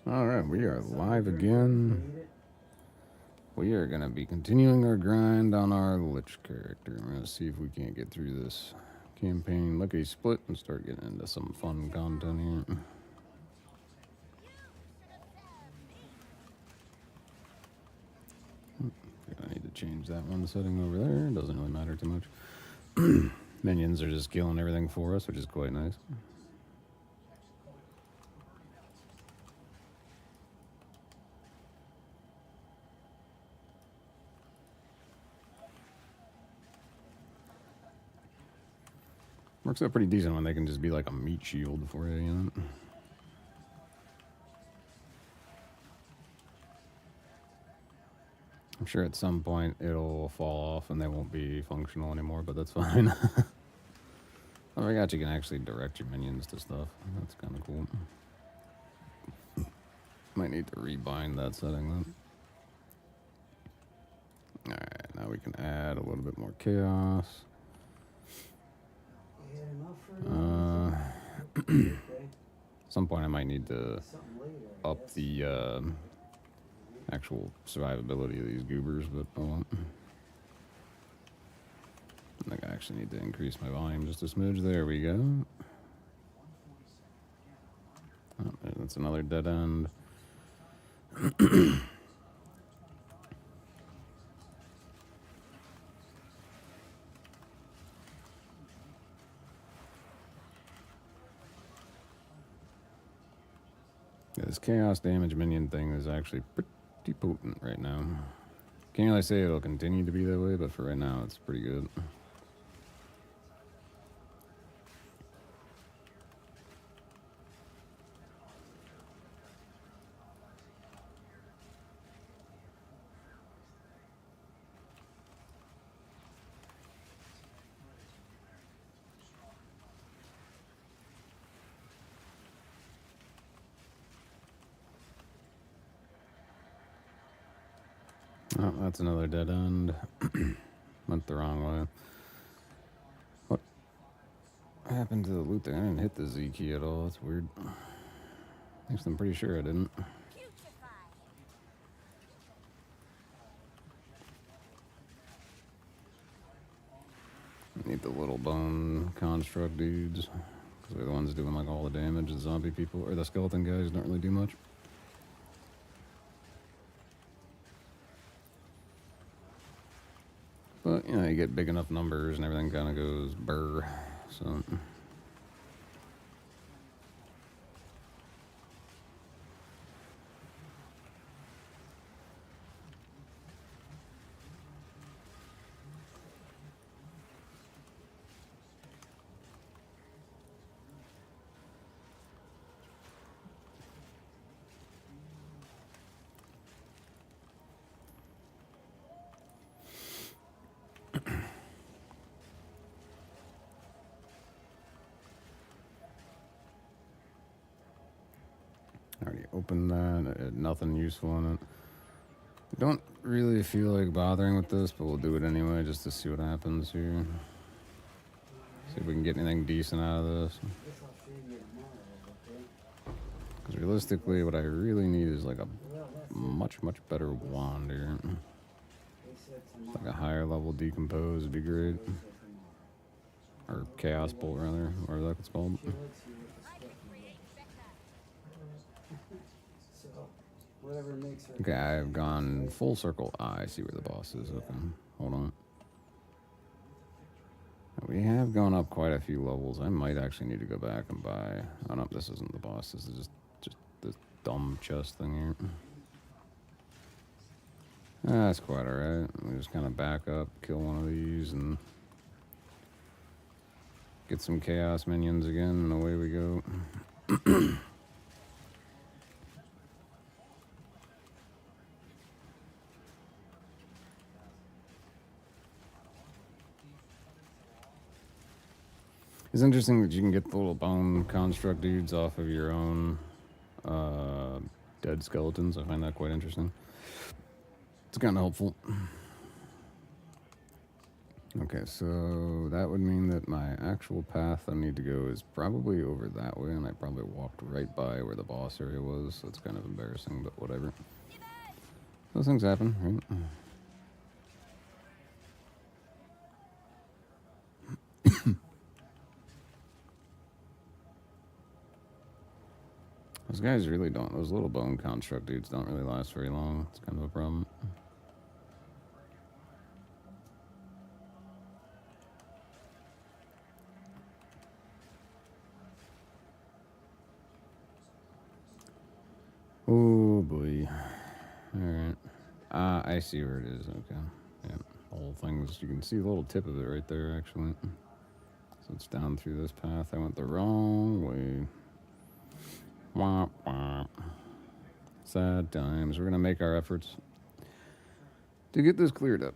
Alright, we are live again. We are going to be continuing our grind on our Lich character. I'm going to see if we can't get through this campaign lickety split and start getting into some fun content here. I need to change that one setting over there. Doesn't really matter too much. Minions are just killing everything for us, which is quite nice. Works out pretty decent when they can just be like a meat shield for you, you know? I'm sure at some point it'll fall off and they won't be functional anymore, but that's fine. Oh, I forgot you can actually direct your minions to stuff. That's kind of cool. Might need to rebind that setting then. Alright, now we can add a little bit more chaos. At some point I might need to up the actual survivability of these goobers, but I won't. I think I actually need to increase my volume just a smidge. There we go. Oh, that's another dead end. Yeah, this chaos damage minion thing is actually pretty potent right now. Can't really say it'll continue to be that way, but for right now it's pretty good. Oh, that's another dead end. Went the wrong way. What happened to the loot there? I didn't hit the Z key at all. That's weird. Actually, I'm pretty sure I didn't. Need the little bone construct dudes. Because they're the ones doing like all the damage. The zombie people, or the skeleton guys, don't really do much. But, you know, you get big enough numbers and everything kind of goes burr. So... I already opened that. It had nothing useful in it. Don't really feel like bothering with this, but we'll do it anyway just to see what happens here. See if we can get anything decent out of this. Because realistically, what I really need is like a much better wand here. Like a higher level decompose would be great. Or chaos bolt rather, whatever that's called. Okay, I've gone full circle. Ah, I see where the boss is. Okay, hold on. We have gone up quite a few levels. I might actually need to go back and buy... Oh no, this isn't the boss. This is just this dumb chest thing here. That's quite alright. We just kind of back up, kill one of these, and... get some chaos minions again, and away we go. It's interesting that you can get the little bone construct dudes off of your own dead skeletons. I find that quite interesting. It's kind of helpful. Okay, so that would mean that my actual path I need to go is probably over that way, and I probably walked right by where the boss area was, so it's kind of embarrassing, but whatever. Those things happen, right? Those guys really don't, those little bone construct dudes don't really last very long. It's kind of a problem. Oh boy. Alright. Ah, I see where it is. Okay. Yeah. The whole thing's, you can see the little tip of it right there, actually. So it's down through this path. I went the wrong way. Wah, wah. Sad times. We're going to make our efforts to get this cleared up.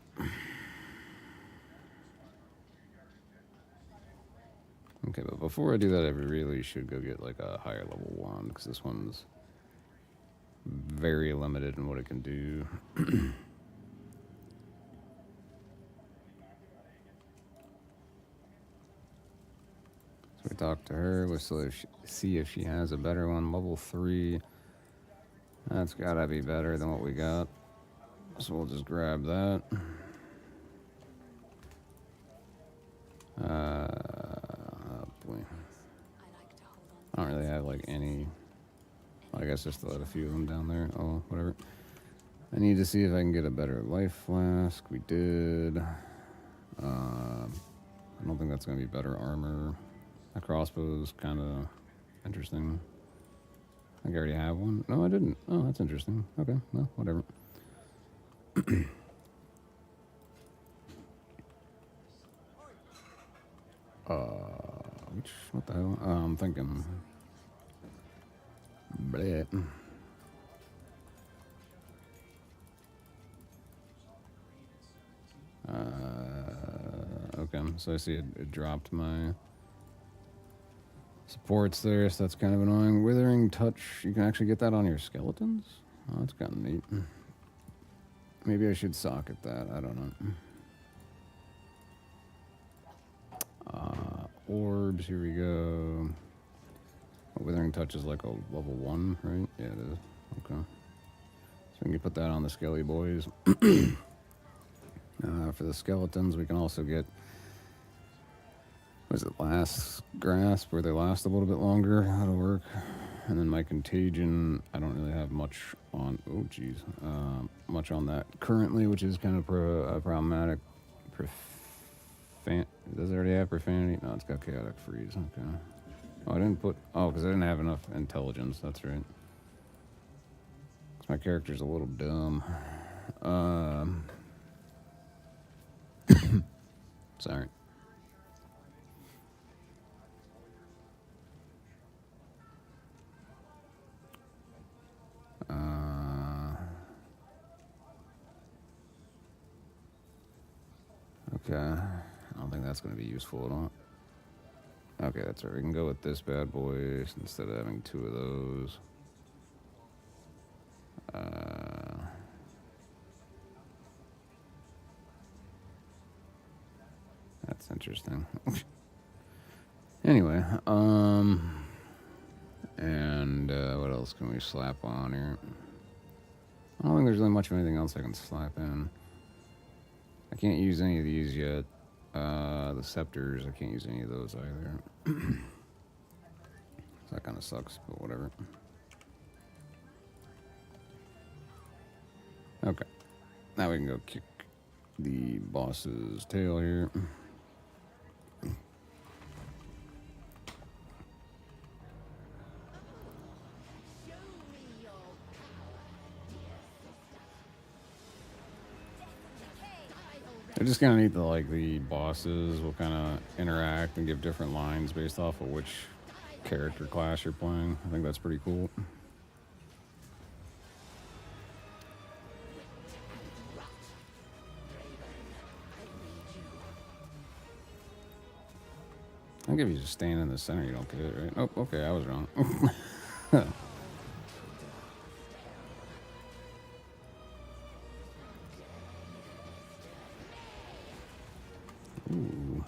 Okay, but before I do that, I really should go get like a higher level wand, because this one's very limited in what it can do. So we talk to her. We'll see if she has a better one. Level 3. That's gotta be better than what we got. So we'll just grab that. Oh boy. I don't really have like any. Well, I guess just let a few of them down there. Oh, whatever. I need to see if I can get a better life flask. We did. I don't think that's going to be better armor. That crossbow's kind of interesting. I think I already have one. No, I didn't. Oh, that's interesting. Okay, well, whatever. What the hell? I'm thinking. Bleh. Okay, so I see it dropped my supports there, so that's kind of annoying. Withering Touch, you can actually get that on your skeletons? Oh, that's kind of neat. Maybe I should socket that, I don't know. Orbs, here we go. Withering Touch is like a level 1, right? Yeah, it is. Okay. So we can put that on the skelly boys. For the skeletons, we can also get, what is it, Last Grasp, where they last a little bit longer. That'll work. And then my Contagion, I don't really have much on, oh geez, much on that currently, which is kind of problematic. Does it already have Profanity? No, it's got Chaotic Freeze, okay. Oh, I didn't put, oh, because I didn't have enough Intelligence, that's right. My character's a little dumb. Sorry. Okay. I don't think that's going to be useful at all. Okay, that's right. We can go with this bad boy instead of having 2 of those. That's interesting. Anyway, and what else can we slap on here? I don't think there's really much of anything else I can slap in. I can't use any of these yet. The scepters, I can't use any of those either. So that kind of sucks, but whatever. Okay. Now we can go kick the boss's tail here. I just kind of need the bosses will kind of interact and give different lines based off of which character class you're playing. I think that's pretty cool. I think if you just stand in the center, you don't get it, right? Oh, okay, I was wrong. Ooh.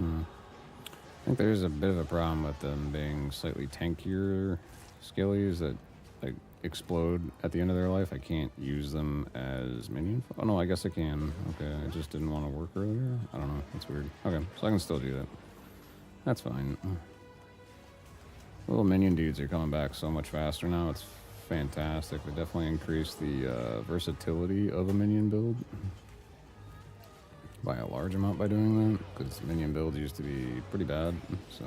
I think there's a bit of a problem with them being slightly tankier skillies that like explode at the end of their life. I can't use them as minion. Oh no, I guess I can. Okay, it just didn't want to work earlier. I don't know. That's weird. Okay, so I can still do that. That's fine. Little minion dudes are coming back so much faster now. It's fantastic. They definitely increase the versatility of a minion build by a large amount by doing that, because minion builds used to be pretty bad. So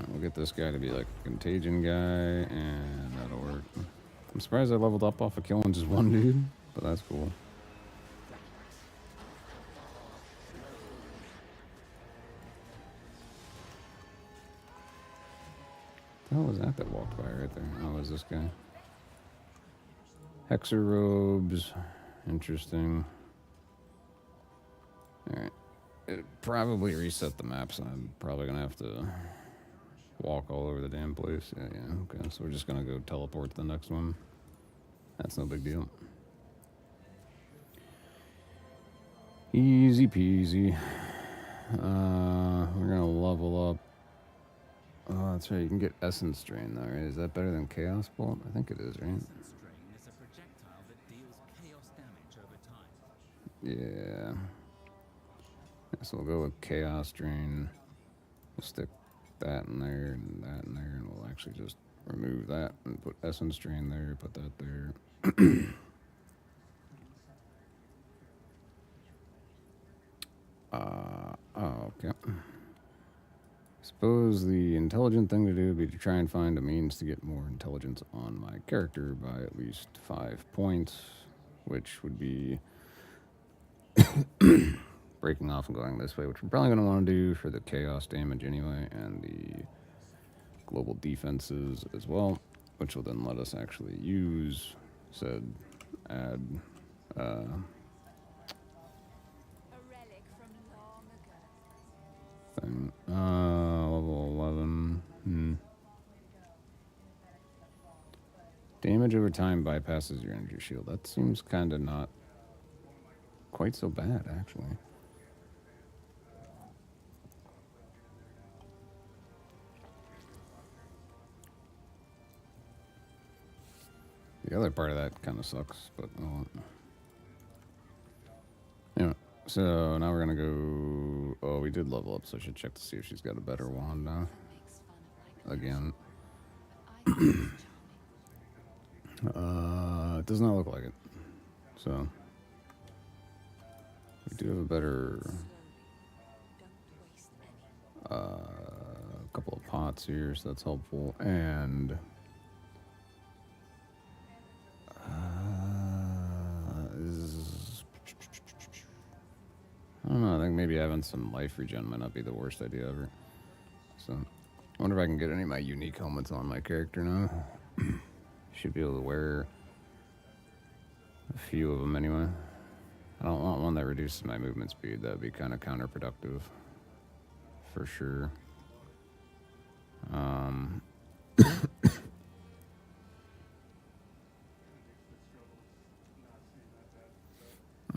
we'll get this guy to be like a contagion guy, and that'll work. I'm surprised I leveled up off of killing just one dude, but that's cool. What the hell was that walked by right there? Oh, it was this guy. Hexer robes. Interesting. Alright. It probably reset the map, so I'm probably gonna have to walk all over the damn place. Yeah, okay. So we're just gonna go teleport to the next one. That's no big deal. Easy peasy. We're gonna level up. Oh, that's right. You can get Essence Drain though, right? Is that better than Chaos Bolt? I think it is, right? Yeah. So we'll go with Chaos Drain. We'll stick that in there and that in there, and we'll actually just remove that and put Essence Drain there, put that there. Oh, okay. Suppose the intelligent thing to do would be to try and find a means to get more intelligence on my character by at least 5 points, which would be breaking off and going this way, which we're probably going to want to do for the chaos damage anyway, and the global defenses as well, which will then let us actually use said add thing. Level 11. Damage over time bypasses your energy shield. That seems kind of not quite so bad, actually. The other part of that kind of sucks, but anyway. So now we're gonna go. Oh, we did level up, so I should check to see if she's got a better wand now. Again. It does not look like it. So we do have a better couple of pots here, so that's helpful. And I don't know, I think maybe having some life regen might not be the worst idea ever. So I wonder if I can get any of my unique helmets on my character now. Should be able to wear a few of them anyway. I don't want one that reduces my movement speed. That would be kind of counterproductive. For sure.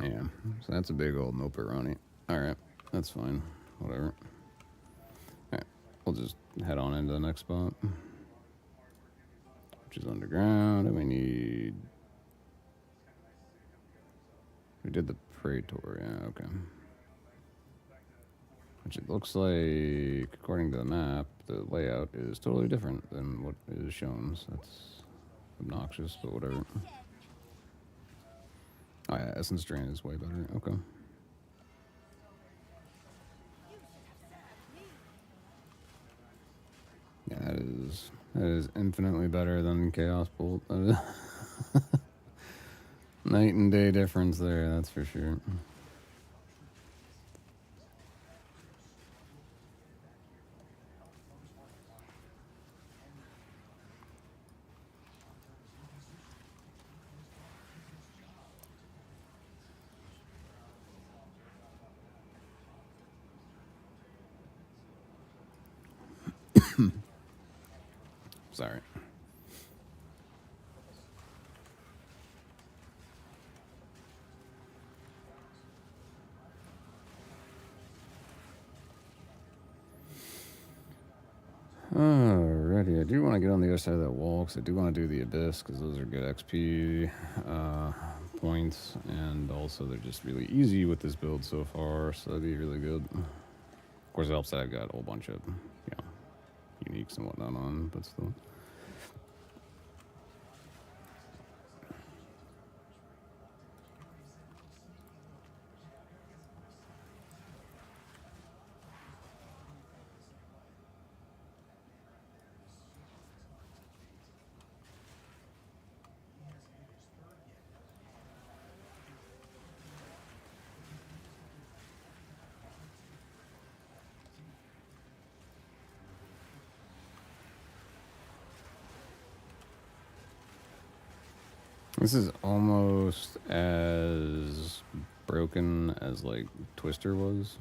Yeah, so that's a big old noperoni. Alright, that's fine. Whatever. Alright, we'll just head on into the next spot, which is underground, and we did the Praetor, yeah, okay. Which it looks like, according to the map, the layout is totally different than what is shown, so that's obnoxious, but whatever. Oh yeah, Essence Drain is way better, okay. Yeah, that is infinitely better than Chaos Bolt. Night and day difference there, that's for sure. Sorry. Alrighty, I do want to get on the other side of that wall because I do want to do the Abyss because those are good XP points, and also they're just really easy with this build so far, so that'd be really good. Of course, it helps that I've got a whole bunch of, you know, uniques and whatnot on, but still. This is almost as broken as, like, Twister was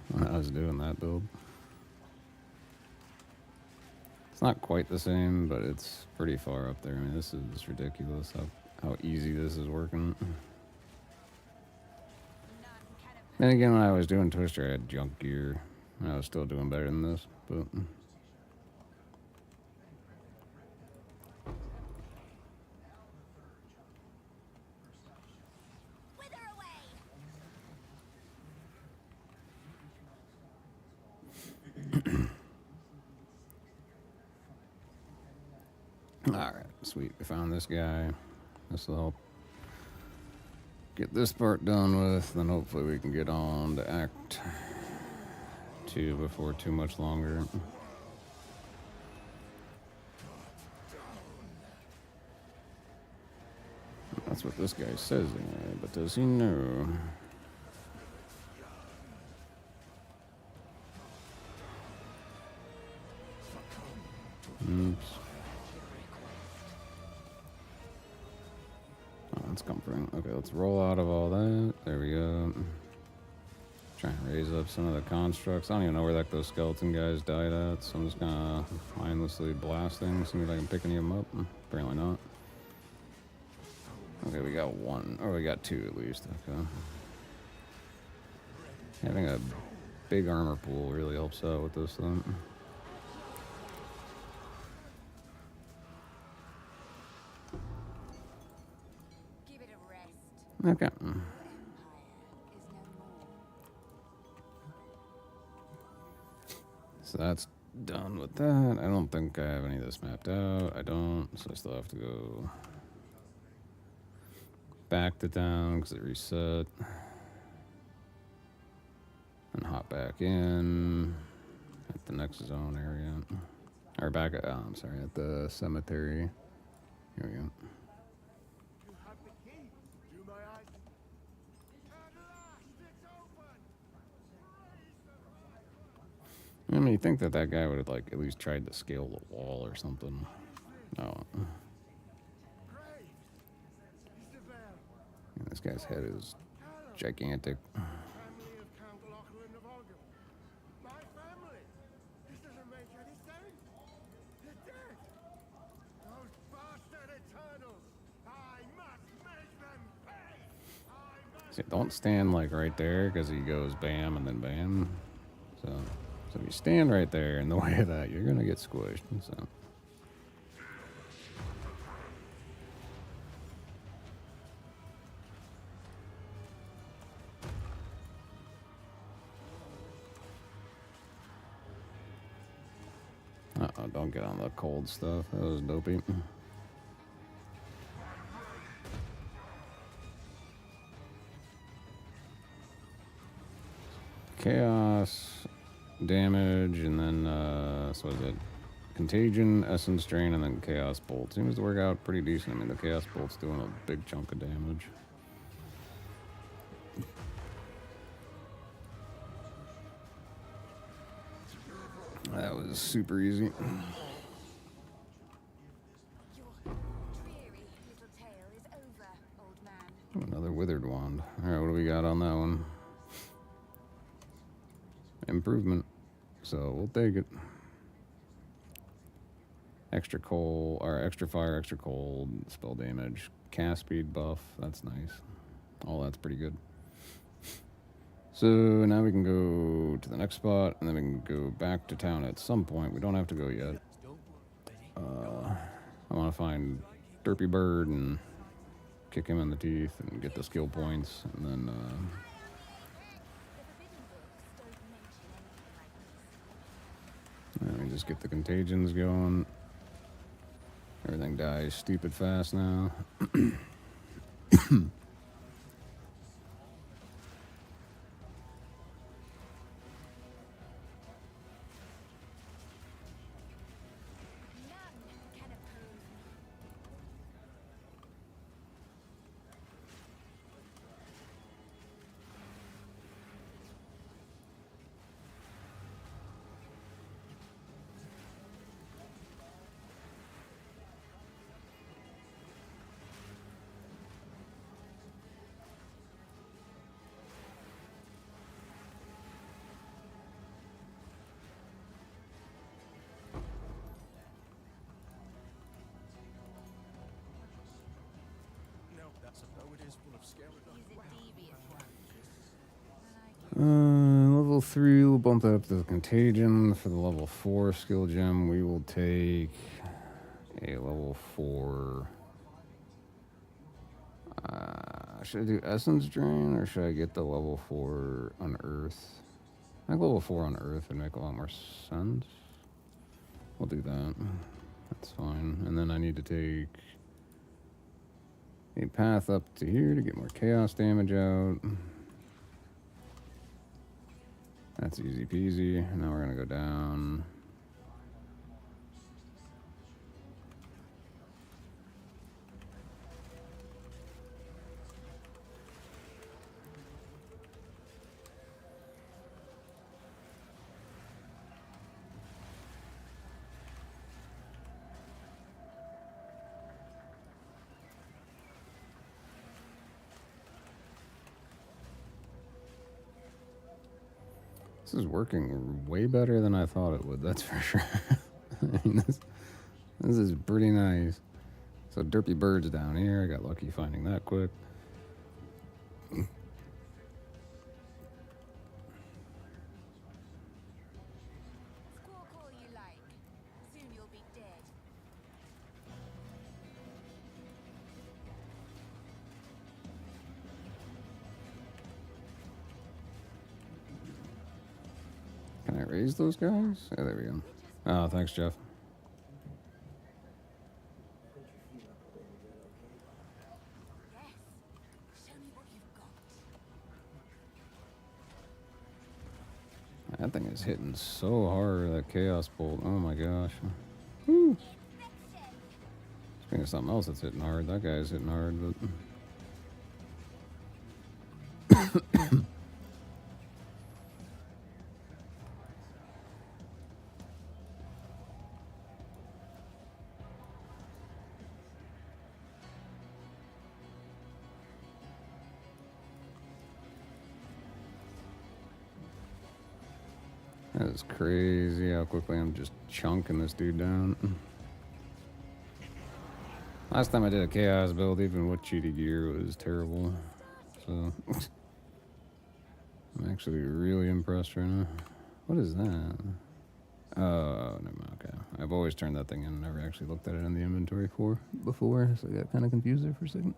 when I was doing that build. It's not quite the same, but it's pretty far up there. I mean, this is ridiculous how easy this is working. Then again, when I was doing Twister, I had junk gear, and I was still doing better than this, but... Alright, sweet. We found this guy. This will help get this part done with, then hopefully we can get on to Act 2 before too much longer. That's what this guy says anyway, but does he know? Oops. Oh, that's comforting. Okay, let's roll out of all that. There we go. Try and raise up some of the constructs. I don't even know where those skeleton guys died at, so I'm just gonna mindlessly blast things, see if I can pick any of them up. Apparently not. Okay, we got one. Or we got two at least. Okay. Having a big armor pool really helps out with this thing. Okay. So that's done with that. I don't think I have any of this mapped out. I don't, so I still have to go back to town because it reset. And hop back in at the next zone area. Or back at, I'm sorry, at the cemetery. Here we go. I mean, you think that guy would have, like, at least tried to scale the wall or something. No. And this guy's head is gigantic. See, don't stand, like, right there, because he goes bam and then bam. So if you stand right there in the way of that, you're going to get squished. So. Uh-oh, don't get on the cold stuff. That was dopey. Chaos, damage, and then, so is it Contagion, Essence Drain, and then Chaos Bolt. Seems to work out pretty decent. I mean, the Chaos Bolt's doing a big chunk of damage. That was super easy. Another Withered Wand. Alright, what do we got on that one? Improvement. So we'll take it. Extra cold, or extra fire, extra cold, spell damage, cast speed buff. That's nice. All that's pretty good. So now we can go to the next spot, and then we can go back to town at some point. We don't have to go yet. I want to find Derpy Bird and kick him in the teeth and get the skill points, and then let me just get the contagions going. Everything dies stupid fast now. Level 3 will bump up the contagion. For the level 4 skill gem, we will take a level 4. Should I do Essence Drain, or should I get the level 4 Unearth? I think level 4 Unearth would make a lot more sense. We'll do that. That's fine. And then I need to take a path up to here to get more chaos damage out. That's easy peasy. Now we're gonna go down. This is working way better than I thought it would, that's for sure. I mean, this is pretty nice. So Derpy Bird's down here. I got lucky finding that quick. Can I raise those guys? Yeah, there we go. Oh, thanks, Jeff. That thing is hitting so hard, that Chaos Bolt. Oh my gosh. Woo. Speaking of something else that's hitting hard, that guy's hitting hard, but... That is crazy how quickly I'm just chunking this dude down. Last time I did a chaos build, even with cheaty gear, was terrible. So I'm actually really impressed right now. What is that? Oh, never mind. Okay. I've always turned that thing in. Never actually looked at it in the inventory before, so I got kind of confused there for a second.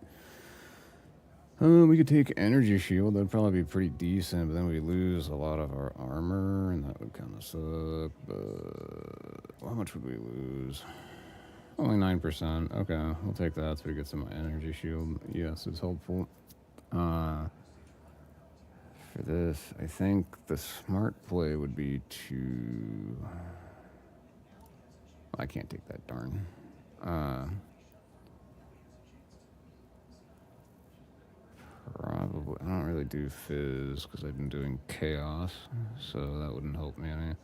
We could take Energy Shield. That'd probably be pretty decent, but then we lose a lot of our armor, and that would kind of suck. But how much would we lose? Only 9%. Okay, we'll take that so we get some Energy Shield. Yes, it's helpful. For this, I think the smart play would be to... I can't take that, darn. Probably. I don't really do Fizz because I've been doing Chaos, so that wouldn't help me any.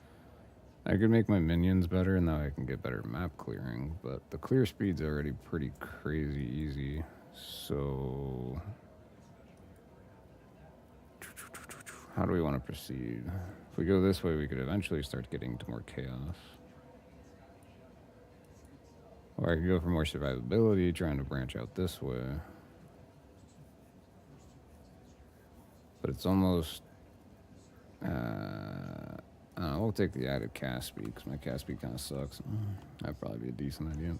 I could make my minions better, and now I can get better map clearing, but the clear speed's already pretty crazy easy, so... How do we want to proceed? If we go this way, we could eventually start getting to more chaos. Or I could go for more survivability, trying to branch out this way. But it's almost... we'll take the added cast speed, because my cast speed kind of sucks. That'd probably be a decent idea.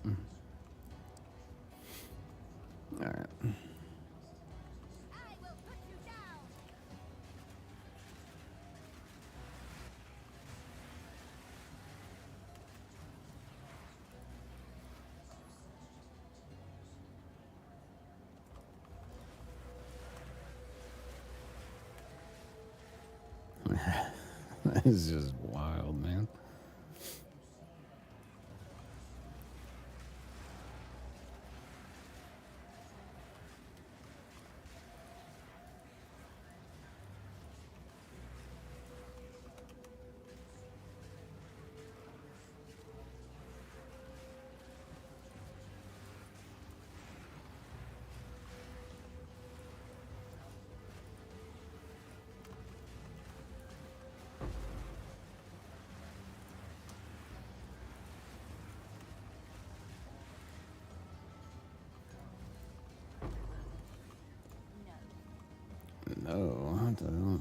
Alright. That is just wild, man. No, what the hell?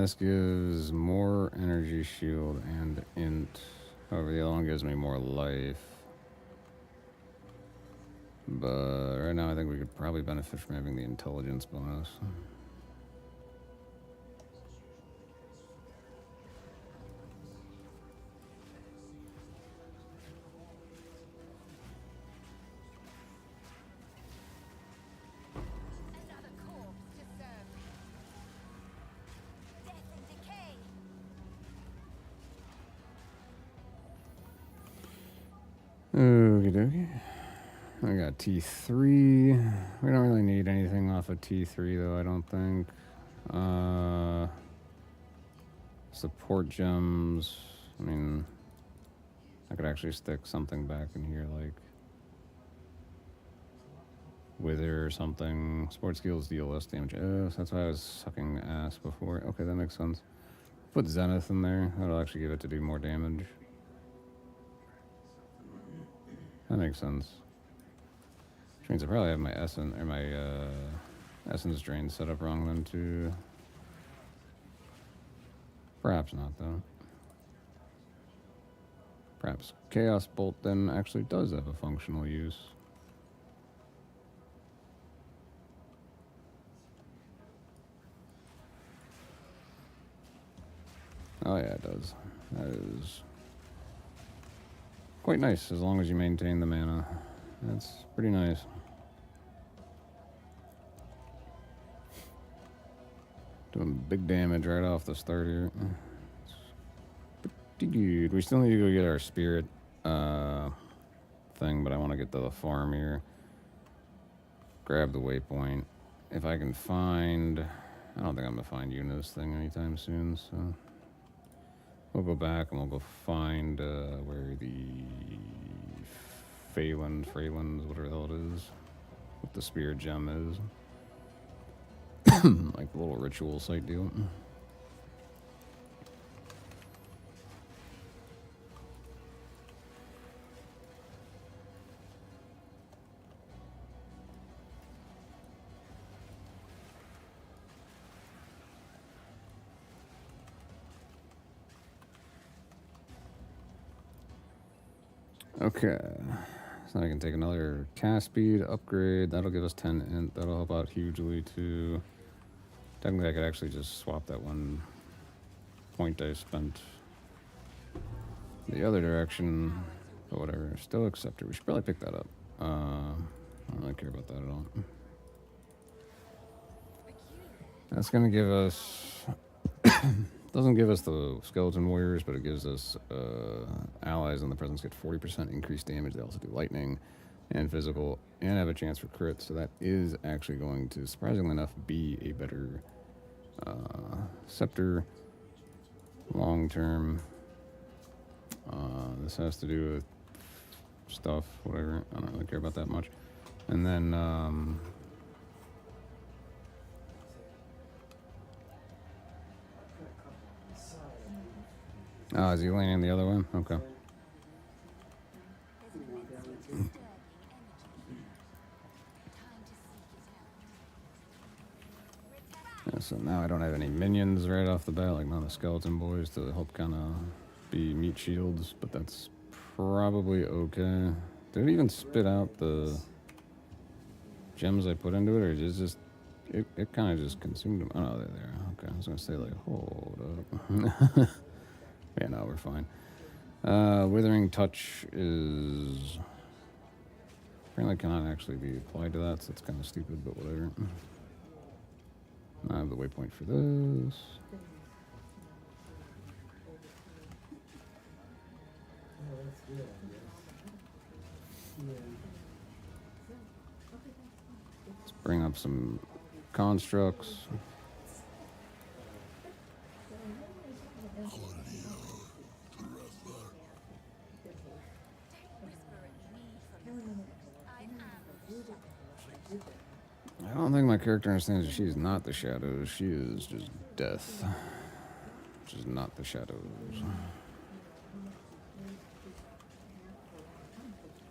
This gives more energy shield and int. However, the other one gives me more life. But right now I think we could probably benefit from having the intelligence bonus. Okie dokie. I got T3. We don't really need anything off of T3 though, I don't think. Support gems. I mean, I could actually stick something back in here like Wither or something. Support skills deal less damage. Oh, so that's why I was sucking ass before. Okay, that makes sense. Put Zenith in there. That'll actually give it to do more damage. That makes sense. Which means I probably have my essence drain set up wrong then too. Perhaps not though. Perhaps Chaos Bolt then actually does have a functional use. Oh yeah, it does. That is quite nice as long as you maintain the mana. That's pretty nice. Doing big damage right off the start here. Pretty good. We still need to go get our spirit thing, but I want to get to the farm here. Grab the waypoint. If I can find... I don't think I'm going to find Yuna's thing anytime soon, so... We'll go back and we'll go find where the Phelan's, whatever the hell it is, what the spirit gem is. Like the little ritual site deal. Okay, so I can take another cast speed upgrade. That'll give us 10 int. That'll help out hugely too. Technically, I could actually just swap that one point I spent the other direction, but whatever. Still accept it. We should probably pick that up. I don't really care about that at all. That's gonna give us... Doesn't give us the skeleton warriors, but it gives us allies in the presence get 40% increased damage. They also do lightning and physical and have a chance for crit. So that is actually going to, surprisingly enough, be a better scepter long term. This has to do with stuff, whatever. I don't really care about that much. And then Oh, is he leaning the other way? Okay. Yeah, so now I don't have any minions right off the bat, like none of the skeleton boys to help kind of be meat shields, but that's probably okay. Did it even spit out the gems I put into it, or is it just it kind of just consumed them? Oh, they're there. Okay, I was gonna say like, hold up. Yeah, no, we're fine. Withering touch is apparently cannot actually be applied to that, so it's kind of stupid, but whatever. I have the waypoint for this. Let's bring up some constructs. I don't think my character understands that she's not the shadows. She is just death. Which is not the shadows.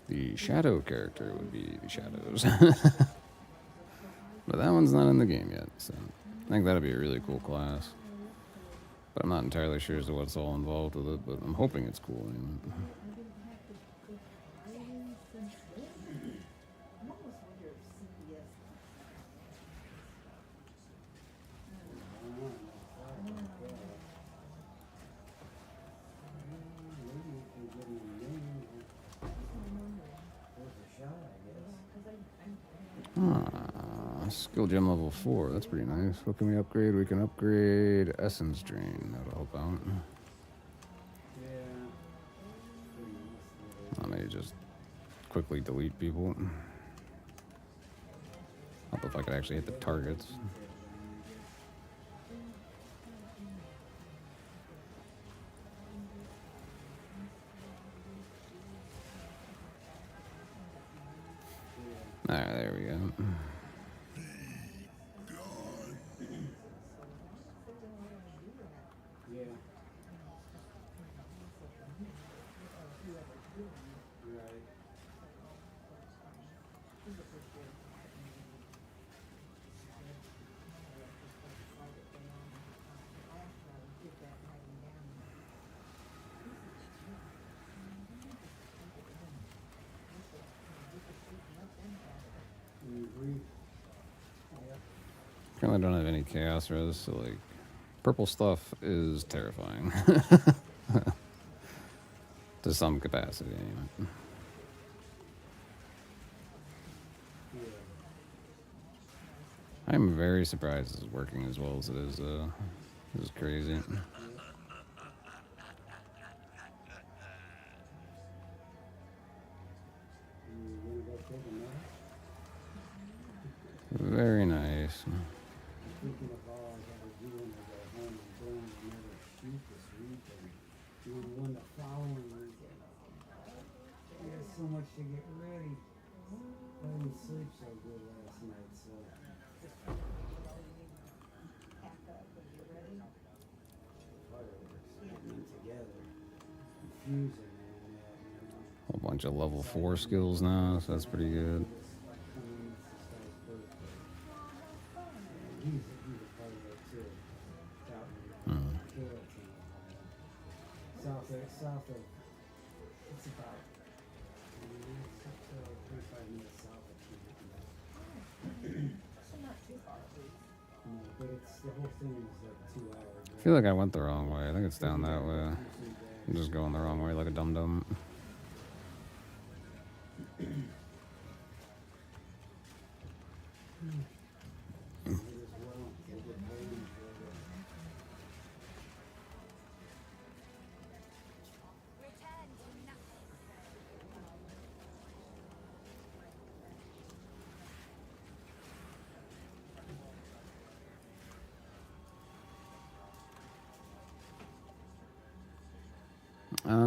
The shadow character would be the shadows. But that one's not in the game yet, so I think that'd be a really cool class. But I'm not entirely sure as to what's all involved with it, but I'm hoping it's cool. Skill gem level 4, that's pretty nice. What can we upgrade? We can upgrade Essence Drain. That'll help out. I may just quickly delete people. Help if I could actually hit the targets. Alright, there we go. Currently don't have any chaos res, so like purple stuff is terrifying. To some capacity, anyway. I'm very surprised this is working as well as it is. This is crazy. Very nice. So much to get ready. I didn't sleep so good last night, so. Whole bunch of level 4 skills now, so that's pretty good. South of, it's about 25 minutes south of here. So not too far. No, but it's, the whole thing is like 2 hours. I feel like I went the wrong way. I think it's down that way. I'm just going the wrong way like a dum-dum.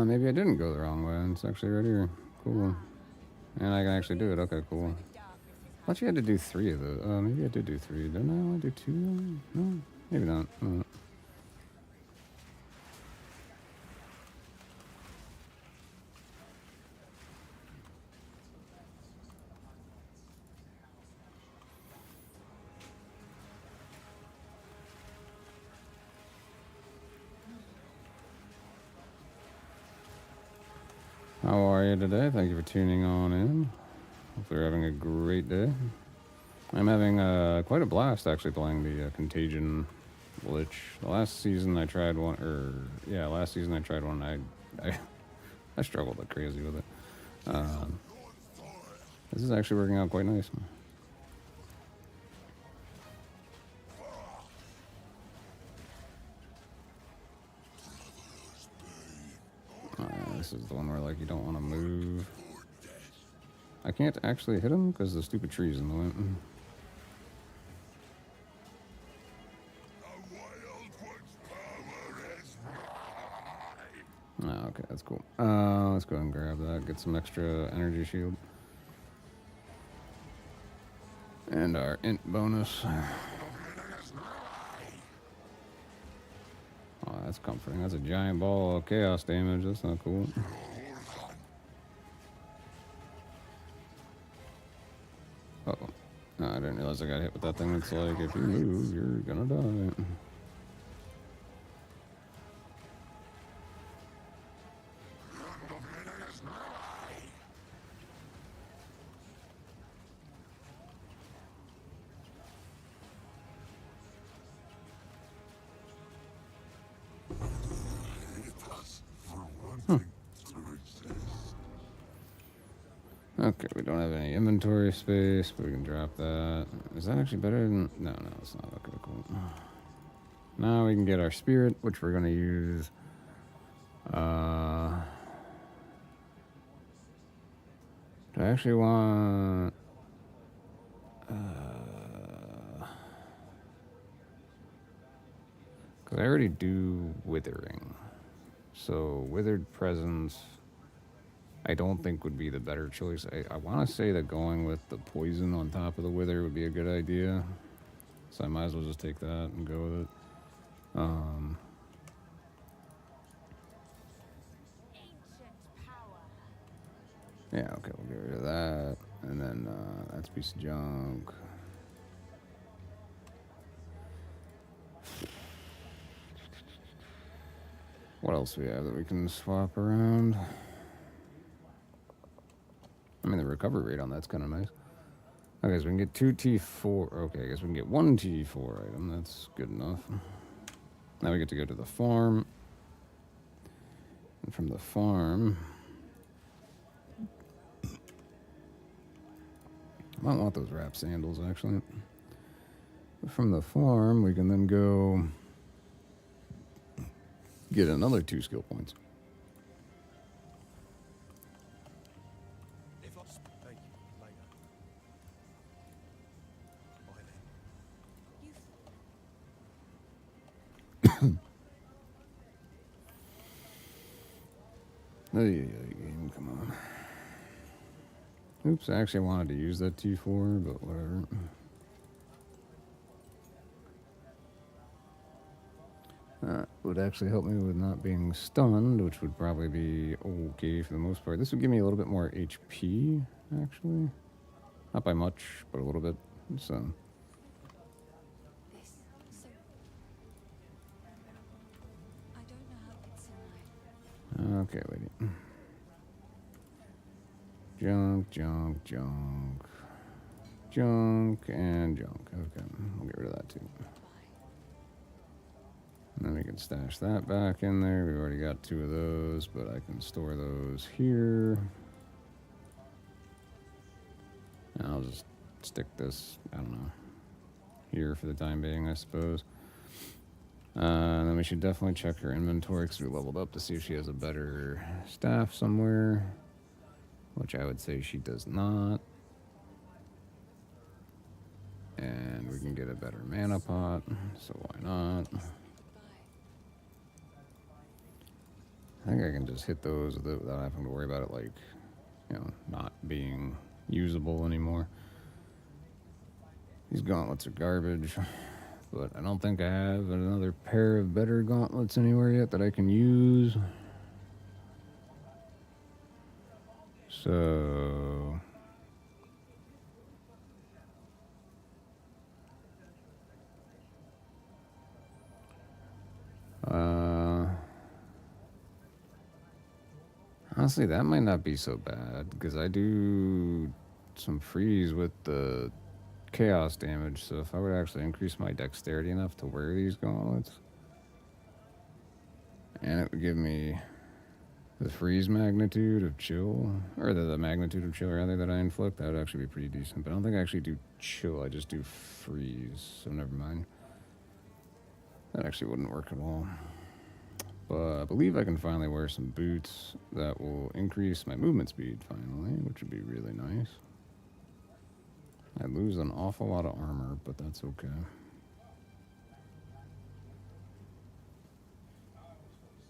Maybe I didn't go the wrong way. It's actually right here. Cool. And I can actually do it. Okay, cool. I thought you had to do 3 of those. Maybe I did do 3. Didn't I only do 2? No, maybe not. How are you today? Thank you for tuning on in. Hopefully you're having a great day. I'm having quite a blast actually playing the Contagion Lich. The last season I tried one, last season I tried one. I struggled like crazy with it. This is actually working out quite nice. This is the one where like you don't want to move. I can't actually hit him because the stupid tree's in the way. Oh, okay, that's cool. Let's go ahead and grab that. Get some extra energy shield. And our int bonus. Oh, that's comforting. That's a giant ball of chaos damage. That's not cool. Uh-oh. No, I didn't realize I got hit with that thing. It's like, if you move, you're gonna die. Okay, we don't have any inventory space, but we can drop that. Is that actually better than... No, it's not. Okay, cool. Now we can get our spirit, which we're going to use. Do I actually want... Because I already do Withering. So, Withered Presence... I don't think would be the better choice. I want to say that going with the poison on top of the wither would be a good idea. So I might as well just take that and go with it. Yeah, okay, we'll get rid of that. And then that's a piece of junk. What else do we have that we can swap around? I mean, the recovery rate on that's kind of nice. Okay, so we can get 2 T4. Okay, I guess we can get 1 T4 item. That's good enough. Now we get to go to the farm. And from the farm... I might want those wrap sandals, actually. From the farm, we can then go... get another 2 skill points. Game, come on. Oops, I actually wanted to use that T4, but whatever. Would actually help me with not being stunned, which would probably be okay for the most part. This would give me a little bit more HP, actually. Not by much, but a little bit. So. Okay, lady. Junk, junk, junk. Junk and junk. Okay, we'll get rid of that too. And then we can stash that back in there. We've already got 2 of those, but I can store those here. And I'll just stick this, I don't know, here for the time being, I suppose. And then we should definitely check her inventory because we leveled up to see if she has a better staff somewhere, which I would say she does not. And we can get a better mana pot, so why not? I think I can just hit those without having to worry about it, like, you know, not being usable anymore. These gauntlets are garbage, but I don't think I have another pair of better gauntlets anywhere yet that I can use. So... Honestly, that might not be so bad, because I do some freeze with the chaos damage, so if I would actually increase my dexterity enough to wear these gauntlets, and it would give me the freeze magnitude of chill, or the magnitude of chill rather that I inflict, that would actually be pretty decent. But I don't think I actually do chill, I just do freeze, so never mind. That actually wouldn't work at all. But I believe I can finally wear some boots that will increase my movement speed finally, which would be really nice. I lose an awful lot of armor, but that's okay.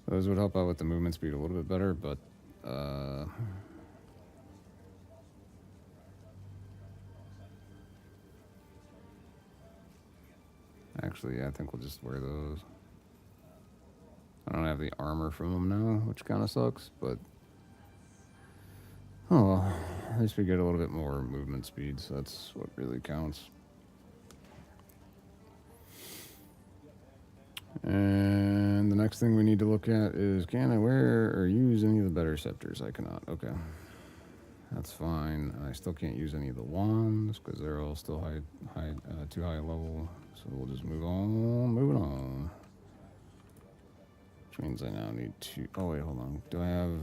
Those would help out with the movement speed a little bit better, but actually, yeah, I think we'll just wear those. I don't have the armor from them now, which kind of sucks, but oh well, at least we get a little bit more movement speed, so that's what really counts. And the next thing we need to look at is, can I wear or use any of the better scepters? I cannot. Okay. That's fine. I still can't use any of the wands because they're all still too high level. So we'll just move on. Moving on. Which means I now need to... Oh, wait, hold on. Do I have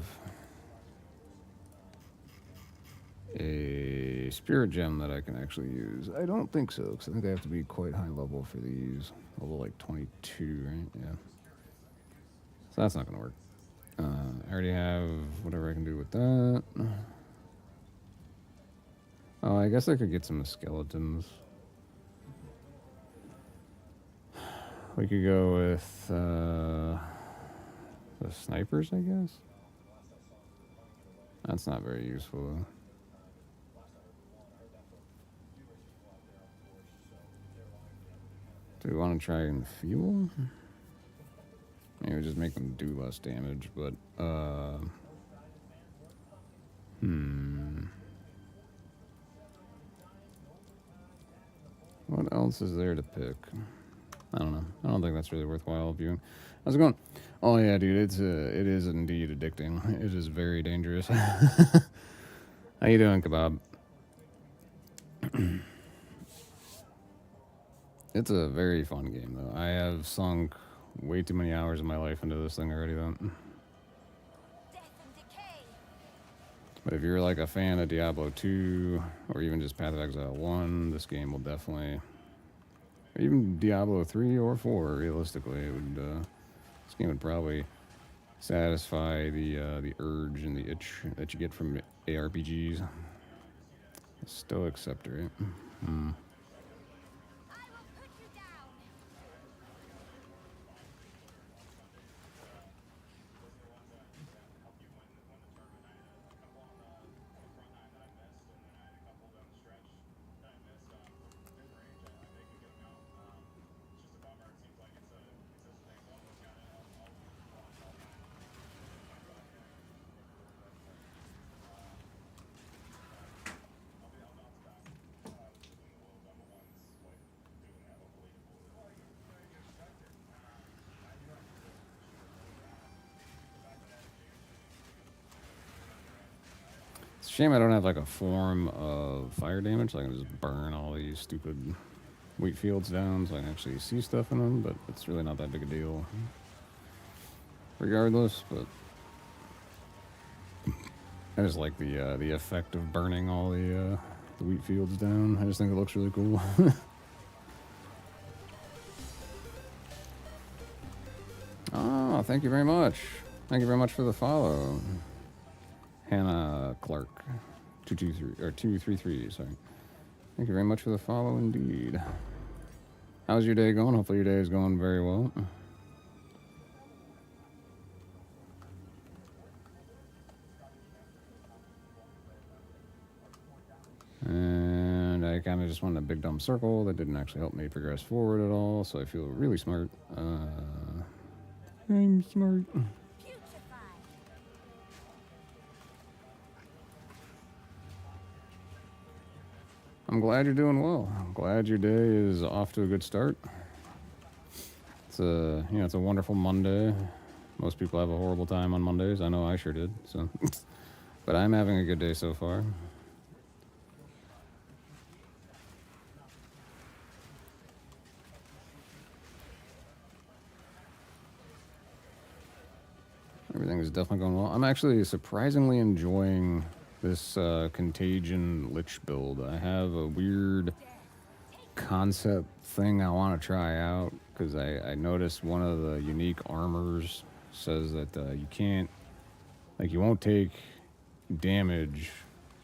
a spirit gem that I can actually use? I don't think so, because I think I have to be quite high level for these. Level like 22, right? Yeah. So that's not going to work. I already have whatever I can do with that. Oh, I guess I could get some skeletons. We could go with the snipers, I guess. That's not very useful, though. Do we want to try and fuel? Maybe just make them do less damage, but what else is there to pick? I don't know. I don't think that's really worthwhile viewing. How's it going? Oh yeah, dude, it is indeed addicting. It is very dangerous. How you doing, Kebab? It's a very fun game, though. I have sunk way too many hours of my life into this thing already, though. But if you're like a fan of Diablo 2, or even just Path of Exile 1, this game will definitely... Or even Diablo 3 or 4, realistically, it would, this game would probably satisfy the urge and the itch that you get from ARPGs. Stoic Scepter, right? It's a shame I don't have like a form of fire damage, so I can just burn all these stupid wheat fields down so I can actually see stuff in them, but it's really not that big a deal regardless. But I just like the effect of burning all the wheat fields down. I just think it looks really cool. Oh, thank you very much. Thank you very much for the follow. Hannah Clark, 223 or 233. Sorry. Thank you very much for the follow, indeed. How's your day going? Hopefully your day is going very well. And I kind of just went in a big dumb circle that didn't actually help me progress forward at all, so I feel really smart. I'm smart. I'm glad you're doing well. I'm glad your day is off to a good start. It's a, it's a wonderful Monday. Most people have a horrible time on Mondays. I know I sure did. So, but I'm having a good day so far. Everything is definitely going well. I'm actually surprisingly enjoying this Contagion Lich build. I have a weird concept thing I want to try out because I noticed one of the unique armors says that you can't, like, you won't take damage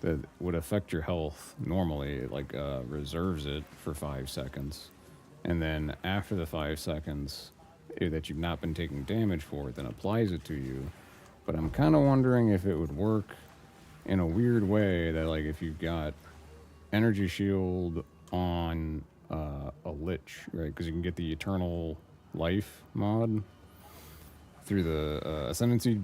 that would affect your health normally. It like reserves it for 5 seconds, and then after the 5 seconds that you've not been taking damage for, it then applies it to you. But I'm kind of wondering if it would work in a weird way that, like, if you've got energy shield on a Lich, right? Because you can get the eternal life mod through the ascendancy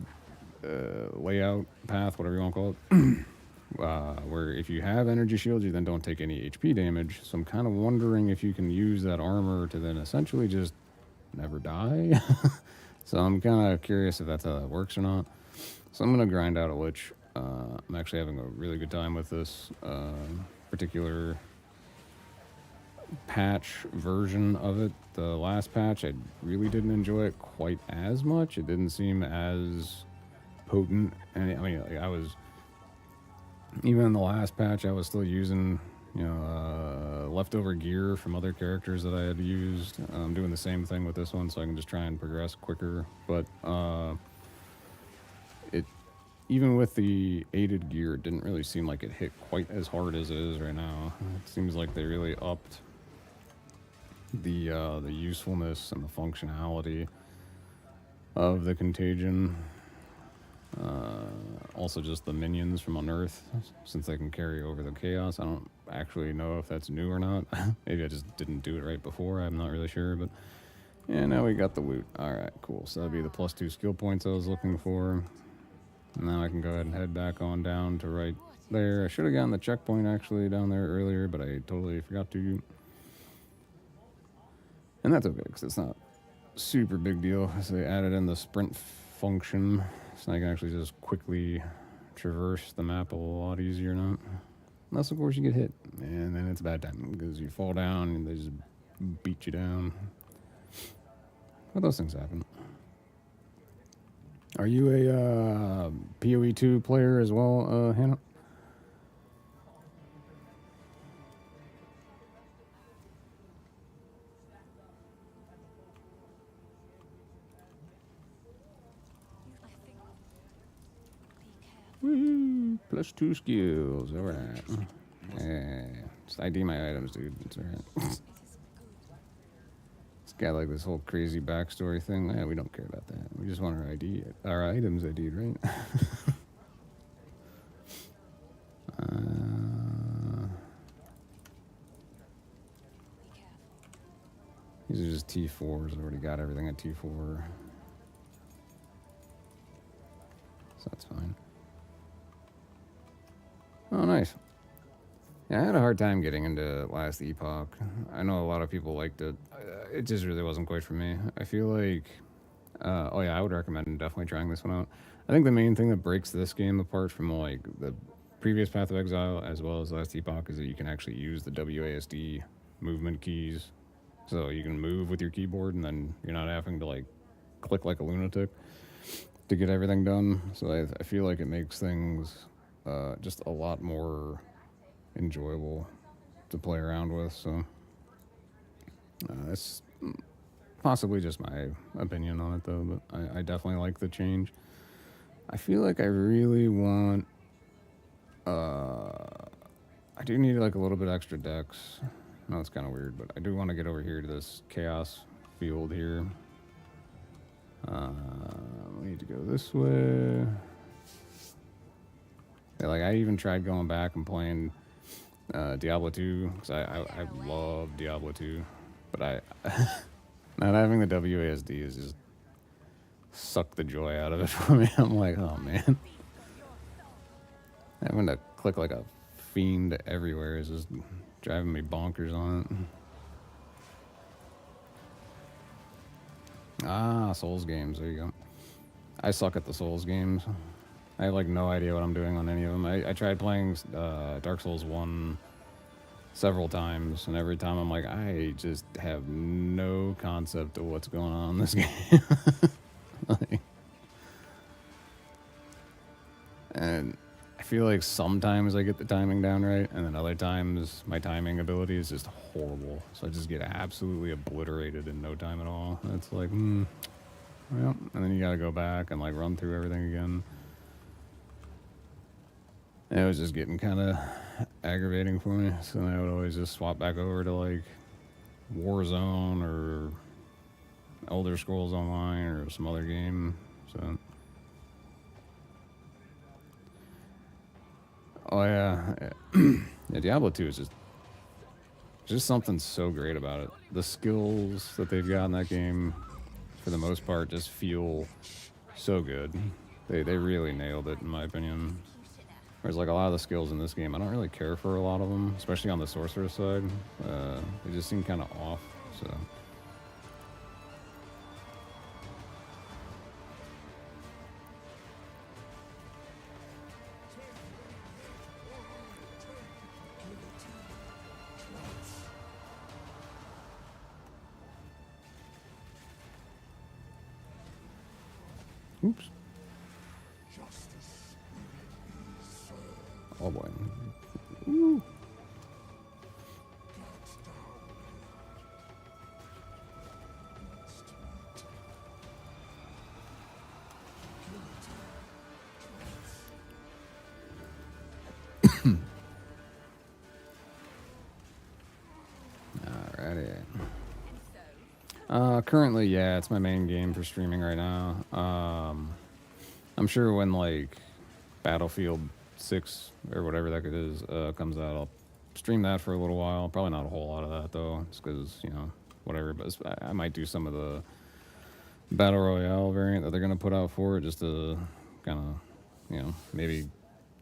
layout path, whatever you want to call it. Where if you have energy shields, you then don't take any HP damage. So I'm kind of wondering if you can use that armor to then essentially just never die. So I'm kind of curious if that's how that works or not. So I'm going to grind out a Lich. I'm actually having a really good time with this particular patch version of it. The last patch, I really didn't enjoy it quite as much. It didn't seem as potent. And I mean, like, I was, even in the last patch, I was still using, you know, leftover gear from other characters that I had used. I'm doing the same thing with this one, so I can just try and progress quicker. But it, even with the aided gear, it didn't really seem like it hit quite as hard as it is right now. It seems like they really upped the usefulness and the functionality of the Contagion. Also just the minions from Unearth, since they can carry over the chaos. I don't actually know if that's new or not. Maybe I just didn't do it right before. I'm not really sure, but yeah, now we got the loot. Alright, cool. So that'd be the +2 skill points I was looking for. Now I can go ahead and head back on down to right there. I should have gotten the checkpoint actually down there earlier, but I totally forgot to. And that's okay, because it's not super big deal. So they added in the sprint function, so I can actually just quickly traverse the map a lot easier now. Unless, of course, you get hit, and then it's a bad time, because you fall down and they just beat you down. But those things happen. Are you a PoE 2 player as well, Hannah? Woo! +2 skills. All right. Yeah. Just ID my items, dude. It's all right. It's got like this whole crazy backstory thing. Yeah, we don't care about that. We just want our ID, our items ID'd, right? These are just T4s. I already got everything at T4. So that's fine. Oh, nice. Yeah, I had a hard time getting into Last Epoch. I know a lot of people liked it. It just really wasn't quite for me. I feel like... oh yeah, I would recommend definitely trying this one out. I think the main thing that breaks this game apart from like the previous Path of Exile as well as Last Epoch is that you can actually use the WASD movement keys. So you can move with your keyboard and then you're not having to like click like a lunatic to get everything done. So I feel like it makes things just a lot more enjoyable to play around with. So that's possibly just my opinion on it though, but I definitely like the change. I feel like I really want I do need like a little bit extra dex. I know it's kind of weird, but I do want to get over here to this chaos field here. We need to go this way. Yeah, like I even tried going back and playing Diablo 2 because I love Diablo 2, but I not having the WASD is just suck the joy out of it for me. I'm like, oh man, having to click like a fiend everywhere is just driving me bonkers on it. Ah, Souls games. There you go. I suck at the Souls games. I have like no idea what I'm doing on any of them. I tried playing Dark Souls 1 several times, and every time I'm like, I just have no concept of what's going on in this game. Like, and I feel like sometimes I get the timing down right, and then other times my timing ability is just horrible. So I just get absolutely obliterated in no time at all. And it's like, well, and then you gotta go back and like run through everything again. And it was just getting kind of aggravating for me. So then I would always just swap back over to like Warzone or Elder Scrolls Online or some other game. So, oh yeah, yeah, Diablo 2 is just something so great about it. The skills that they've got in that game, for the most part, just feel so good. They really nailed it, in my opinion. Whereas like a lot of the skills in this game, I don't really care for a lot of them, especially on the sorcerer side. They just seem kind of off. So. Oops. Oh boy. Ooh. Alrighty. Currently, yeah, it's my main game for streaming right now. I'm sure when like Battlefield 6 or whatever that is comes out, I'll stream that for a little while. Probably not a whole lot of that though, just because whatever. But I might do some of the Battle Royale variant that they're gonna put out for it, just to kind of maybe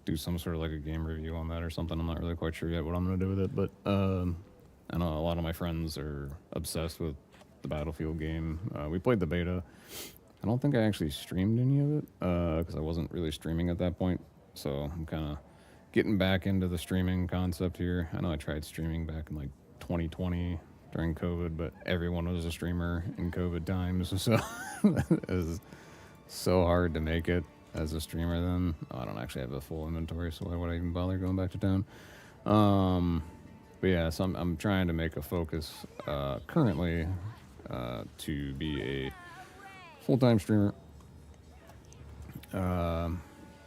do some sort of like a game review on that or something. I'm not really quite sure yet what I'm gonna do with it, but I know a lot of my friends are obsessed with the Battlefield game. We played the beta. I don't think I actually streamed any of it because I wasn't really streaming at that point. So I'm kind of getting back into the streaming concept here. I know I tried streaming back in like 2020 during COVID, but everyone was a streamer in COVID times. So it was so hard to make it as a streamer then. I don't actually have a full inventory, so why would I even bother going back to town? But yeah, so I'm trying to make a focus currently to be a full-time streamer.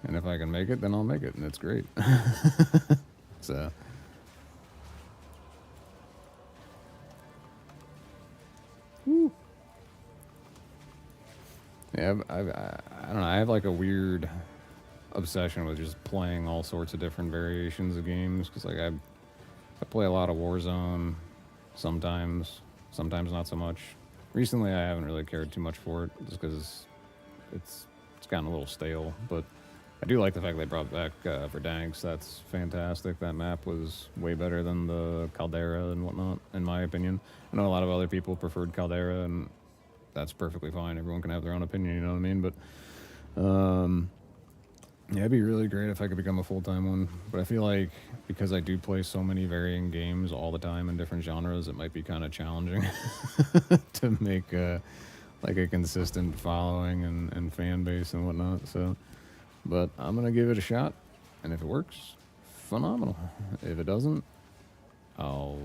And if I can make it, then I'll make it, and it's great. So. Woo. Yeah, I don't know. I have like a weird obsession with just playing all sorts of different variations of games, because like I play a lot of Warzone sometimes not so much. Recently, I haven't really cared too much for it, just because it's gotten a little stale. But I do like the fact they brought back Verdansk. That's fantastic. That map was way better than the Caldera and whatnot, in my opinion. I know a lot of other people preferred Caldera, and that's perfectly fine. Everyone can have their own opinion, you know what I mean? But yeah, it'd be really great if I could become a full-time one. But I feel like because I do play so many varying games all the time in different genres, it might be kind of challenging to make like a consistent following and fan base and whatnot. So, but I'm gonna give it a shot, and if it works, phenomenal. If it doesn't, I'll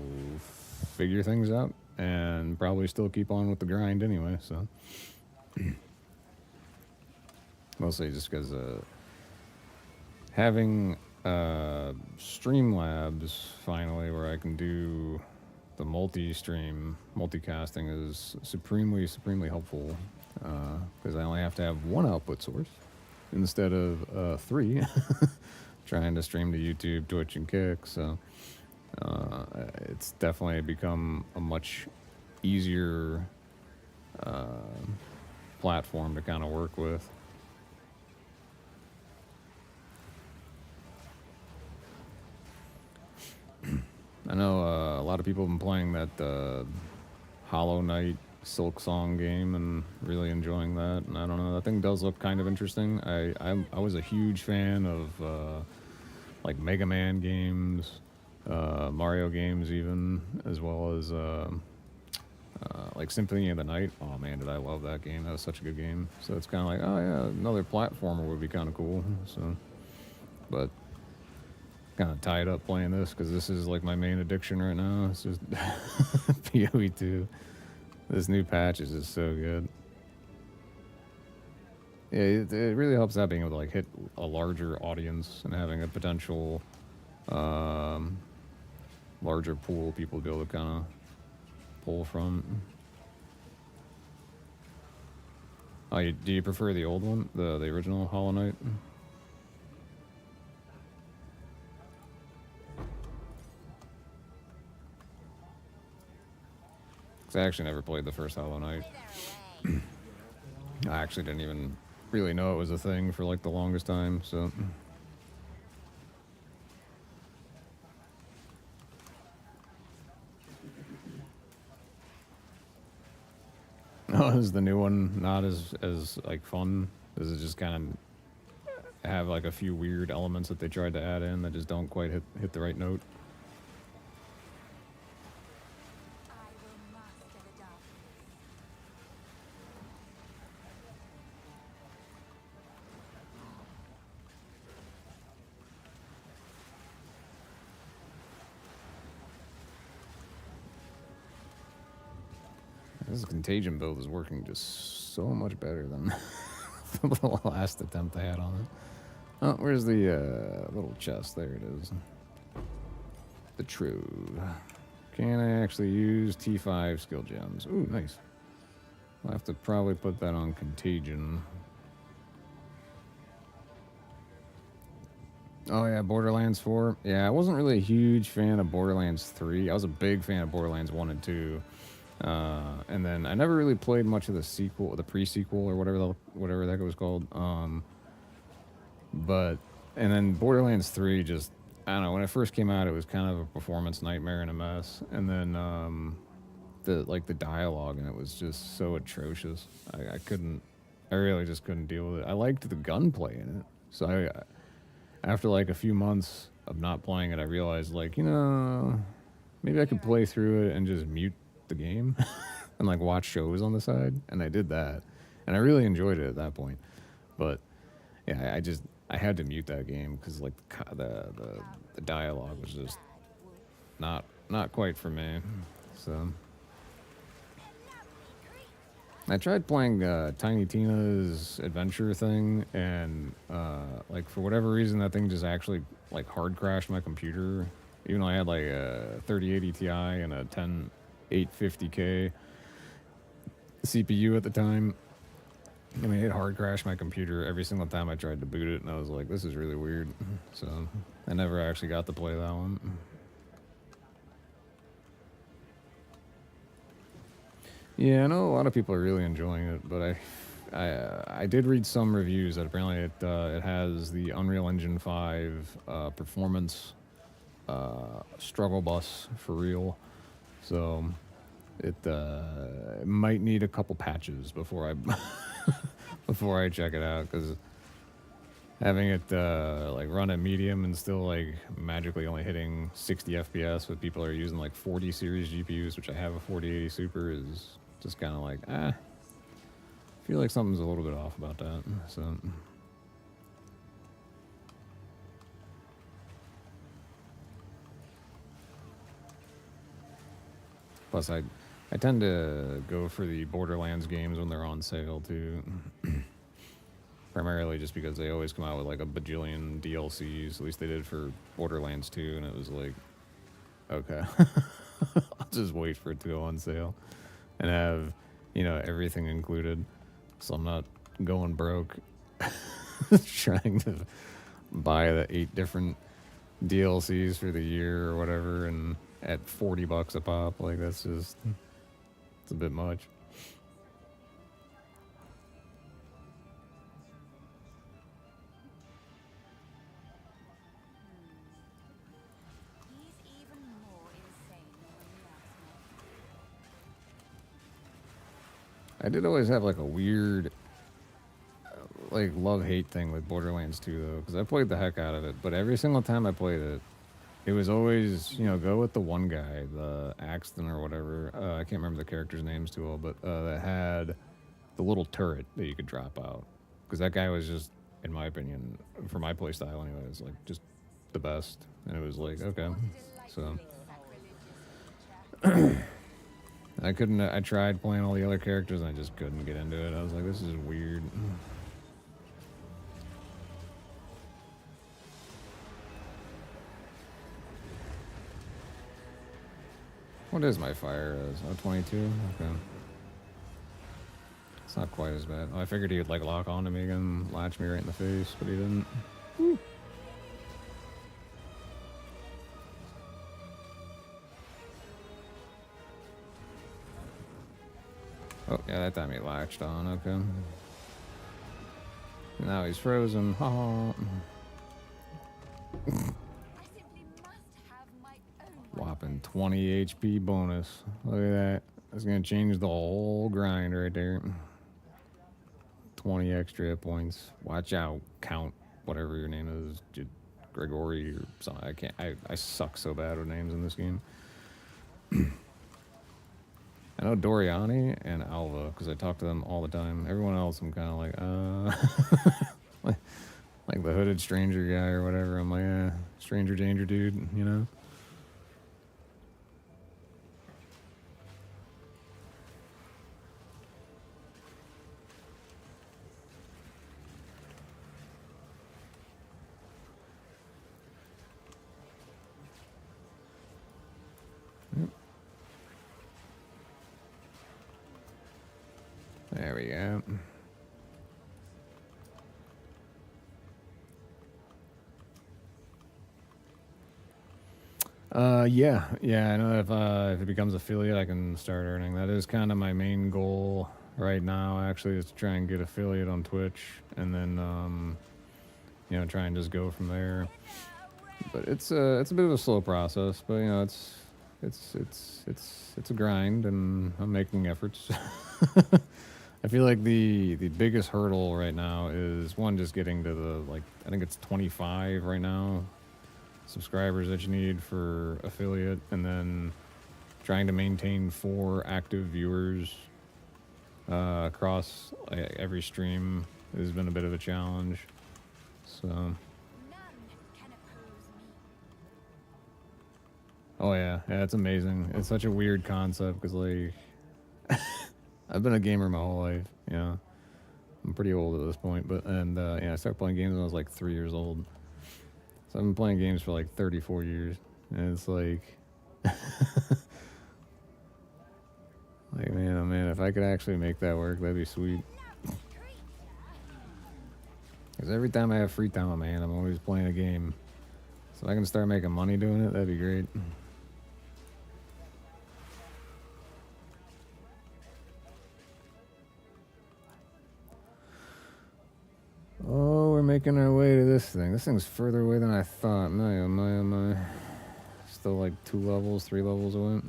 figure things out and probably still keep on with the grind anyway. So, mostly just because having Streamlabs finally, where I can do the multicasting, is supremely helpful, because I only have to have one output source instead of 3 trying to stream to YouTube, Twitch, and Kick. So it's definitely become a much easier platform to kind of work with. I know a lot of people have been playing that Hollow Knight Silk Song game and really enjoying that. And I don't know, that thing does look kind of interesting. I was a huge fan of like Mega Man games, Mario games even, as well as like Symphony of the Night. Oh man, did I love that game? That was such a good game. So it's kind of like, oh yeah, another platformer would be kind of cool. So, but kind of tied up playing this because this is like my main addiction right now. It's just PoE 2. This new patch is just so good. Yeah, it really helps out being able to like hit a larger audience and having a potential um, larger pool of people to be able to kind of pull from. Oh, do you prefer the old one, the original Hollow Knight? 'Cause I actually never played the first Hollow Knight. I actually didn't even really know it was a thing for like the longest time, so. Oh, is the new one not as like fun? Does it just kind of have like a few weird elements that they tried to add in that just don't quite hit the right note? This Contagion build is working just so much better than the last attempt I had on it. Oh, where's the little chest? There it is. The Trove. Can I actually use T5 skill gems? Ooh, nice. I'll have to probably put that on Contagion. Oh yeah, Borderlands 4. Yeah, I wasn't really a huge fan of Borderlands 3. I was a big fan of Borderlands 1 and 2. And then I never really played much of the sequel, the pre-sequel, or whatever the heck it was called. But and then Borderlands 3 just, I don't know, when it first came out, it was kind of a performance nightmare and a mess. And then the dialogue and it was just so atrocious. I really just couldn't deal with it. I liked the gunplay in it, so after like a few months of not playing it, I realized like, maybe I could play through it and just mute the game and like watch shows on the side, and I did that, and I really enjoyed it at that point. But yeah, I had to mute that game because like the dialogue was just not quite for me. So I tried playing Tiny Tina's adventure thing, and like for whatever reason that thing just actually like hard crashed my computer, even though I had like a 3080 Ti and a 10850K CPU at the time. I mean, it hard crashed my computer every single time I tried to boot it, and I was like, this is really weird. So I never actually got to play that one. Yeah, I know a lot of people are really enjoying it, but I did read some reviews that apparently it has the Unreal Engine 5 performance struggle bus for real. So it might need a couple patches before I before I check it out, because having it like run at medium and still like magically only hitting 60 FPS with people who are using like 40 series GPUs, which I have a 4080 Super, is just kind of like, I feel like something's a little bit off about that. So plus I tend to go for the Borderlands games when they're on sale too. Primarily just because they always come out with like a bajillion DLCs. At least they did for Borderlands 2, and it was like, okay, I'll just wait for it to go on sale and have, everything included, so I'm not going broke trying to buy the 8 different DLCs for the year or whatever, and at $40 a pop. Like, that's just, it's a bit much. I did always have like a weird, like love-hate thing with Borderlands 2 though, because I played the heck out of it. But every single time I played it, it was always, you know, go with the one guy, the Axton or whatever. I can't remember the character's names too well, but that had the little turret that you could drop out. Because that guy was just, in my opinion, for my playstyle anyways, like just the best. And it was like, okay. So I couldn't, I tried playing all the other characters and I just couldn't get into it. I was like, this is weird. What is my fire as? Oh, 22? Okay. It's not quite as bad. Oh, I figured he would like lock onto me and latch me right in the face, but he didn't. Woo. Oh, yeah, that time he latched on, okay. Now he's frozen. Ha ha. Whopping 20 HP bonus. Look at that. That's gonna change the whole grind right there. 20 extra hit points. Watch out, Count, whatever your name is, Gregory or something. I can't. I suck so bad with names in this game. I know Doriani and Alva because I talk to them all the time. Everyone else, I'm kind of like, like the hooded stranger guy or whatever. I'm like, stranger danger dude, you know. There we go. Yeah. I know if it becomes affiliate, I can start earning. That is kind of my main goal right now. Actually, is to try and get affiliate on Twitch, and then you know, try and just go from there. But it's a bit of a slow process, but you know, it's a grind, and I'm making efforts. I feel like the biggest hurdle right now is one, just getting to the, like, I think it's 25 right now subscribers that you need for affiliate, and then trying to maintain 4 active viewers across every stream has been a bit of a challenge. So oh yeah, it's amazing. It's such a weird concept because, like, I've been a gamer my whole life, you know. I'm pretty old at this point, but yeah, I started playing games when I was like 3 years old. So I've been playing games for like 34 years, and it's like, like, man, oh man, if I could actually make that work, that'd be sweet. Because every time I have free time on my hand, I'm always playing a game. So if I can start making money doing it, that'd be great. Oh, we're making our way to this thing. This thing's further away than I thought. Am I still like 2 levels, 3 levels away?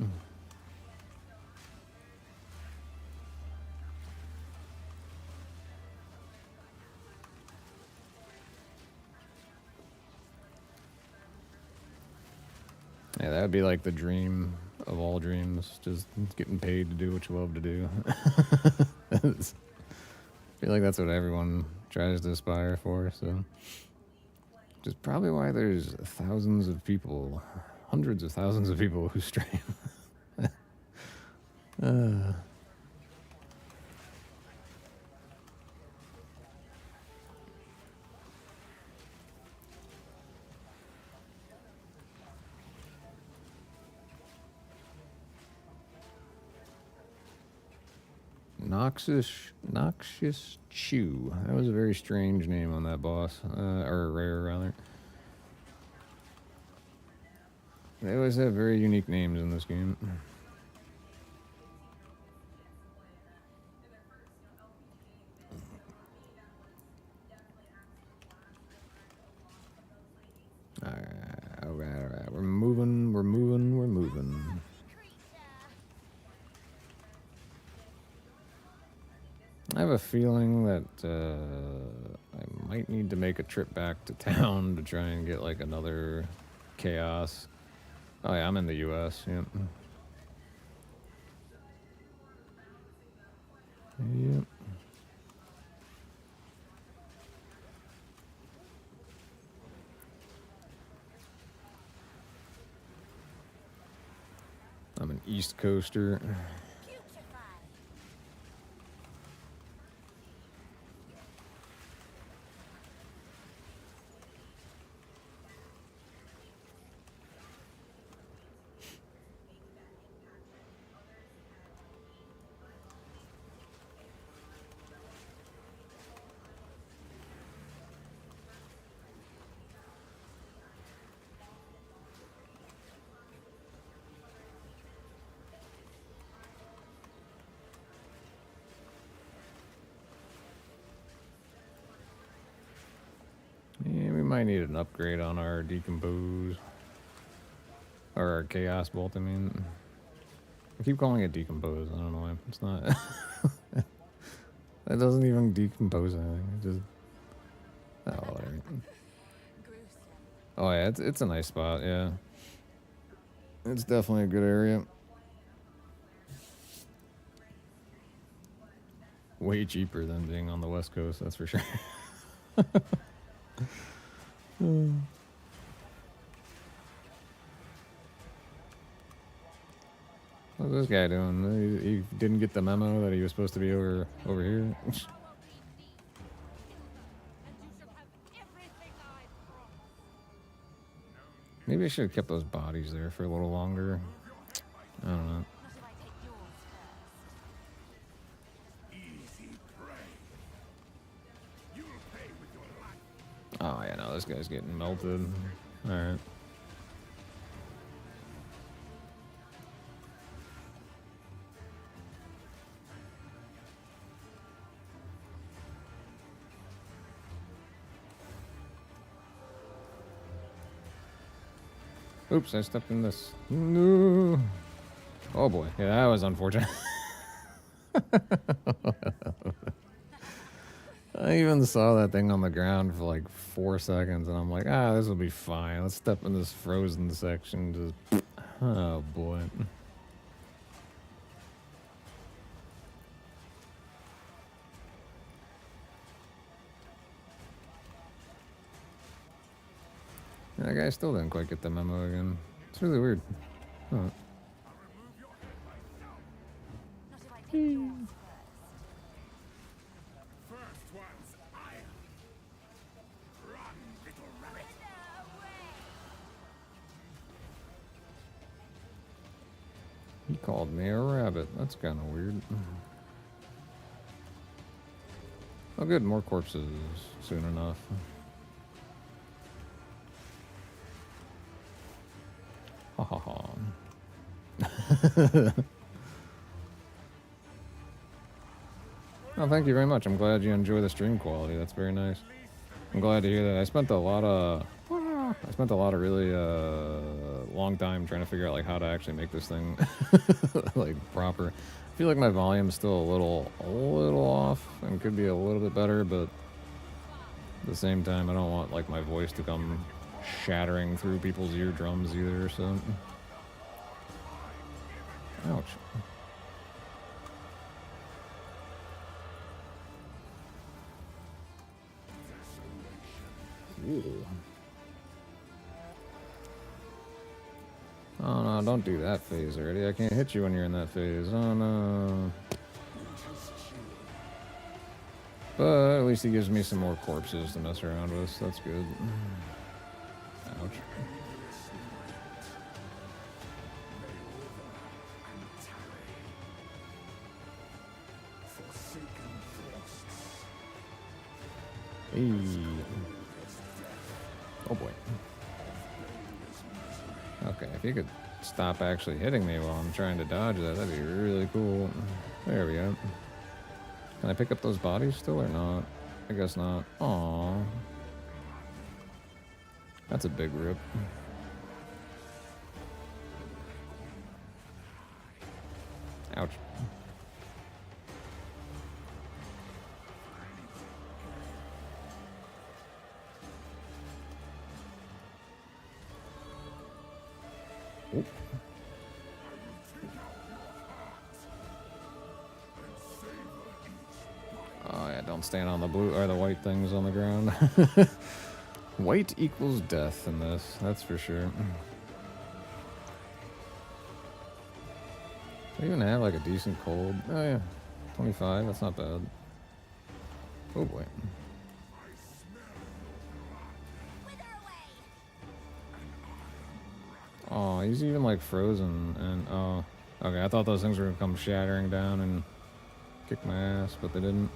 Yeah, that would be like the dream of all dreams. Just getting paid to do what you love to do. I feel like that's what everyone tries to aspire for, so. Which is probably why there's thousands of people, hundreds of thousands of people who stream. Noxious Chew. That was a very strange name on that boss, or rare rather. They always have very unique names in this game. Alright. We're moving. I have a feeling that I might need to make a trip back to town to try and get like another chaos. Oh yeah, I'm in the US. Yep. Yep. I'm an East Coaster. Yeah, we might need an upgrade on our Decompose. Or our Chaos Bolt, I mean. I keep calling it Decompose, I don't know why. It's not. It doesn't even decompose anything. It just... Oh, whatever. Oh yeah, it's a nice spot, yeah. It's definitely a good area. Way cheaper than being on the West Coast, that's for sure. What's this guy doing? He didn't get the memo that he was supposed to be over here. Maybe I should have kept those bodies there for a little longer. I don't know. Oh yeah, no, this guy's getting melted. All right. Oops, I stepped in this. No. Oh boy, yeah, that was unfortunate. I even saw that thing on the ground for like 4 seconds, and I'm like, this will be fine. Let's step in this frozen section. Just, oh boy. That guy still didn't quite get the memo again. It's really weird. Huh. He called me a rabbit. That's kind of weird. Oh good, more corpses soon enough. Ha ha ha. Oh, thank you very much. I'm glad you enjoy the stream quality. That's very nice. I'm glad to hear that. I spent a lot of really long time trying to figure out like how to actually make this thing like proper. I feel like my volume's still a little off and could be a little bit better, but at the same time I don't want like my voice to come shattering through people's eardrums either, so ouch. Ooh. Oh no, don't do that phase already. I can't hit you when you're in that phase. Oh no. But at least he gives me some more corpses to mess around with, so that's good. Ouch. Hey. Oh boy. Okay, if you could stop actually hitting me while I'm trying to dodge that, that'd be really cool. There we go. Can I pick up those bodies still or not? I guess not. Aww. That's a big rip. Ouch. Oh. Oh yeah, don't stand on the blue or the white things on the ground. White equals death in this, that's for sure. Do we even have like a decent cold? Oh yeah, 25, that's not bad. Oh boy. Oh, he's even like frozen and oh. Okay, I thought those things were gonna come shattering down and kick my ass, but they didn't.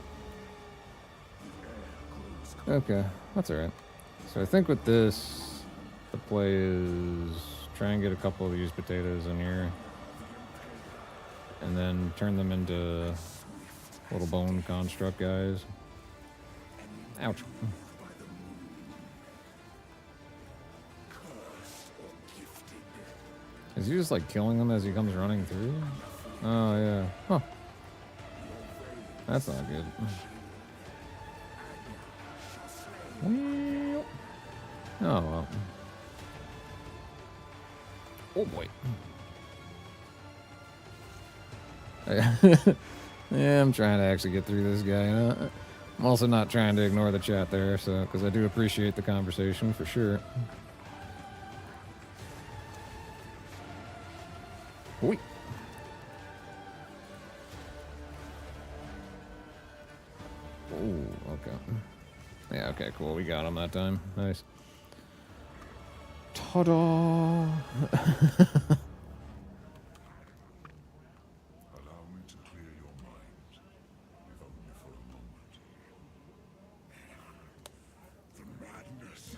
Okay, that's alright. So I think with this, the play is try and get a couple of these potatoes in here. And then turn them into little bone construct guys. Ouch. Is he just like killing them as he comes running through? Oh yeah. Huh. That's not good. Oh well. Oh boy. Yeah, I'm trying to actually get through this guy. You know? I'm also not trying to ignore the chat there, so because I do appreciate the conversation for sure. Oi. Oh, okay. Yeah, okay, cool. We got him that time. Nice. Ta-da! Allow me to clear your mind, if only for a moment. The madness,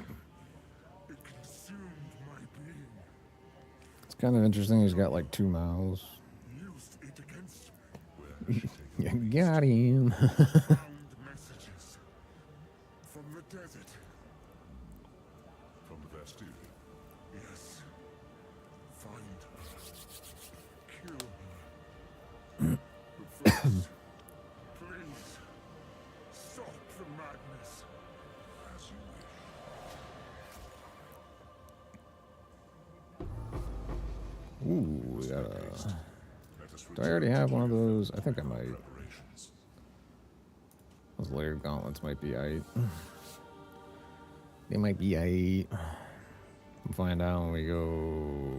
it consumed my being. It's kind of interesting. He's got like 2 mouths. Used it against me. You got him. Found messages from the desert. From the Bastille? Yes. Find her. Kill her. But first, please, stop the madness. As you wish. Ooh, we got a... Let us Do I already have one of return those? I think I might. preparations. Those layered gauntlets might be aight. They might be aight. We'll find out when we go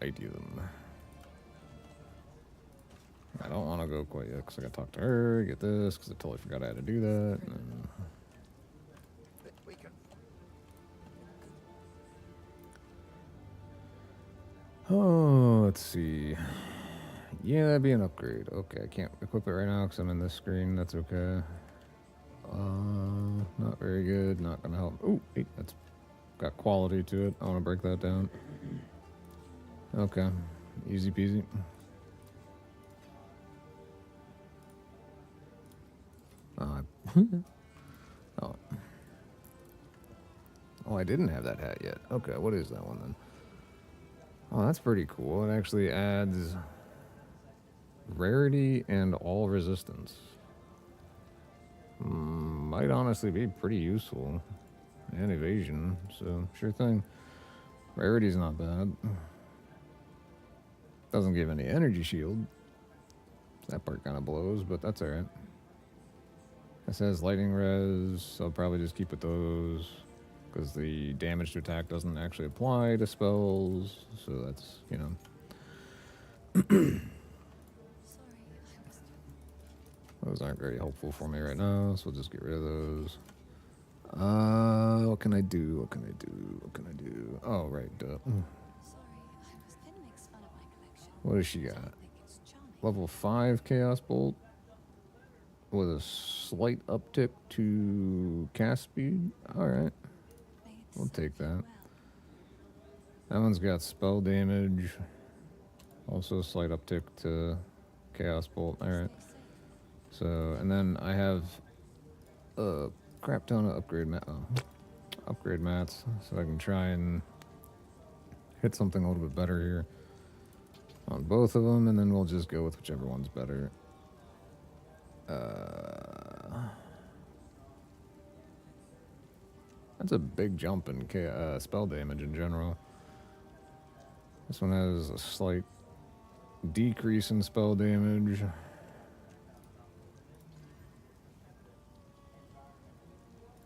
ID them. I don't want to go quite yet because I got to talk to her, get this, because I totally forgot I had to do that. And oh, let's see. Yeah, that'd be an upgrade. Okay, I can't equip it right now because I'm in this screen. That's okay. Not very good. Not gonna help. Ooh, hey, that's got quality to it. I want to break that down. Okay, easy peasy. Oh. Oh, I didn't have that hat yet. Okay, what is that one then? Oh, that's pretty cool. It actually adds rarity and all resistance. Might honestly be pretty useful. And evasion, so sure thing. Rarity's not bad. Doesn't give any energy shield. That part kind of blows, but that's alright. It says lightning res, so I'll probably just keep with those. Because the damage to attack doesn't actually apply to spells, so that's, you know. Those aren't very helpful for me right now, so we'll just get rid of those. What can I do? What can I do? What can I do? Oh, right, duh. What does she got? Level 5 Chaos Bolt with a slight uptick to cast speed. Alright, we'll take that. That one's got spell damage. Also a slight uptick to Chaos Bolt. Alright. So, and then I have a crap ton of upgrade mats, so I can try and hit something a little bit better here on both of them, and then we'll just go with whichever one's better. That's a big jump in spell damage in general. This one has a slight decrease in spell damage.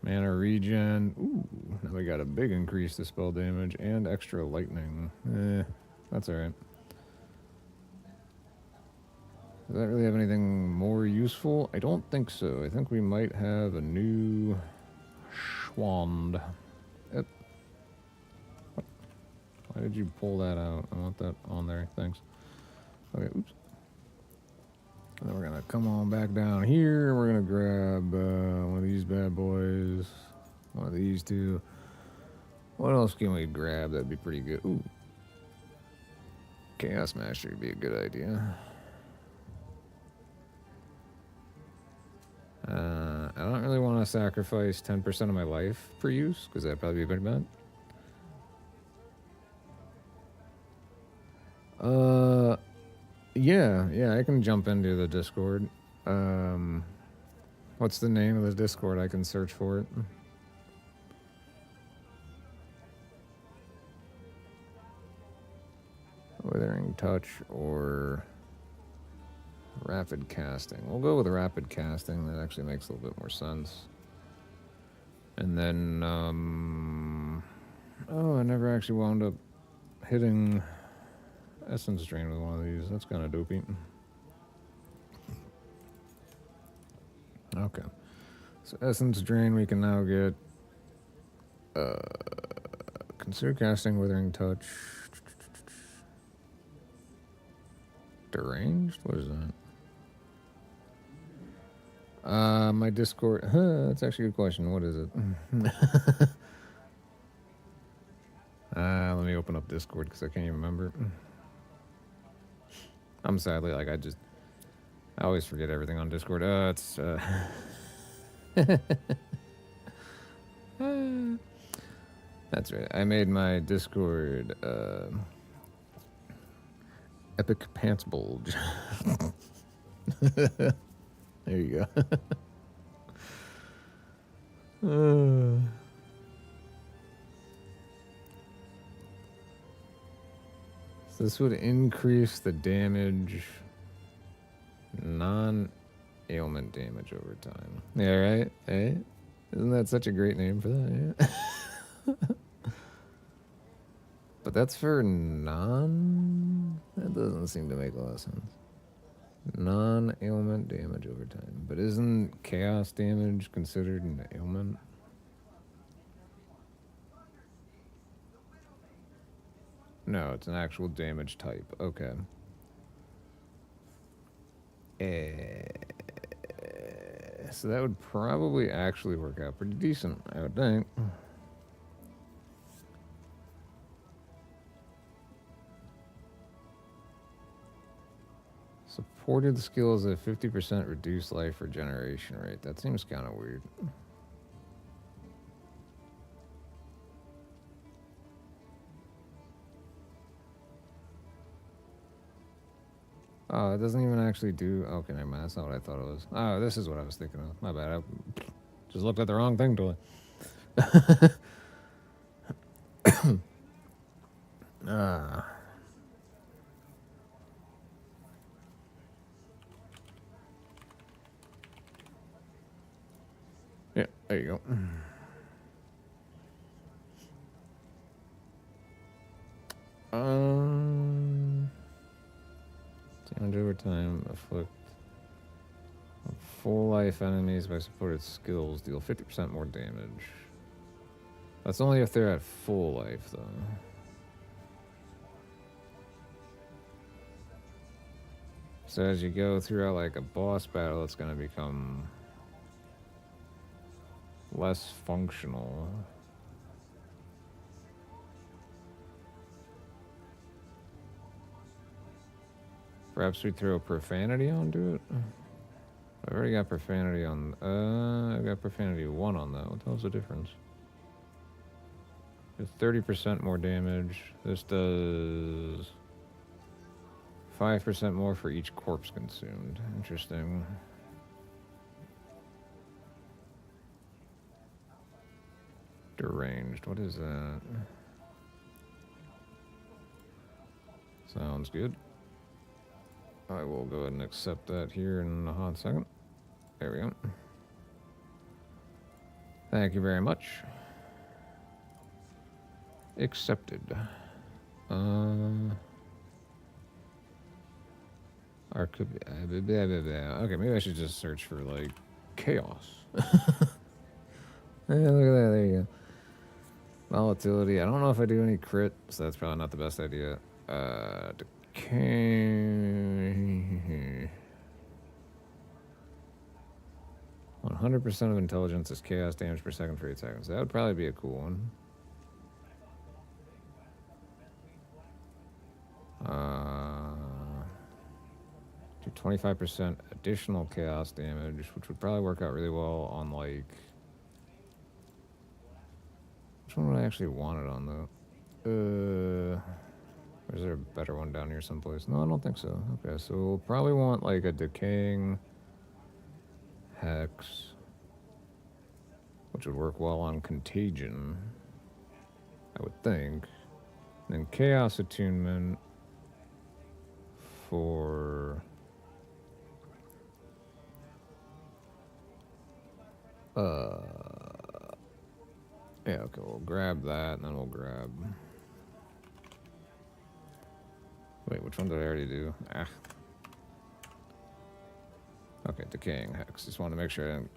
Mana regen. Ooh, now we got a big increase to spell damage and extra lightning. That's alright. Does that really have anything more useful? I don't think so. I think we might have a new Schwand. Yep. Why did you pull that out? I want that on there. Thanks. Okay, oops. And then we're going to come on back down here. And we're going to grab one of these bad boys. One of these two. What else can we grab? That'd be pretty good. Ooh. Chaos Mastery would be a good idea. I don't really want to sacrifice 10% of my life per use, because that'd probably be pretty bad. Yeah, I can jump into the Discord. What's the name of the Discord? I can search for it. Withering Touch or Rapid Casting. We'll go with Rapid Casting. That actually makes a little bit more sense. And then, oh, I never actually wound up hitting Essence Drain with one of these. That's kind of dopey. Okay. So Essence Drain, we can now get consider casting Withering Touch. Deranged? What is that? My Discord. That's actually a good question. What is it? Let me open up Discord because I can't even remember. I'm sadly like I always forget everything on Discord. It's that's right. I made my Discord Epic Pants Bulge. There you go. So this would increase the damage, non-ailment damage over time. Yeah, right? Eh? Isn't that such a great name for that? Yeah. But that's for that doesn't seem to make a lot of sense. Non-ailment damage over time. But isn't chaos damage considered an ailment? No, it's an actual damage type. Okay. So that would probably actually work out pretty decent, I would think. Supported skills at 50% reduced life regeneration rate. That seems kind of weird. Oh, it doesn't even actually do... Okay, never mind. That's not what I thought it was. Oh, this is what I was thinking of. My bad. I just looked at the wrong thing, totally. Yeah, there you go. Damage over time, afflict full life enemies by supported skills, deal 50% more damage. That's only if they're at full life, though. So as you go throughout like a boss battle, it's going to become less functional. Perhaps we throw profanity onto it? I've already got profanity on... I've got profanity 1 on that. What the hell's the difference? It's 30% more damage. This does 5% more for each corpse consumed. Interesting. Deranged. What is that? Sounds good. I will go ahead and accept that here in a hot second. There we go. Thank you very much. Accepted. Okay, maybe I should just search for, like, chaos. Yeah, look at that. There you go. Volatility. I don't know if I do any crit, so that's probably not the best idea. Decay. 100% of intelligence is chaos damage per second for 8 seconds. That would probably be a cool one. Do 25% additional chaos damage, which would probably work out really well on, like... Which one would I actually want it on, though? Or is there a better one down here someplace? No, I don't think so. Okay, so we'll probably want, like, a decaying hex, which would work well on contagion, I would think. And then chaos attunement for... Yeah, okay, we'll grab that, and then we'll grab... Wait, which one did I already do? Ah. Okay, decaying hex. Just want to make sure I don't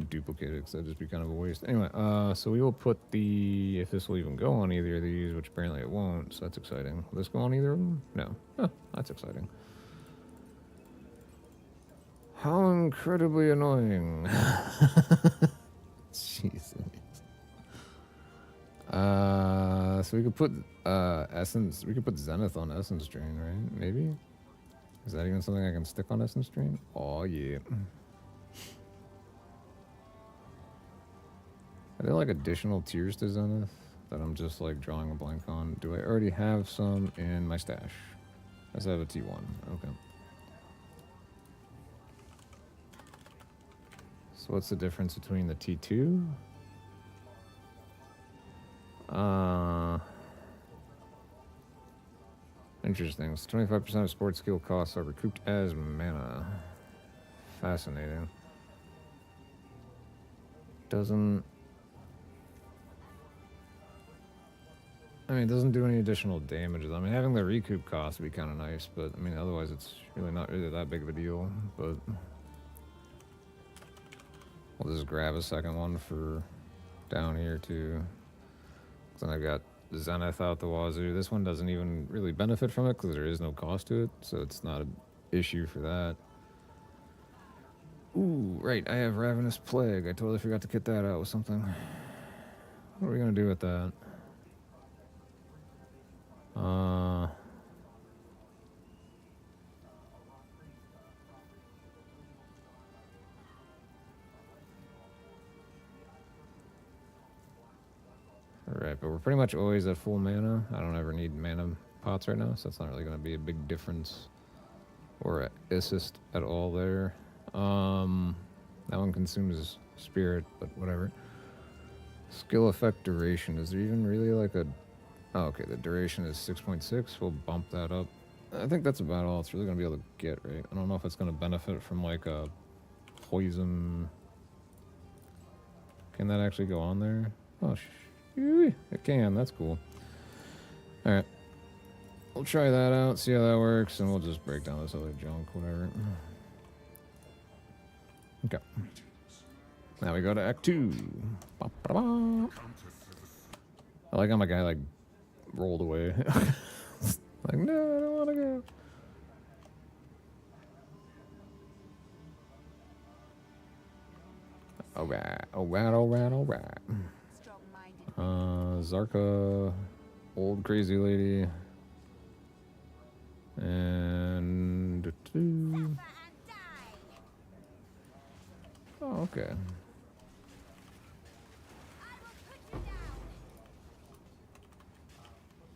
duplicate it, because that'd just be kind of a waste. Anyway, so we will put the... If this will even go on either of these, which apparently it won't, so that's exciting. Will this go on either of them? No. Oh, that's exciting. How incredibly annoying. Jesus. So we could put Essence. We could put Zenith on Essence Drain, right? Maybe. Is that even something I can stick on Essence Drain? Oh yeah. Are there like additional tiers to Zenith that I'm just like drawing a blank on? Do I already have some in my stash? I have a T1. Okay. So what's the difference between the T2? Interesting. So 25% of sports skill costs are recouped as mana. Fascinating. Doesn't... I mean, it doesn't do any additional damages. I mean, having the recoup cost would be kind of nice, but I mean, otherwise it's really not really that big of a deal. But we'll just grab a second one for down here too. Then I've got Zenith out the wazoo. This one doesn't even really benefit from it because there is no cost to it, so it's not an issue for that. Ooh, right, I have Ravenous Plague. I totally forgot to get that out with something. What are we going to do with that? Alright, but we're pretty much always at full mana. I don't ever need mana pots right now, so that's not really going to be a big difference or assist at all there. That one consumes spirit, but whatever. Skill effect duration. Is there even really like a... Oh, okay, the duration is 6.6. We'll bump that up. I think that's about all it's really going to be able to get, right? I don't know if it's going to benefit from like a poison... Can that actually go on there? Oh, it can. That's cool. Alright. We'll try that out, see how that works, and we'll just break down this other junk, whatever. Okay. Now we go to Act 2. Ba-ba-ba. I like how my guy, like, rolled away. Like, no, I don't want to go. Alright, alright, alright, alright. Zarka, old crazy lady, and oh, okay.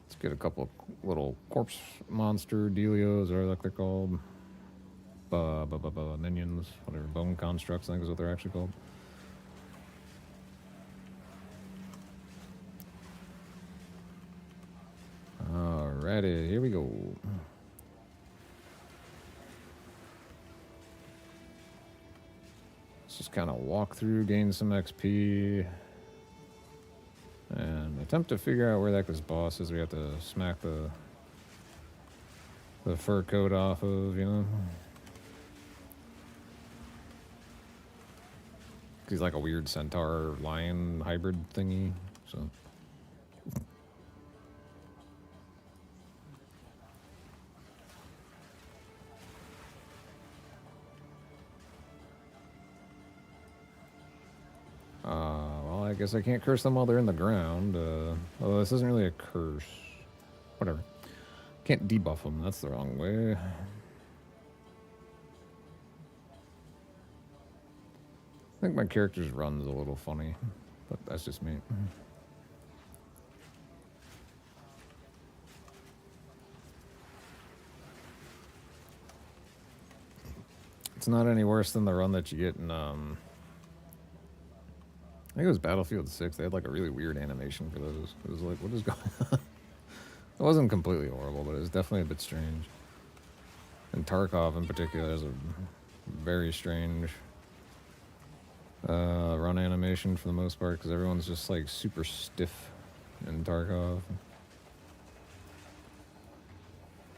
Let's get a couple of little corpse monster dealios, or like they're called, minions, whatever, bone constructs, I think is what they're actually called. Alrighty, here we go. just kind of walk through, gain some XP, and attempt to figure out where that boss is. We have to smack the fur coat off of, you know? He's like a weird centaur lion hybrid thingy, so. Well, I guess I can't curse them while they're in the ground. Although this isn't really a curse. Whatever. Can't debuff them, that's the wrong way. I think my character's run's a little funny, but that's just me. It's not any worse than the run that you get in, I think it was Battlefield 6. They had like a really weird animation for those. It was like, what is going on? It wasn't completely horrible, but it was definitely a bit strange. And Tarkov in particular has a very strange run animation for the most part, because everyone's just like super stiff in Tarkov.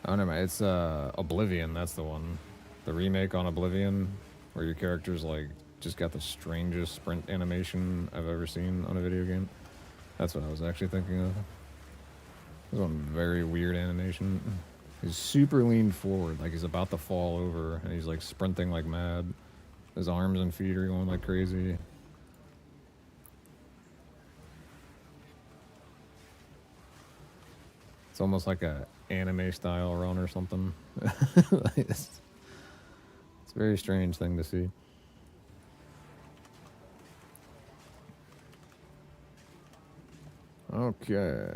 Oh, never mind. It's Oblivion, that's the one. The remake on Oblivion, where your character's like just got the strangest sprint animation I've ever seen on a video game. That's what I was actually thinking of. There's one very weird animation. He's super leaned forward, like he's about to fall over, and he's like sprinting like mad. His arms and feet are going like crazy. It's almost like a anime style run or something. It's a very strange thing to see. Okay.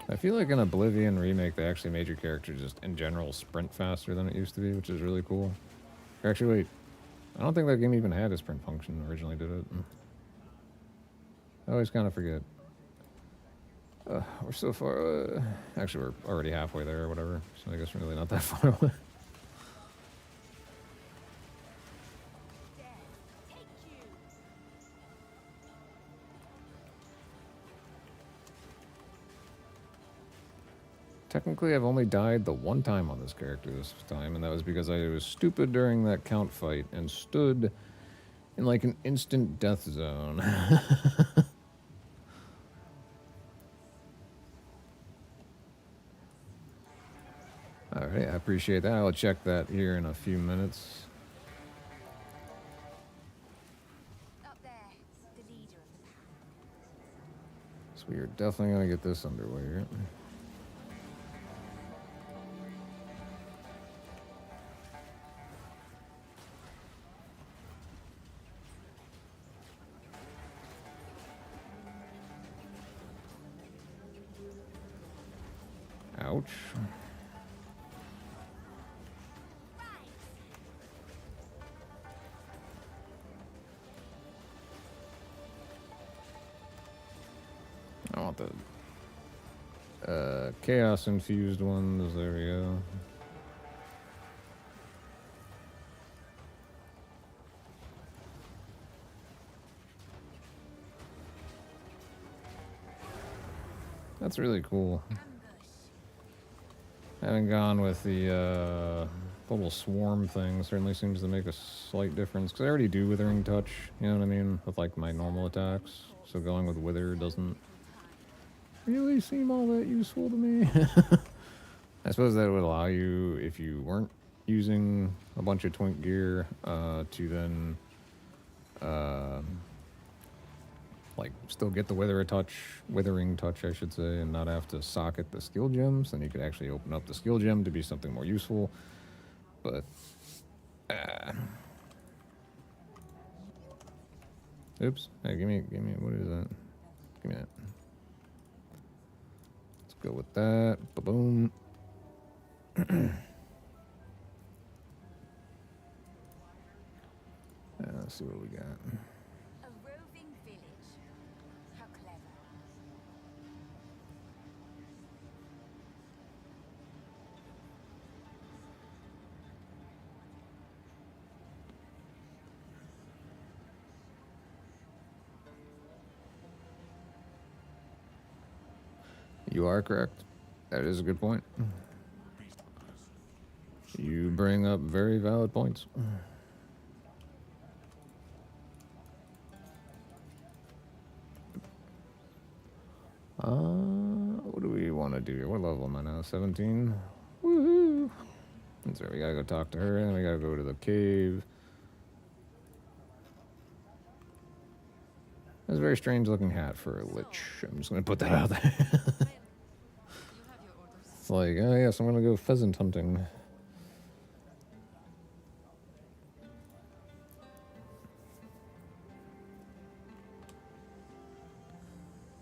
I feel like in Oblivion Remake, they actually made your character just, in general, sprint faster than it used to be, which is really cool. Actually, wait. I don't think that game even had a sprint function originally, did it? I always kind of forget. We're so far... actually, we're already halfway there or whatever, so I guess we're really not that far away. Technically, I've only died the one time on this character this time, and that was because I was stupid during that count fight and stood in like an instant death zone. Alright, I appreciate that. I'll check that here in a few minutes. Up there, the leader of the pack. So we are definitely going to get this underway here. Ouch. I want the chaos infused ones. There we go. That's really cool. Having gone with the little swarm thing certainly seems to make a slight difference, because I already do Withering Touch, you know what I mean, with like my normal attacks, so going with Wither doesn't really seem all that useful to me. I suppose that would allow you, if you weren't using a bunch of twink gear, to then like still get the withering touch, I should say, and not have to socket the skill gems. Then you could actually open up the skill gem to be something more useful. But oops. Hey, give me what is that? Give me that. Let's go with that. Ba-boom. Let's see what we got. A roving village. How clever. You are correct. That is a good point. You bring up very valid points. What do we want to do here? What level am I now? 17? Woohoo! That's right, we gotta go talk to her, and then we gotta go to the cave. That's a very strange looking hat for a lich. I'm just gonna put that out there. It's like, oh yes, I'm gonna go pheasant hunting.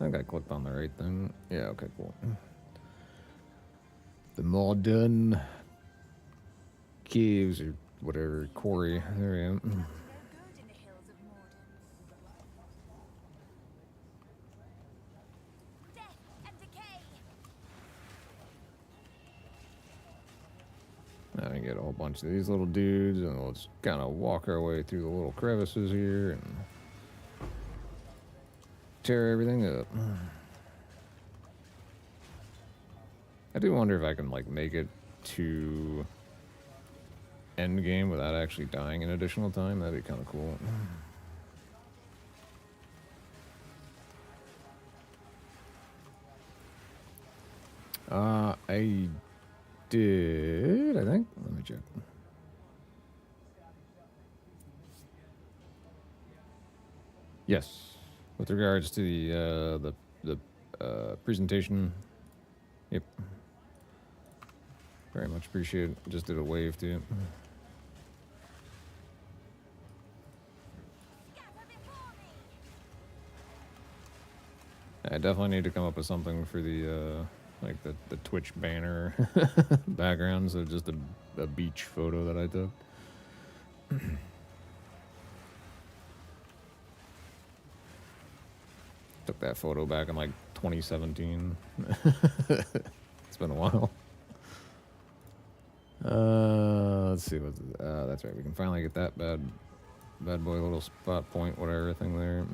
I think I clicked on the right thing. Yeah, okay, cool. The modern caves or whatever, quarry. There we go. No good in the hills of Morden. Death and decay. Now we get a whole bunch of these little dudes, and let's kind of walk our way through the little crevices here and tear everything up. I do wonder if I can like make it to end game without actually dying an additional time. That'd be kind of cool. I did, I think. Let me check. Yes, with regards to the presentation. Yep. Very much appreciate it. Just did a wave too. I definitely need to come up with something for the like the Twitch banner background, so just a beach photo that I took. Took that photo back in like 2017. It's been a while. Let's see what's that's right. We can finally get that bad boy little spot point whatever thing there.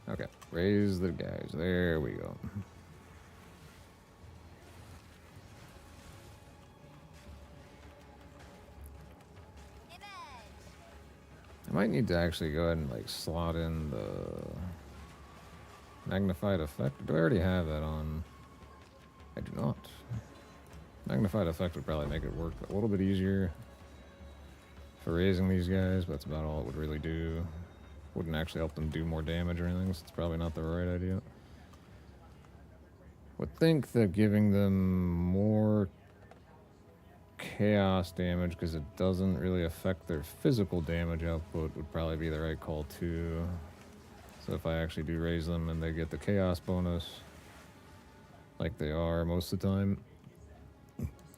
Okay, raise the guys. There we go. I might need to actually go ahead and like slot in the magnified effect. Do I already have that on? I do not. Magnified effect would probably make it work a little bit easier for raising these guys, but that's about all it would really do. Wouldn't actually help them do more damage or anything, so it's probably not the right idea. Would think that giving them more chaos damage, because it doesn't really affect their physical damage output, would probably be the right call too. So if I actually do raise them and they get the chaos bonus, like they are most of the time.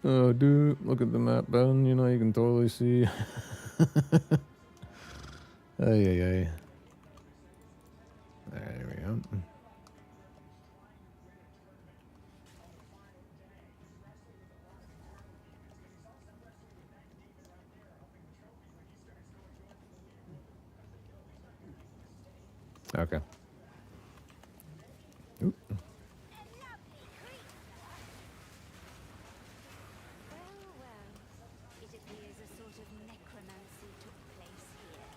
Oh, dude, look at the map, Ben. You know, you can totally see. Ay, ay, ay. There we go. Okay. Oop. Well, it appears a sort of necromancy took place here.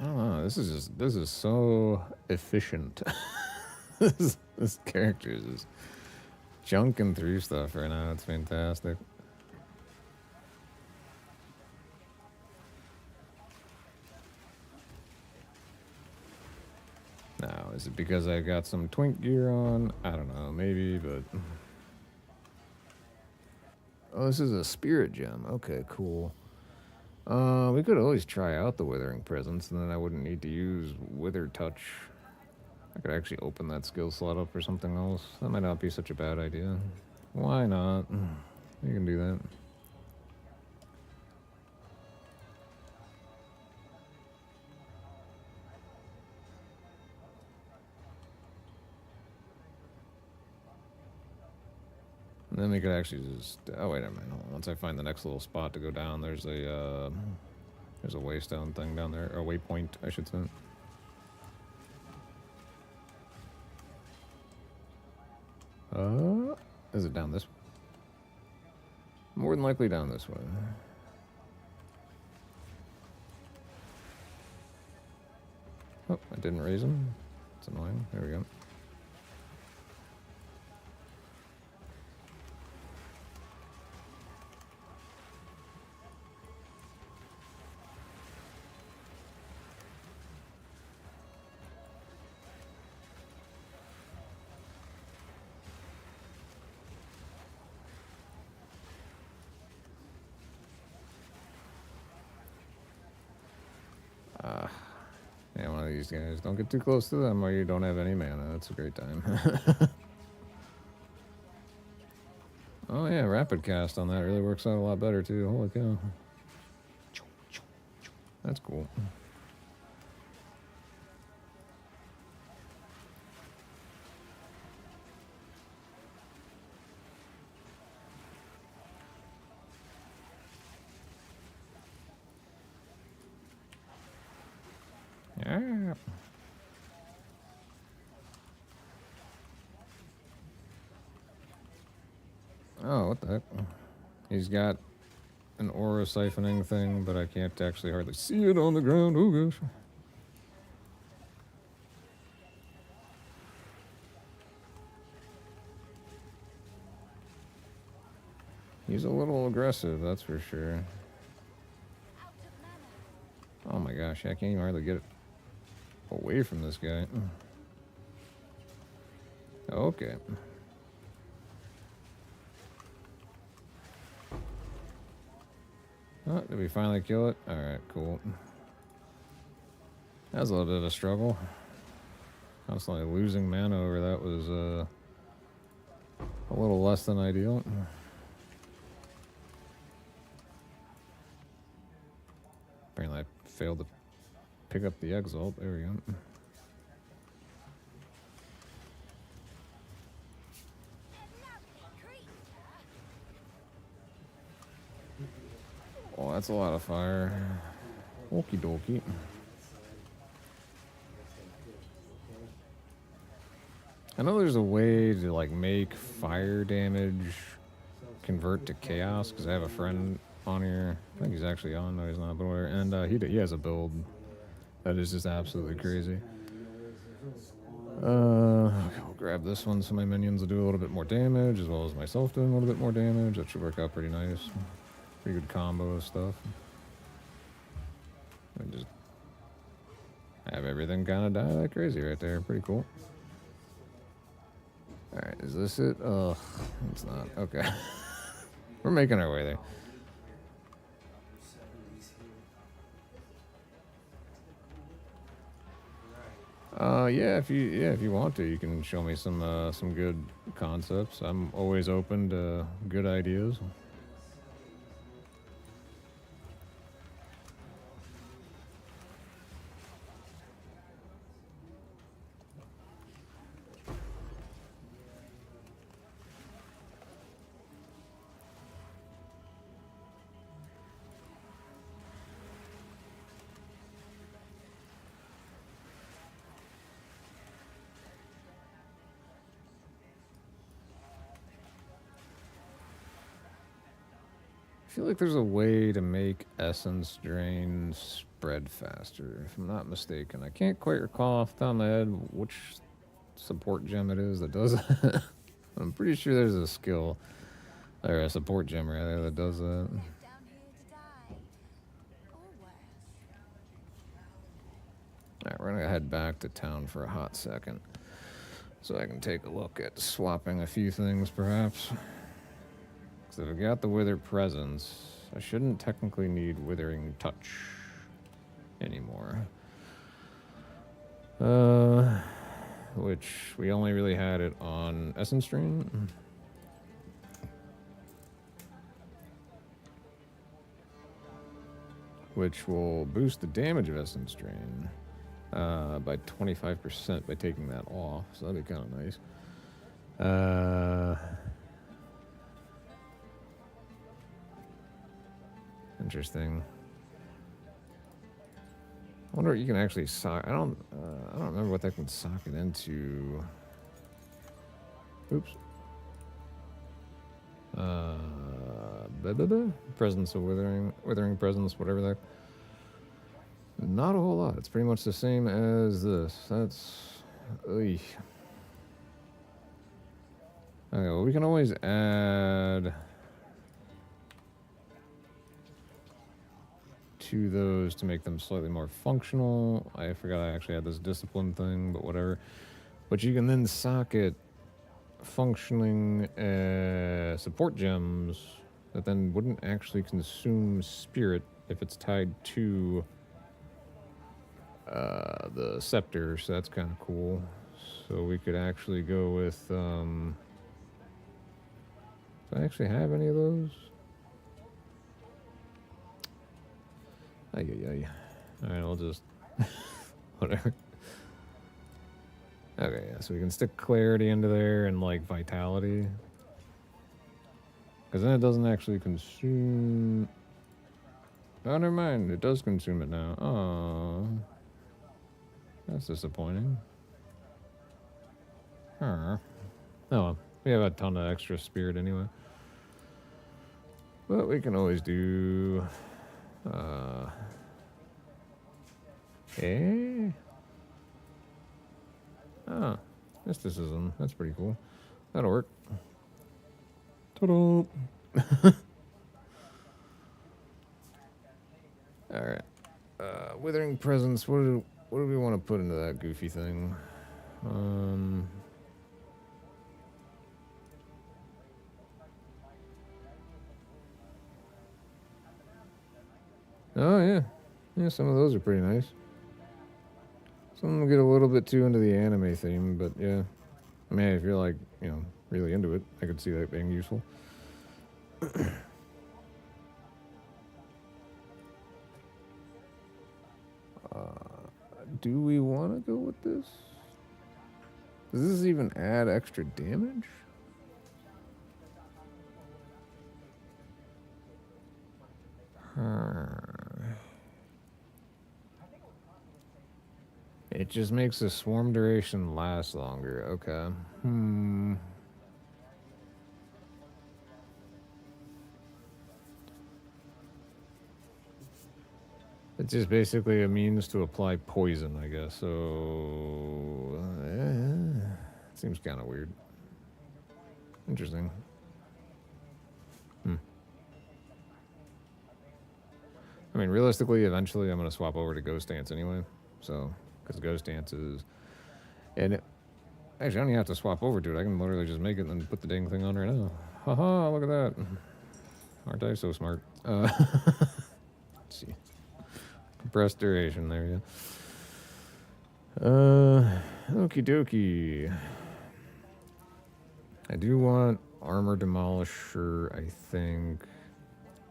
I don't know. This is so efficient. This character is just junking through stuff right now. It's fantastic. Now, is it because I got some twink gear on? I don't know, maybe, but Oh, this is a spirit gem. Okay, cool. We could always try out the Withering Presence, and then I wouldn't need to use Wither Touch. I could actually open that skill slot up for something else. That might not be such a bad idea. Why not? You can do that. And then we could actually just... Oh, wait a minute. Hold on. Once I find the next little spot to go down, there's a waystone thing down there. Or a waypoint, I should say. Is it down this way? More than likely down this way. Oh, I didn't raise him. It's annoying. There we go. Yeah, one of these guys. Don't get too close to them or you don't have any mana. That's a great time. Oh yeah, rapid cast on that really works out a lot better too. Holy cow. That's cool. Yeah. Oh, what the heck? He's got an aura siphoning thing, but I can't actually hardly see it on the ground. Oh gosh. He's a little aggressive, that's for sure. Oh my gosh, I can't even hardly get it away from this guy. Okay. Oh, did we finally kill it? Alright, cool. That was a little bit of a struggle. Constantly losing mana over that was a little less than ideal. Apparently I failed to pick up the Exile. There we go. Oh, that's a lot of fire. Okie dokie. I know there's a way to like make fire damage convert to chaos because I have a friend on here. I think he's actually on. No, he's not. But whatever. And he has a build that is just absolutely crazy. Okay, I'll grab this one so my minions will do a little bit more damage as well as myself doing a little bit more damage. That should work out pretty nice. Pretty good combo of stuff. I just have everything kind of die like crazy right there. Pretty cool. Alright, is this it? Oh, it's not. Okay. We're making our way there. Yeah, if you want to, you can show me some good concepts. I'm always open to good ideas. I feel like there's a way to make essence drain spread faster, if I'm not mistaken. I can't quite recall off the top of my head which support gem it is that does it. I'm pretty sure there's a skill, or a support gem rather, that does that. Alright, we're gonna head back to town for a hot second, so I can take a look at swapping a few things perhaps. Because So we got the Withered Presence. I shouldn't technically need Withering Touch anymore. Which we only really had it on Essence Drain. Which will boost the damage of Essence Drain by 25% by taking that off. So that'd be kind of nice. Interesting. I wonder what you can actually sock. I don't remember what that can sock it into. Oops. Presence of withering presence, whatever that. Not a whole lot. It's pretty much the same as this. That's. Ugh. Okay, well, we can always add to those to make them slightly more functional. I forgot I actually had this discipline thing, but whatever. But you can then socket functioning support gems that then wouldn't actually consume spirit if it's tied to the scepter, so that's kind of cool. So we could actually go with do I actually have any of those? Alright, I'll just whatever. Okay, yeah, so we can stick clarity into there and like vitality. Because then it doesn't actually consume. Oh, never mind. It does consume it now. Oh, that's disappointing. Huh. Oh, well. We have a ton of extra spirit anyway. But we can always do. Oh, mysticism. That's pretty cool. That'll work. Ta-da! Alright. Withering Presence. What do we want to put into that goofy thing? Oh, yeah. Yeah, some of those are pretty nice. Some of them get a little bit too into the anime theme, but yeah. I mean, if you're like, really into it, I could see that being useful. Do we want to go with this? Does this even add extra damage? It just makes the swarm duration last longer. Okay. It's just basically a means to apply poison, I guess. So, seems kind of weird. Interesting. I mean, realistically, eventually I'm going to swap over to Ghost Dance anyway. So, because Ghost Dance is... And actually, I don't even have to swap over to it. I can literally just make it and then put the dang thing on right now. Haha, look at that. Aren't I so smart? See. Compressed duration, there you go. Okie dokie. I do want Armor Demolisher, I think,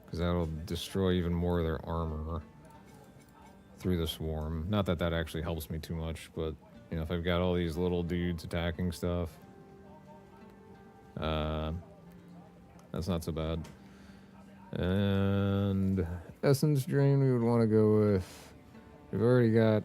because that'll destroy even more of their armor through the swarm. Not that that actually helps me too much, but, if I've got all these little dudes attacking stuff, that's not so bad. And Essence Drain we would want to go with. We've already got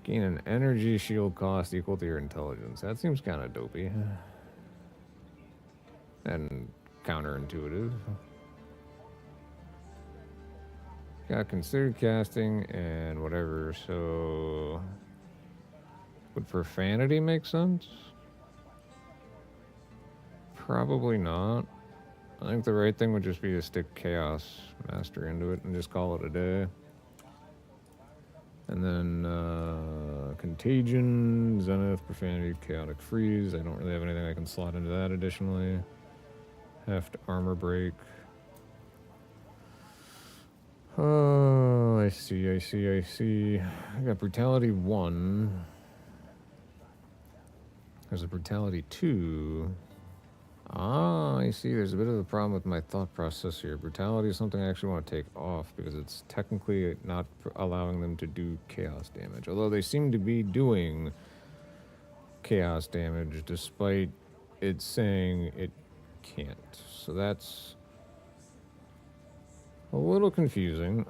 gain an energy shield cost equal to your intelligence. That seems kind of dopey. And counterintuitive. Got considered casting and whatever, so... Would profanity make sense? Probably not. I think the right thing would just be to stick Chaos Master into it and just call it a day. And then Contagion, Zenith, Profanity, Chaotic Freeze. I don't really have anything I can slot into that additionally. Heft, Armor Break. Oh, I see. I got Brutality 1. There's a Brutality 2. Ah, I see. There's a bit of a problem with my thought process here. Brutality is something I actually want to take off because it's technically not allowing them to do chaos damage. Although they seem to be doing chaos damage despite it saying it can't. So that's a little confusing.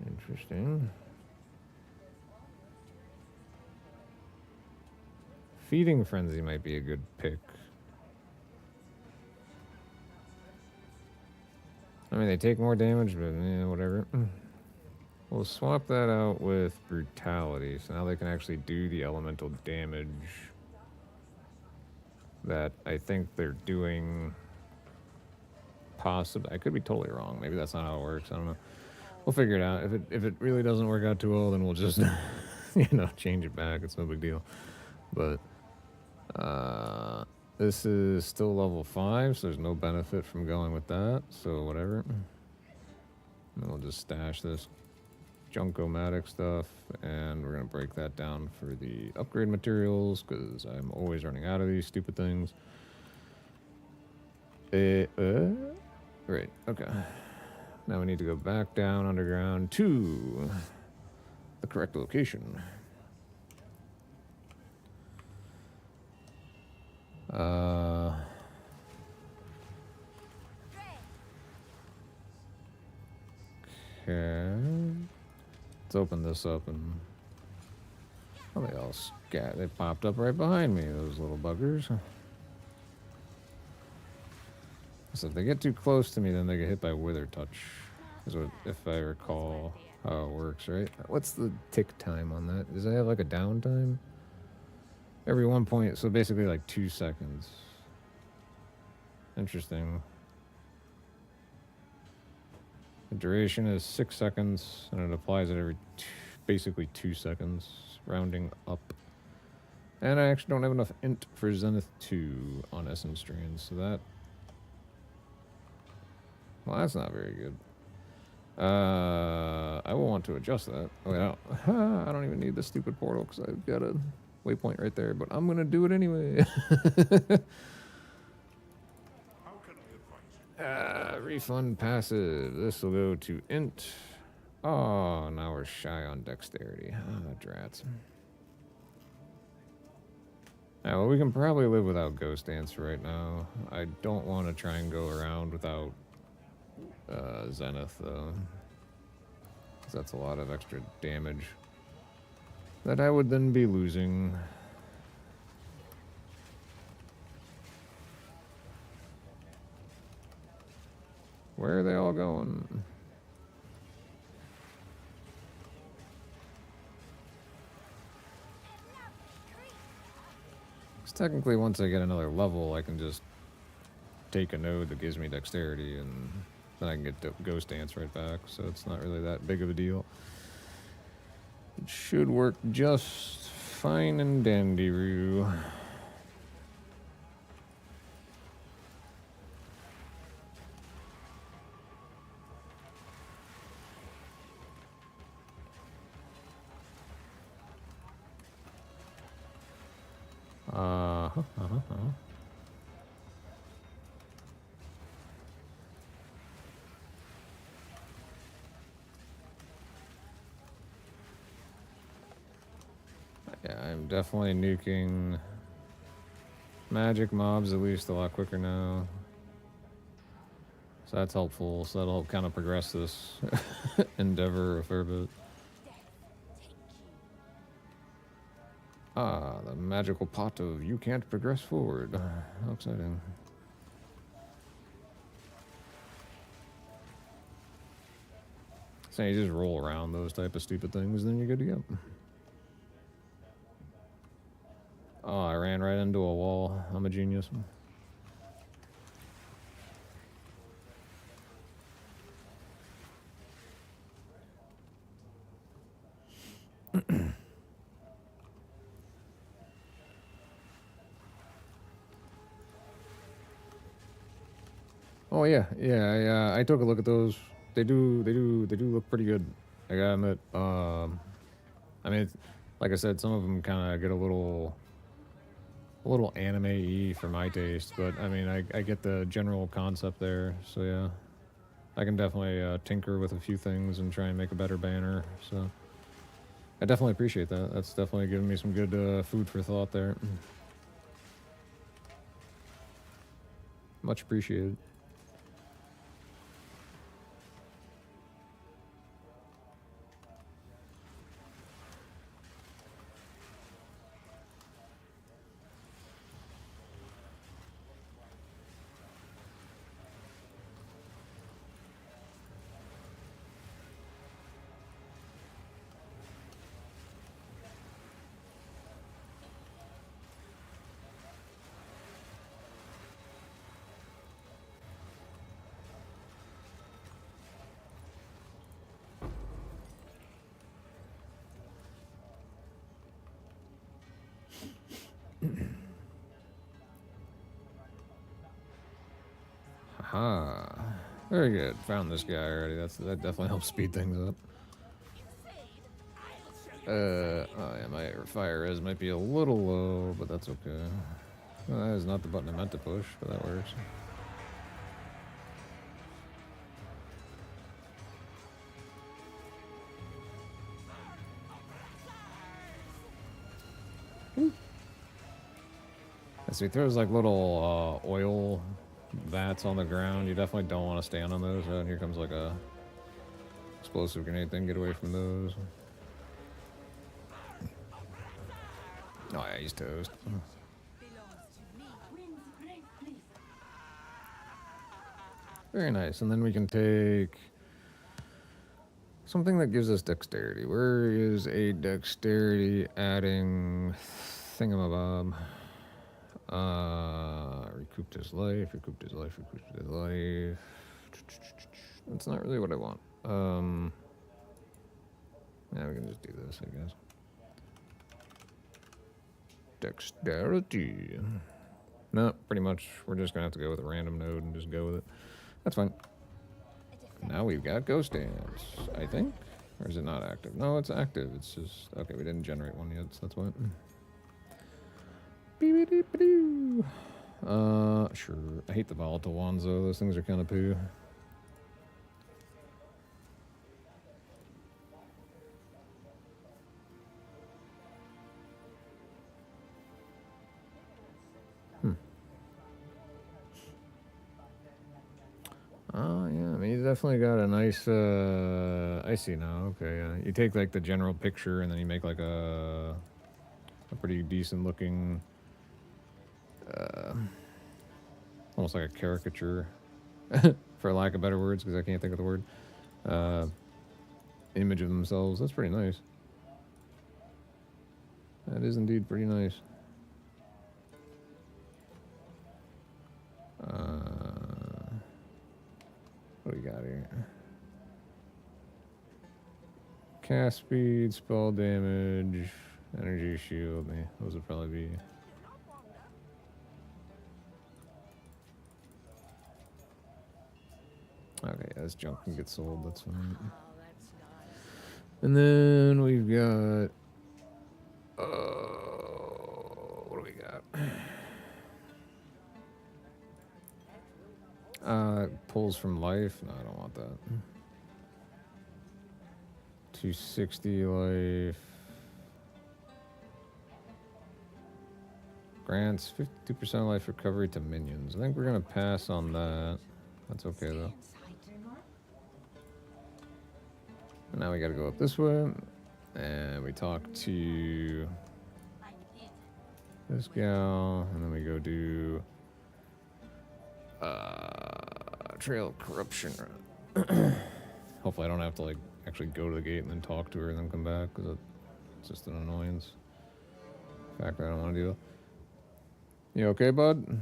Interesting. Feeding Frenzy might be a good pick. I mean, they take more damage, but whatever. We'll swap that out with Brutality, so now they can actually do the elemental damage that I think they're doing. Possibly, I could be totally wrong. Maybe that's not how it works. I don't know. We'll figure it out. If it really doesn't work out too well, then we'll just change it back. It's no big deal. But this is still level 5, so there's no benefit from going with that. So whatever. And we'll just stash this Junkomatic stuff, and we're gonna break that down for the upgrade materials because I'm always running out of these stupid things. Right. Okay. Now we need to go back down underground to the correct location. Okay. Let's open this up and... Oh, they all they popped up right behind me, those little buggers. So if they get too close to me, then they get hit by Wither Touch. Is what, if I recall how it works, right? What's the tick time on that? Does it have like a downtime? Every 1 point, so basically like 2 seconds. Interesting. The duration is 6 seconds, and it applies at every basically 2 seconds, rounding up. And I actually don't have enough int for Zenith 2 on Essence Strains, so that... Well, that's not very good. I will want to adjust that. Oh, wait, I don't even need the stupid portal because I've got a waypoint right there, but I'm going to do it anyway. How can I advise you? Refund passive. This will go to int. Oh, now we're shy on dexterity. Ah, drats. Yeah, well, we can probably live without Ghost Dance right now. I don't want to try and go around without Zenith, though. 'Cause that's a lot of extra damage that I would then be losing. Where are they all going? Because technically, once I get another level, I can just take a node that gives me dexterity, and then I can get Ghost Dance right back, so it's not really that big of a deal. It should work just fine and dandy-roo. Yeah, I'm definitely nuking magic mobs at least a lot quicker now. So that's helpful. So that'll kind of progress this endeavor a fair bit. Ah, the magical pot of you can't progress forward. How exciting. So you just roll around those type of stupid things, then you're good to go. Oh, I ran right into a wall. I'm a genius. Oh yeah, yeah. I took a look at those. They do look pretty good. I gotta admit. I mean, like I said, some of them kind of get a little anime-y for my taste, but I mean, I get the general concept there. So yeah, I can definitely tinker with a few things and try and make a better banner. So I definitely appreciate that. That's definitely giving me some good food for thought there. Much appreciated. Haha. Very good. Found this guy already. That definitely helps speed things up. Oh yeah, my fire res might be a little low, but that's okay. Well, that is not the button I meant to push, but that works. So he throws like little oil vats on the ground. You definitely don't want to stand on those. Oh, and here comes like a explosive grenade thing. Get away from those. Oh yeah, he's toast. Very nice. And then we can take something that gives us dexterity. Where is a dexterity adding thingamabob? Recouped his life, recouped his life, recouped his life. That's not really what I want. Yeah, we can just do this, I guess. Dexterity. No, pretty much. We're just gonna have to go with a random node and just go with it. That's fine. Now we've got Ghost Dance, I think. Or is it not active? No, it's active. It's just... Okay, we didn't generate one yet, so that's why. Sure. I hate the volatile ones, though. Those things are kind of poo. Oh, yeah. I mean, you definitely got a nice, I see now. Okay, yeah. You take, like, the general picture, and then you make, like, a pretty decent looking, almost like a caricature, for lack of better words, because I can't think of the word, image of themselves. That's pretty nice. That is indeed pretty nice. What do we got here? Cast speed, spell damage, energy shield. Yeah, those would probably be. Okay, yeah, this junk can get sold. That's fine. And then we've got. What do we got? Pulls from life. No, I don't want that. 260 life. Grants 52% life recovery to minions. I think we're gonna pass on that. That's okay though. And now we gotta go up this way. And we talk to this gal. And then we go do Trail of Corruption. Hopefully I don't have to like actually go to the gate and then talk to her and then come back, because it's just an annoyance. Fact, I don't want to deal. You okay, bud?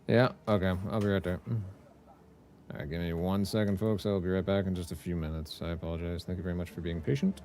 Yeah, okay. I'll be right there. Alright, give me 1 second, folks. I'll be right back in just a few minutes. I apologize. Thank you very much for being patient.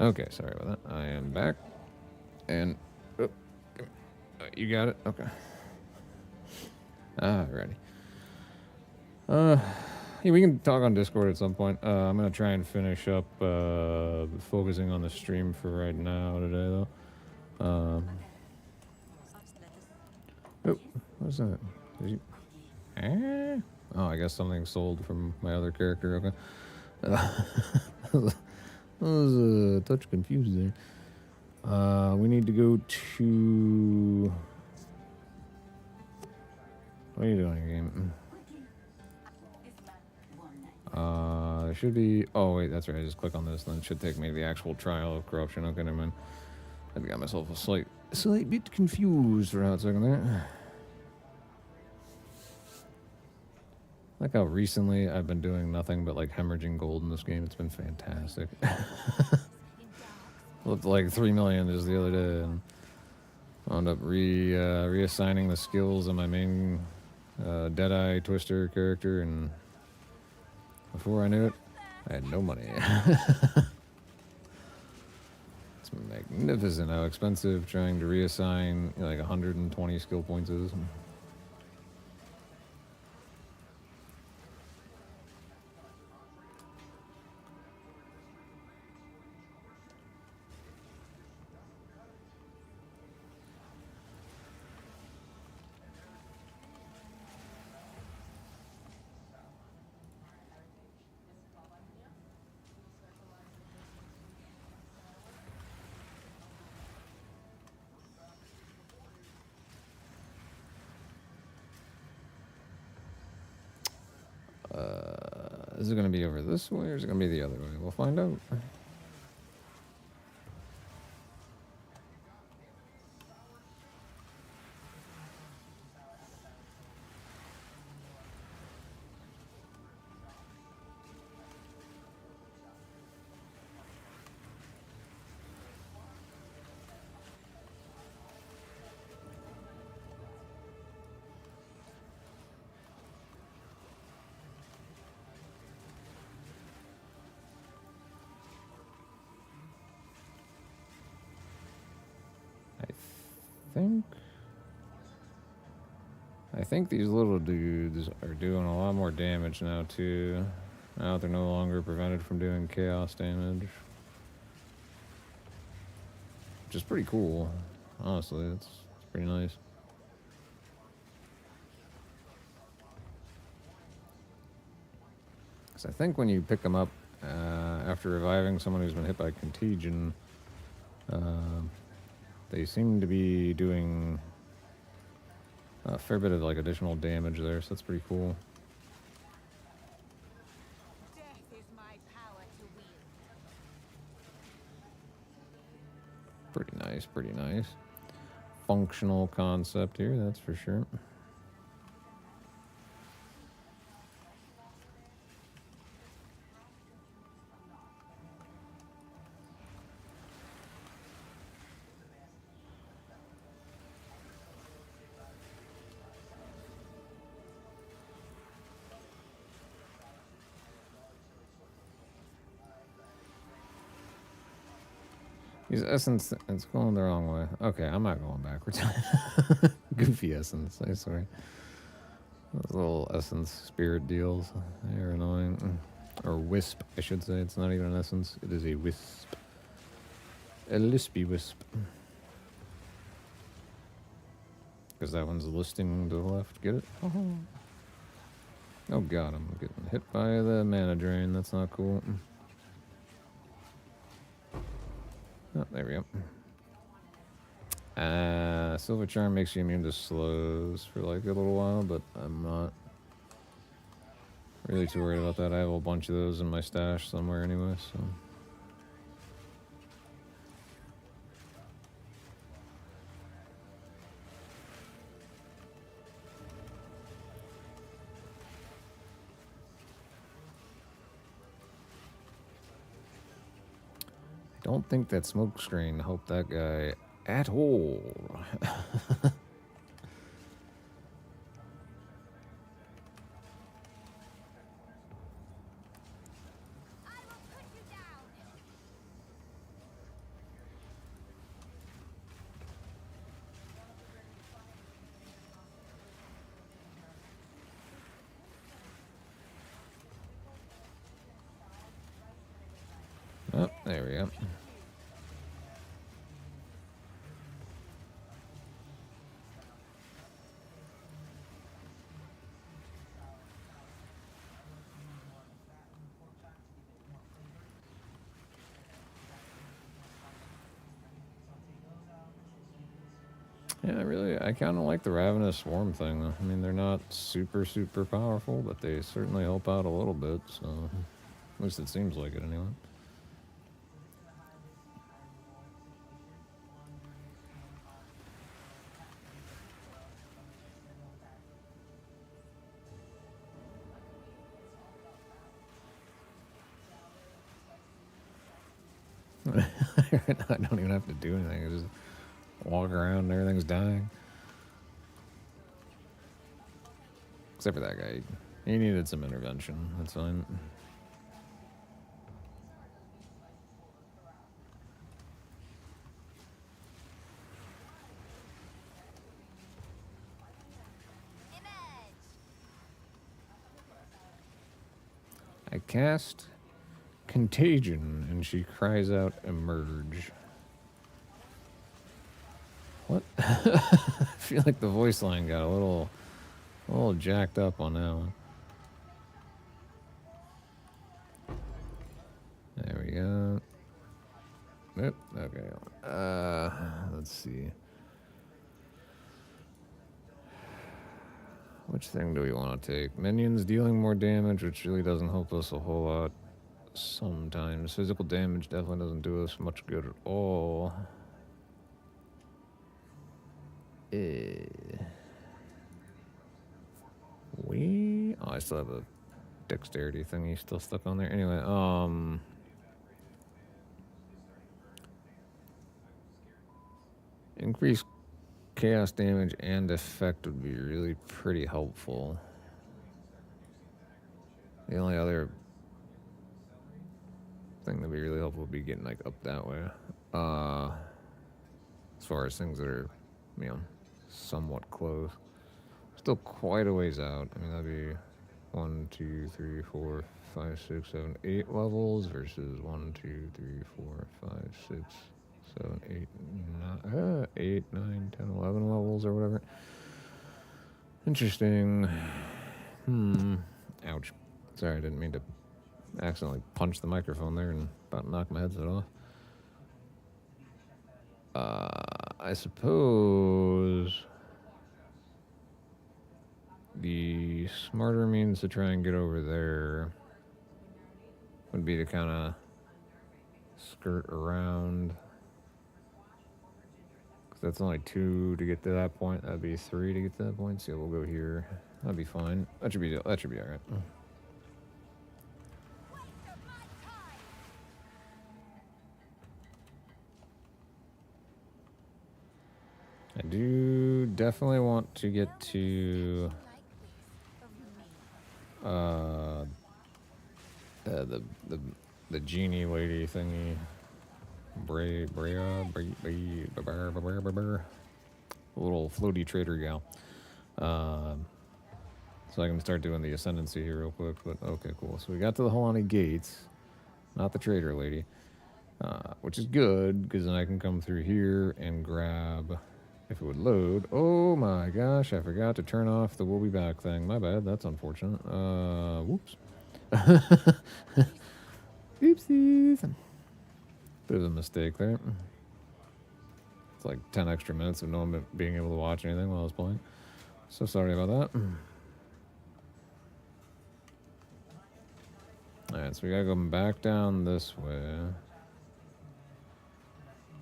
Okay, sorry about that. I am back. And... Oh, you got it? Okay. Alrighty. Yeah, we can talk on Discord at some point. I'm gonna try and finish up focusing on the stream for right now today, though. Oh, what's that? Did you... Oh, I guess something sold from my other character. Okay. I was a touch confused there. We need to go to... What are you doing, game? There should be... Oh, wait, that's right. I just click on this, and then it should take me to the actual trial of corruption. Okay, never mind. I got myself a slight bit confused for a hot second there. Like how recently I've been doing nothing but like hemorrhaging gold in this game. It's been fantastic. Looked like 3 million just the other day, and wound up reassigning the skills of my main Deadeye Twister character, and before I knew it, I had no money. It's magnificent how expensive trying to reassign like 120 skill points is. Is it going to be over this way, or is it going to be the other way? We'll find out. I think these little dudes are doing a lot more damage now too. Now they're no longer prevented from doing chaos damage, which is pretty cool. Honestly, it's pretty nice. Because I think when you pick them up after reviving someone who's been hit by contagion, they seem to be doing a fair bit of like additional damage there, so that's pretty cool. Death is my power to wield. Pretty nice, pretty nice. Functional concept here, that's for sure. Use essence, it's going the wrong way. Okay, I'm not going backwards. Goofy essence, I swear. Those little essence spirit deals, they're annoying. Or wisp, I should say. It's not even an essence, it is a wisp. A lispy wisp. Because that one's listing to the left. Get it? Oh god, I'm getting hit by the mana drain. That's not cool. Oh, there we go. Silver Charm makes you immune to slows for like a little while, but I'm not really too worried about that. I have a bunch of those in my stash somewhere anyway, so. Don't think that smoke screen helped that guy at all. Oh, there we go. Yeah, really, I kind of like the Ravenous Swarm thing, though. I mean, they're not super, super powerful, but they certainly help out a little bit, so... At least it seems like it, anyway. I don't even have to do anything. I just walk around and everything's dying. Except for that guy. He needed some intervention. That's fine. I cast Contagion, and she cries out, emerge. What? I feel like the voice line got a little jacked up on that one. There we go. Yep, okay. Let's see. Which thing do we want to take? Minions dealing more damage, which really doesn't help us a whole lot. Sometimes physical damage definitely doesn't do us much good at all. I still have a dexterity thingy still stuck on there. Anyway, increased chaos damage and effect would be really pretty helpful. The only other thing that'd be really helpful would be getting like up that way. As far as things that are, you know, somewhat close. Still quite a ways out. I mean, that'd be 1, 2, 3, 4, 5, 6, 7, 8 levels versus 1, 2, 3, 4, 5, 6, 7, 8, 9, 10, 11 levels or whatever. Interesting. Ouch. Sorry, I didn't mean to accidentally punch the microphone there and about knock my headset off. I suppose the smarter means to try and get over there would be to kind of skirt around. Cause that's only 2 to get to that point. That'd be 3 to get to that point. So we'll go here. That'd be fine. That should be all right. I do definitely want to get to the genie lady thingy. Brea, little floaty trader gal. So I can start doing the ascendancy here real quick. But okay, cool. So we got to the Holani gates, not the trader lady, which is good because then I can come through here and grab. If it would load. Oh my gosh, I forgot to turn off the we'll be back thing. My bad, that's unfortunate. Whoops. Oopsies. Bit of a mistake there. It's like 10 extra minutes of no one being able to watch anything while I was playing. So sorry about that. Alright, so we gotta go back down this way.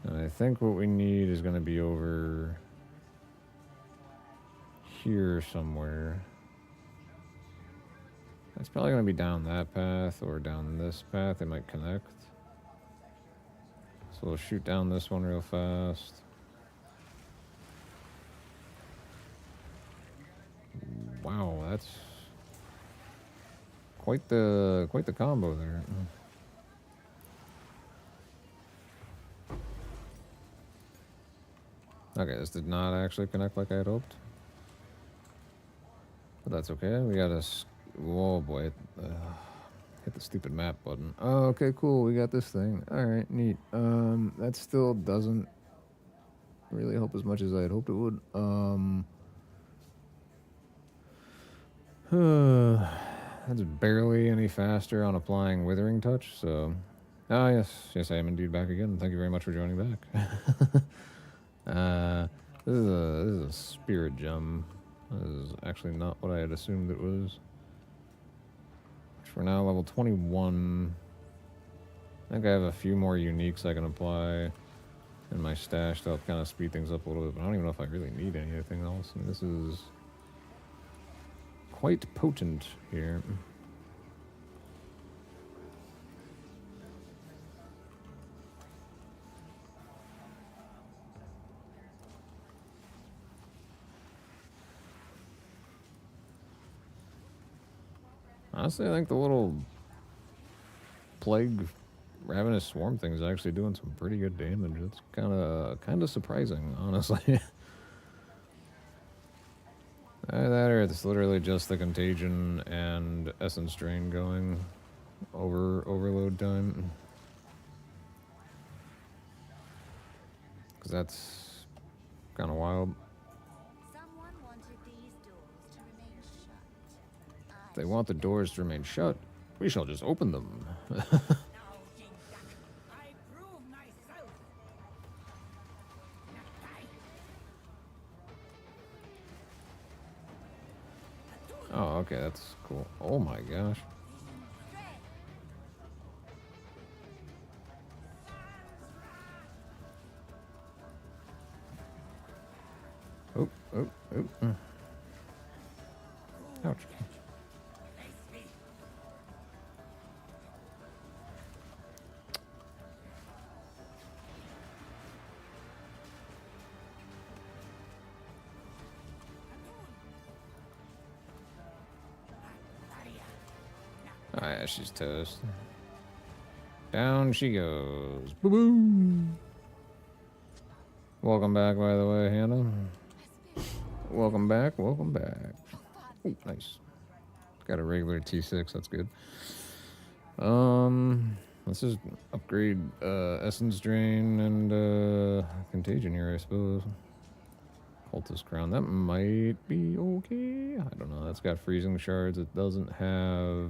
And I think what we need is going to be over here somewhere. It's probably going to be down that path or down this path. They might connect. So we'll shoot down this one real fast. Wow, that's quite the combo there. Okay, this did not actually connect like I had hoped. But that's okay. We got a... Whoa, boy. Hit the stupid map button. Oh, okay, cool. We got this thing. All right, neat. That still doesn't really help as much as I had hoped it would. That's barely any faster on applying Withering Touch, so... Ah, yes, I am indeed back again. Thank you very much for joining back. This is a spirit gem. This is actually not what I had assumed it was. Which we're now level 21. I think I have a few more uniques I can apply in my stash to help kind of speed things up a little bit, but I don't even know if I really need anything else. And this is quite potent here. Honestly, I think the little plague ravenous swarm thing is actually doing some pretty good damage. It's kind of surprising, honestly. That or it's literally just the contagion and essence drain going overload time. Because that's kind of wild. Someone wanted these doors to remain shut. If they want the doors to remain shut, we shall just open them. Oh, okay, that's cool. Oh my gosh. Oh. Ouch. Oh yeah, she's toast. Down she goes. Boo-boo! Welcome back, by the way, Hannah. Welcome back. Oh, nice. Got a regular T6, that's good. Let's just upgrade Essence Drain and Contagion here, I suppose. Cultist Crown, that might be okay. I don't know, that's got Freezing Shards. It doesn't have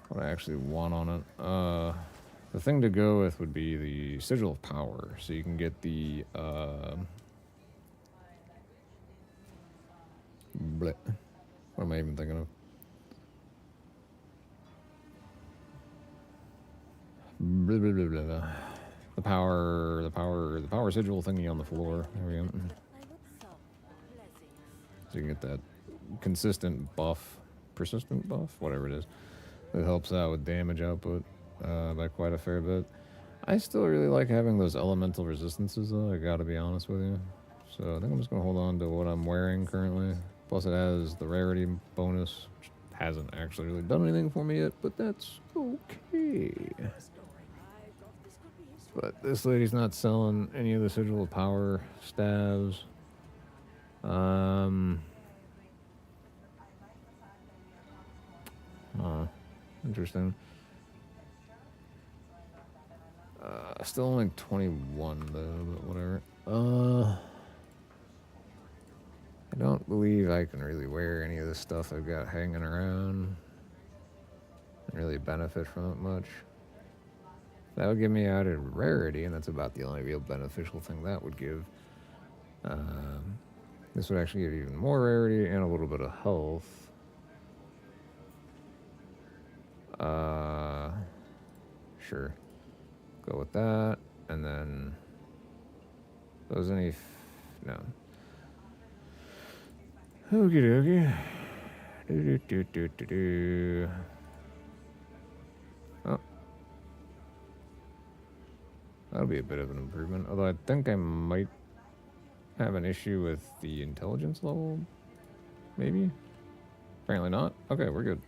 what I actually want on it. The thing to go with would be the Sigil of Power, so you can get the bleh. What am I even thinking of? Blah, blah, blah, blah, blah. The power sigil thingy on the floor. There we go. So you can get that consistent buff, persistent buff, whatever it is. It helps out with damage output by quite a fair bit. I still really like having those elemental resistances though, I gotta be honest with you. So I think I'm just gonna hold on to what I'm wearing currently. Plus it has the rarity bonus, which hasn't actually really done anything for me yet, but that's okay. But this lady's not selling any of the Sigil of Power staves. Interesting. Still only 21 though, but whatever. I don't believe I can really wear any of the stuff I've got hanging around and really benefit from it much. That would give me added rarity, and that's about the only real beneficial thing that would give. This would actually give even more rarity and a little bit of health. Sure. Go with that, and then those any no. Okie dokie. Oh. That'll be a bit of an improvement. Although I think I might have an issue with the intelligence level. Maybe? Apparently not. Okay, we're good.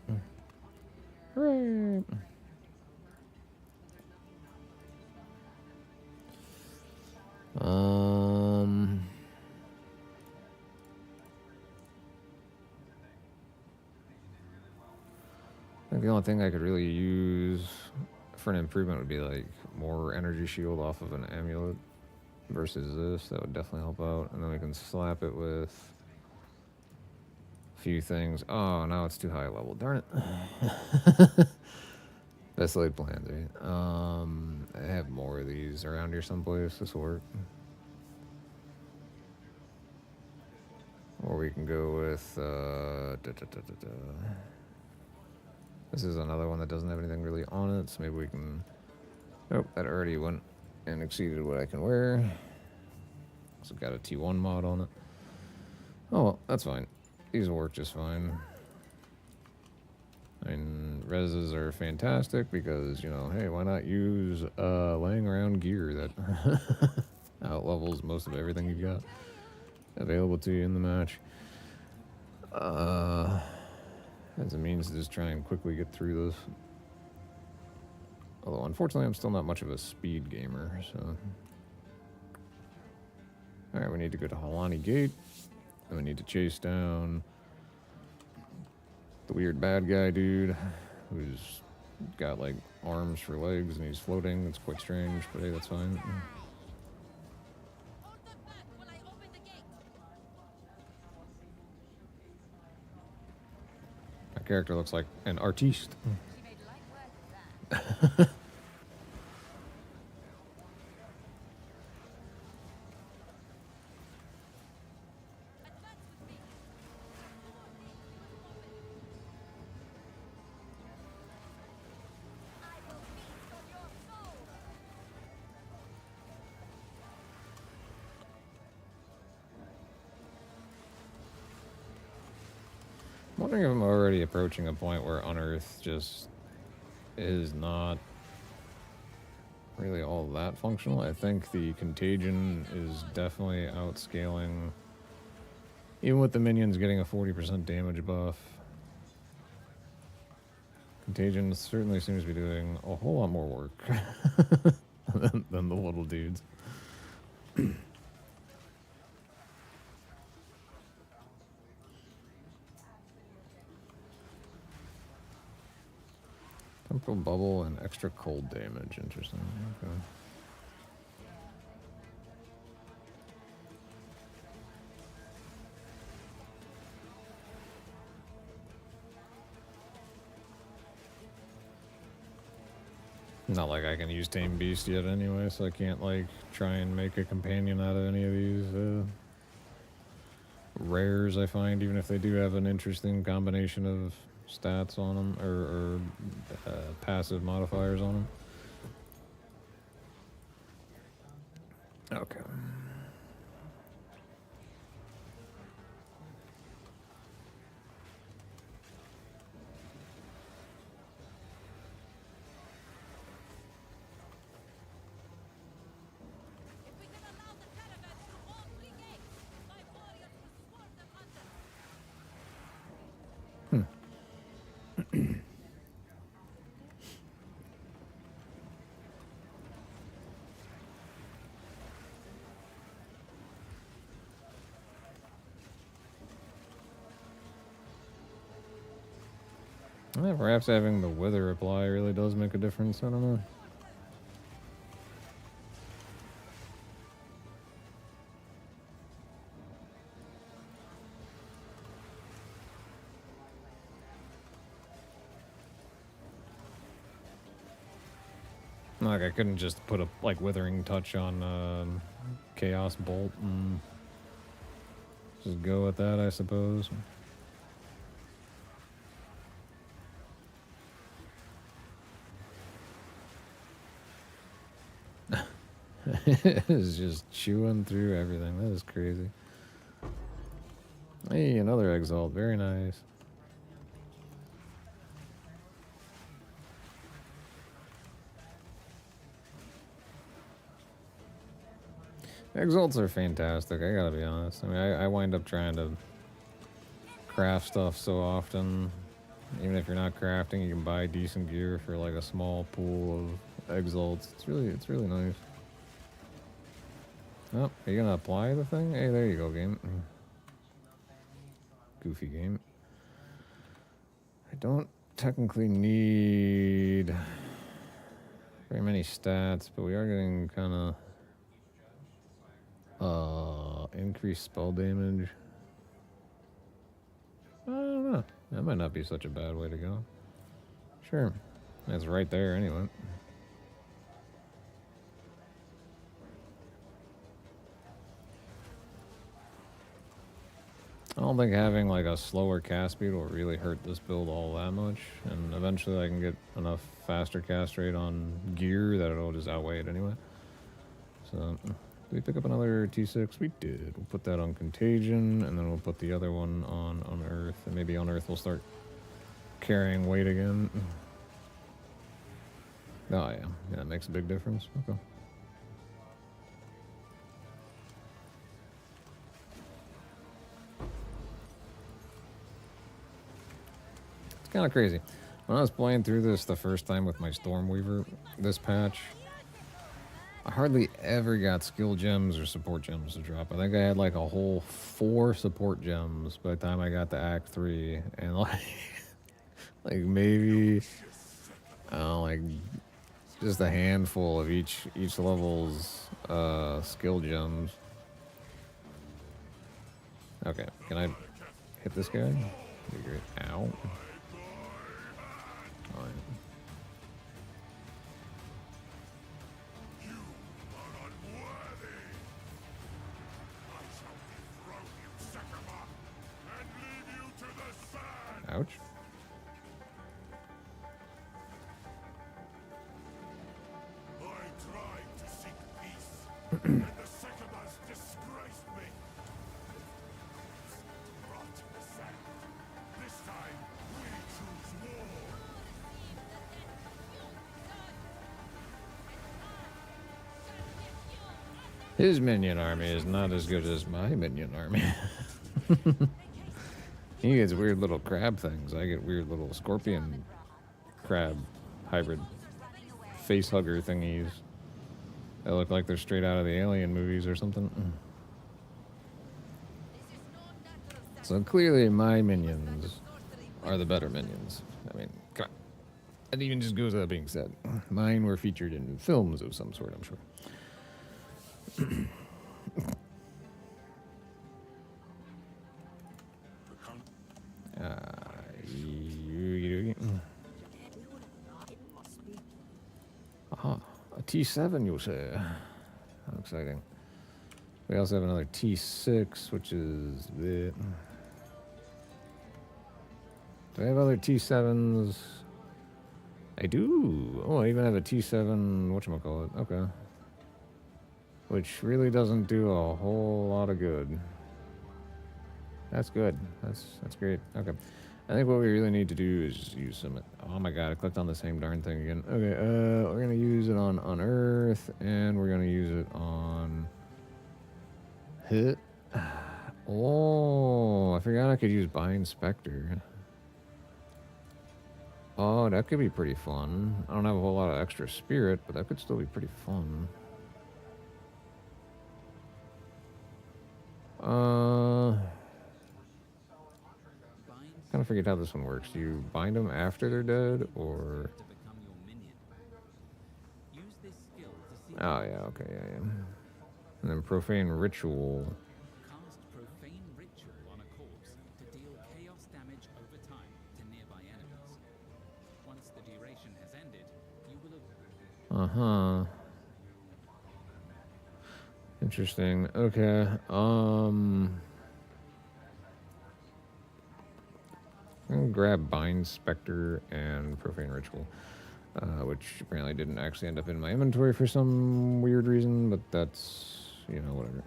Hooray! think the only thing I could really use for an improvement would be like more energy shield off of an amulet versus this. That would definitely help out. And then we can slap it with a few things. Oh, now it's too high level. Darn it. Best laid plans, right? I have more of these around here someplace. This will work. Or we can go with this is another one that doesn't have anything really on it, so maybe we can... Nope, that already went and exceeded what I can wear. Also got a T1 mod on it. Oh well, that's fine. These will work just fine. I mean, reses are fantastic because, you know, hey, why not use laying around gear that out levels most of everything you've got available to you in the match. As a means to just try and quickly get through this. Although, unfortunately, I'm still not much of a speed gamer, so... Alright, we need to go to Halani Gate. And we need to chase down the weird bad guy dude who's got, like, arms for legs and he's floating. It's quite strange, but hey, that's fine. My character looks like an artiste. I'm wondering if I'm already approaching a point where Unearth just is not really all that functional. I think the Contagion is definitely outscaling, even with the minions getting a 40% damage buff. Contagion certainly seems to be doing a whole lot more work than the little dudes. Temporal bubble and extra cold damage. Interesting. Okay. Not like I can use Tame Beast yet anyway, so I can't like try and make a companion out of any of these rares I find, even if they do have an interesting combination of stats on them or passive modifiers on them. Okay. Yeah, perhaps having the wither apply really does make a difference. I don't know. Like I couldn't just put a like withering touch on Chaos Bolt and just go with that, I suppose. It's just chewing through everything. That is crazy. Hey, another Exalt. Very nice. Exalts are fantastic, I gotta be honest. I mean, I wind up trying to craft stuff so often. Even if you're not crafting, you can buy decent gear for like a small pool of Exalts. It's really nice. Oh, are you gonna apply the thing? Hey, there you go, game. Goofy game. I don't technically need very many stats, but we are getting kind of increased spell damage. I don't know. That might not be such a bad way to go. Sure. That's right there anyway. I don't think having like a slower cast speed will really hurt this build all that much, and eventually I can get enough faster cast rate on gear that it'll just outweigh it anyway. So, did we pick up another T6? We did. We'll put that on Contagion, and then we'll put the other one on Earth, and maybe on Earth we'll start carrying weight again. Oh yeah, yeah, that makes a big difference. Okay. Kind of crazy. When I was playing through this the first time with my Stormweaver, this patch, I hardly ever got skill gems or support gems to drop. I think I had like a whole 4 support gems by the time I got to Act 3, and like, like maybe, I don't know, like just a handful of each level's skill gems. Okay, can I hit this guy? That'd be great. Ow. Fine. Ouch. I tried to seek peace, and the Sycamores disgraced me. Rot in the sand. This time, we choose war. His minion army is not as good as my minion army. He gets weird little crab things. I get weird little scorpion crab hybrid face hugger thingies. They look like they're straight out of the Alien movies or something. So clearly my minions are the better minions. I mean, come on. That even just goes without being said. Mine were featured in films of some sort, I'm sure. Aha, a T7, you say? How exciting. We also have another T6, which is the... Do I have other T7s? I do. Oh, I even have a T7, whatchamacallit. Okay. Which really doesn't do a whole lot of good. That's good. That's great. Okay. I think what we really need to do is use some... Oh my god, I clicked on the same darn thing again. Okay, we're going to use it on Earth, and we're going to use it on... Hit. Oh, I forgot I could use Bind Spectre. Oh, that could be pretty fun. I don't have a whole lot of extra spirit, but that could still be pretty fun. Kind of forget how this one works. Do you bind them after they're dead, or... Oh, yeah, okay, yeah. And then Profane Ritual. Cast Profane Ritual on a corpse to deal chaos damage over time to nearby enemies. Once the duration has ended, you will have... Uh-huh. Interesting. Okay. I'm gonna grab Bind Spectre and Profane Ritual, which apparently didn't actually end up in my inventory for some weird reason, but that's, you know, whatever.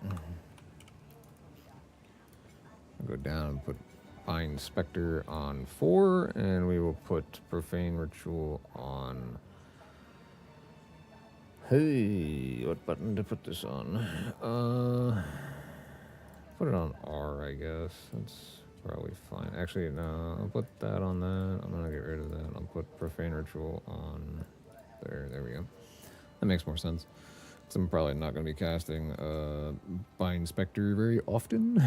I'll go down and put Bind Spectre on 4, and we will put Profane Ritual on... Hey, what button to put this on? Put it on R, I guess. That's probably fine. Actually, no, I'll put that on that. I'm gonna get rid of that. I'll put Profane Ritual on there. There we go. That makes more sense. Because I'm probably not gonna be casting Bind Spectre very often.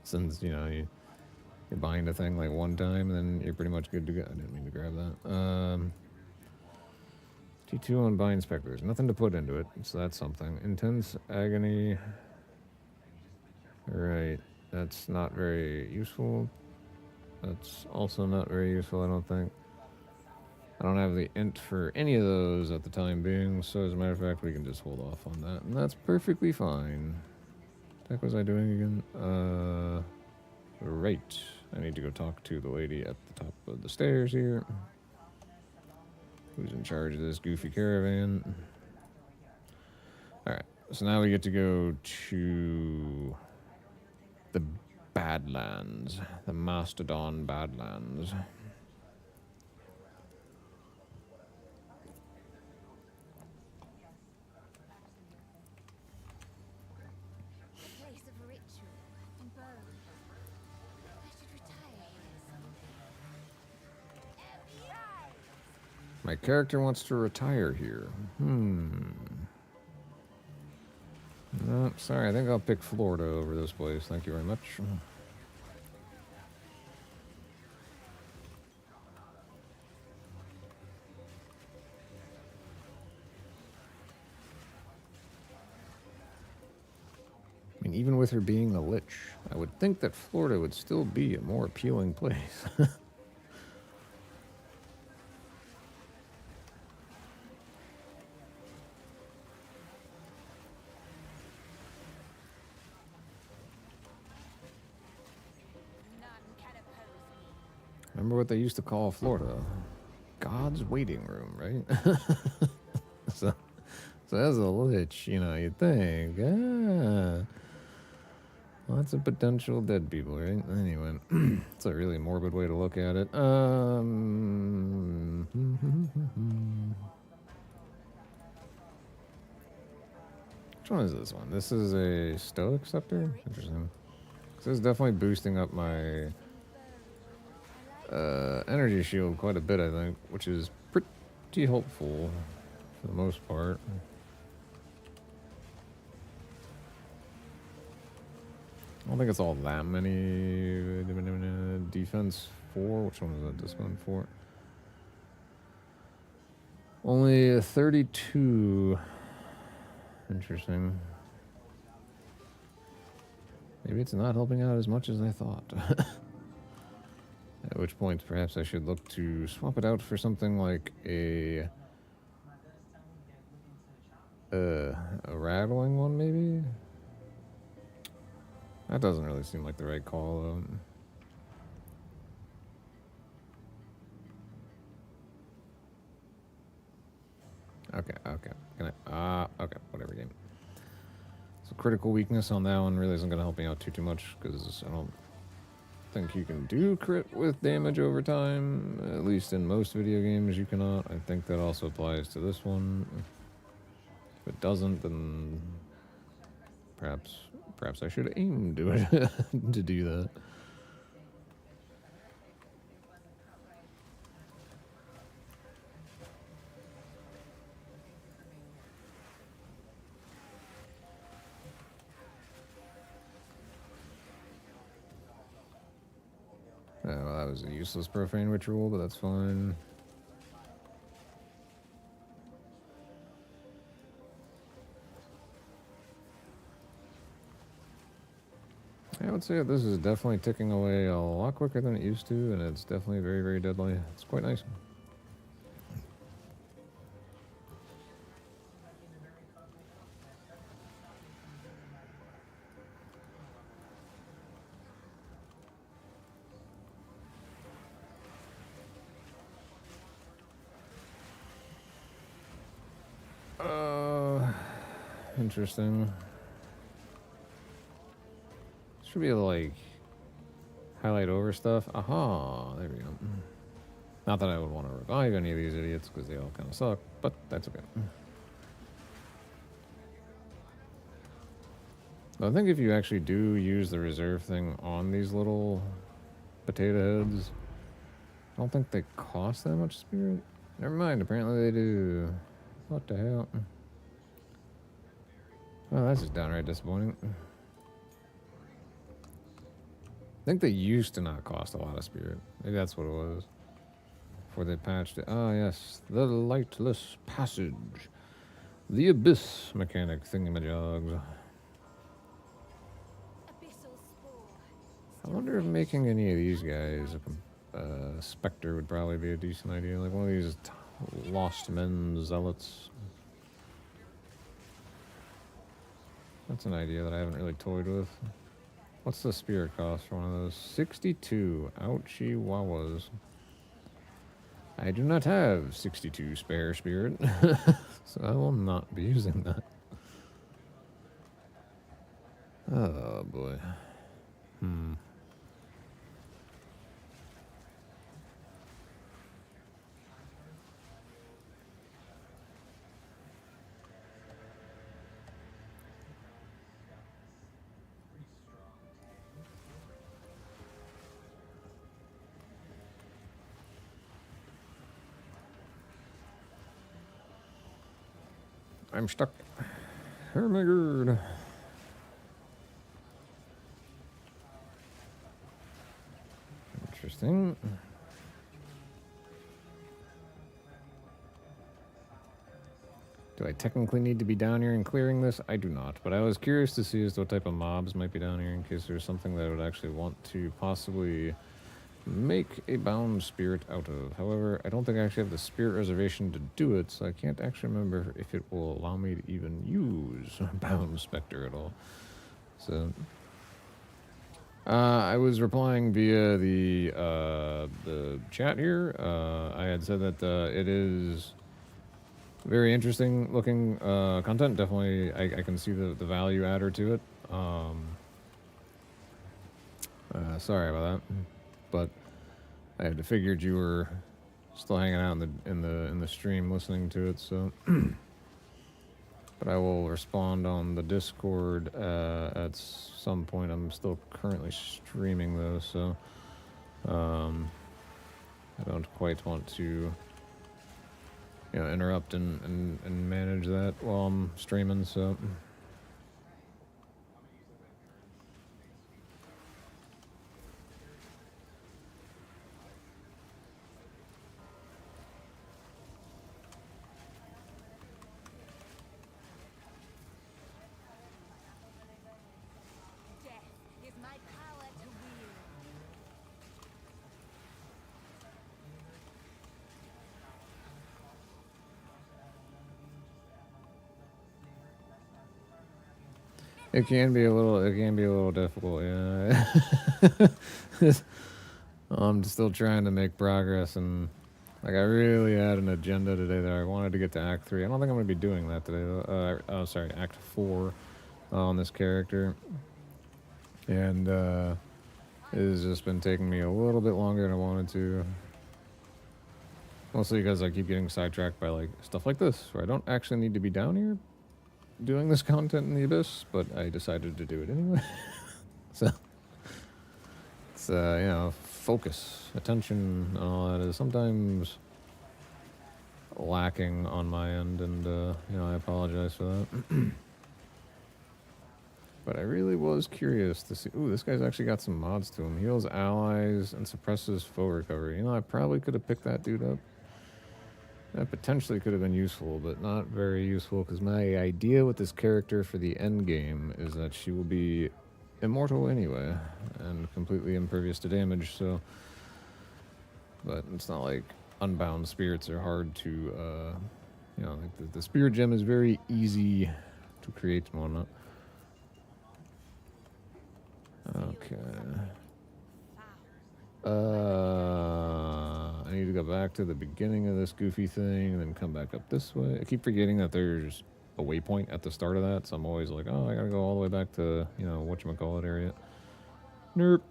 Since, you know, You're buying the thing like one time, and then you're pretty much good to go. I didn't mean to grab that. T2 on buying specters. Nothing to put into it, so that's something. Intense agony. Right. That's not very useful. That's also not very useful, I don't think. I don't have the int for any of those at the time being, so as a matter of fact, we can just hold off on that, and that's perfectly fine. What the heck was I doing again? Right. I need to go talk to the lady at the top of the stairs here. Who's in charge of this goofy caravan? Alright, so now we get to go to the Badlands. The Mastodon Badlands. A place of ritual and bone. I should retire here someday. My character wants to retire here. No, sorry, I think I'll pick Florida over this place. Thank you very much. I mean, even with her being a lich, I would think that Florida would still be a more appealing place. None can oppose me. Remember what they used to call Florida? God's waiting room, right? so, so as a lich, you know, you'd think, lots of potential dead people, right? Anyway, it's a really morbid way to look at it. Which one is this one? This is a Stoic Scepter? Interesting. This is definitely boosting up my energy shield quite a bit, I think, which is pretty helpful for the most part. I don't think it's all that many. Defense 4. Which one is that? This one 4. Only a 32. Interesting. Maybe it's not helping out as much as I thought. At which point, perhaps I should look to swap it out for something like a rattling one, maybe? That doesn't really seem like the right call, though. Okay. Can I? Okay, whatever game. So critical weakness on that one really isn't going to help me out too much, because I don't think you can do crit with damage over time. At least in most video games you cannot. I think that also applies to this one. If it doesn't, then perhaps I should aim to it to do that. Well, that was a useless profane ritual, but that's fine. I would say that this is definitely ticking away a lot quicker than it used to, and it's definitely very, very deadly. It's quite nice. Interesting. Should be able to, like, highlight over stuff. Aha, there we go. Not that I would want to revive any of these idiots, because they all kind of suck, but that's okay. I think if you actually do use the reserve thing on these little potato heads, I don't think they cost that much spirit. Never mind, apparently they do. What the hell? Well, that's just downright disappointing. think they used to not cost a lot of spirit. Maybe that's what it was. Before they patched it. Ah, yes. The Lightless Passage. The Abyss mechanic thingamajogs. Abyssal spore. I wonder if making any of these guys a Spectre would probably be a decent idea. Like one of these Lost Men Zealots. That's an idea that I haven't really toyed with. What's the spirit cost for one of those? 62. Ouchie wawas. I do not have 62 spare spirit, so I will not be using that. Oh boy. I'm stuck. Hermigerd. Interesting. Do I technically need to be down here and clearing this? I do not, but I was curious to see as to what type of mobs might be down here in case there's something that I would actually want to possibly make a bound spirit out of. However, I don't think I actually have the spirit reservation to do it, so I can't actually remember if it will allow me to even use bound spectre at all. So I was replying via the chat here. I had said that it is very interesting looking content. Definitely, I can see the value adder to it. Sorry about that, but I had figured you were still hanging out in the stream listening to it. So, but I will respond on the Discord at some point. I'm still currently streaming though, so I don't quite want to interrupt and manage that while I'm streaming. So. Death is my power to wield. It can be a little difficult, yeah. I'm still trying to make progress, and like I really had an agenda today that I wanted to get to Act 3. I don't think I'm going to be doing that today, though. Sorry, Act 4 on this character. And it has just been taking me a little bit longer than I wanted to. Mostly because I keep getting sidetracked by like stuff like this, where I don't actually need to be down here doing this content in the Abyss, but I decided to do it anyway. So it's focus, attention, and all that is sometimes lacking on my end, and I apologize for that. But I really was curious to see. Ooh, this guy's actually got some mods to him. Heals allies and suppresses foe recovery. I probably could have picked that dude up. That potentially could have been useful, but not very useful, because my idea with this character for the end game is that she will be immortal anyway, and completely impervious to damage, so... But it's not like unbound spirits are hard to, like the spirit gem is very easy to create and whatnot. Okay. I need to go back to the beginning of this goofy thing and then come back up this way. I keep forgetting that there's a waypoint at the start of that, so I'm always like, oh, I gotta go all the way back to, whatchamacallit area. Nope.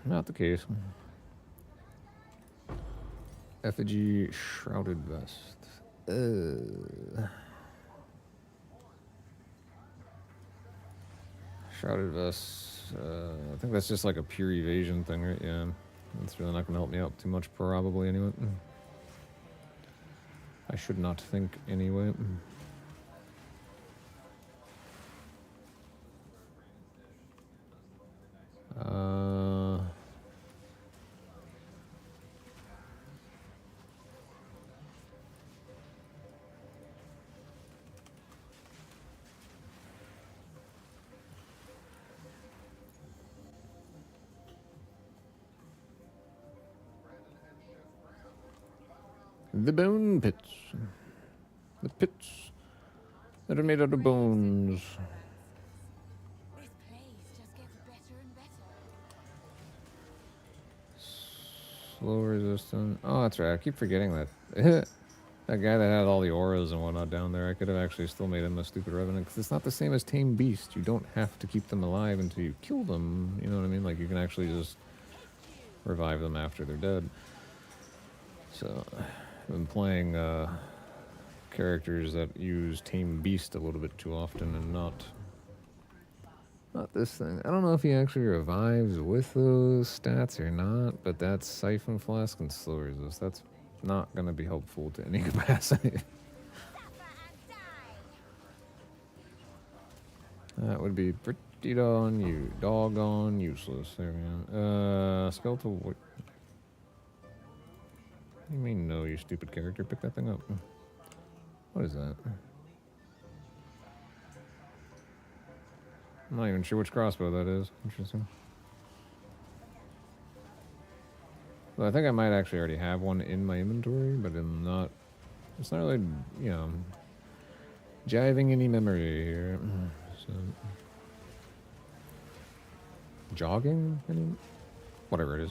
Not the case. Effigy Shrouded Vest. Shrouded Vest. I think that's just like a pure evasion thing, right? Yeah. That's really not going to help me out too much, probably, anyway. I should not think, anyway. The bone pits. The pits that are made out of bones. This place just gets better and better. Slow resistance. Oh, that's right. I keep forgetting that. That guy that had all the auras and whatnot down there, I could have actually still made him a stupid revenant, because it's not the same as tame beast. You don't have to keep them alive until you kill them. You know what I mean? Like, you can actually just revive them after they're dead. So, I've been playing characters that use tame beast a little bit too often, and not this thing. I don't know if he actually revives with those stats or not, but that's Siphon Flask and Slow Resist. That's not going to be helpful to any capacity. That would be pretty doggone useless. There we go. Skeletal. What do you mean, no, you stupid character? Pick that thing up. What is that? I'm not even sure which crossbow that is. Interesting. Well, I think I might actually already have one in my inventory, but I'm not. It's not really, you know, jiving any memory here. So, jogging? Whatever it is.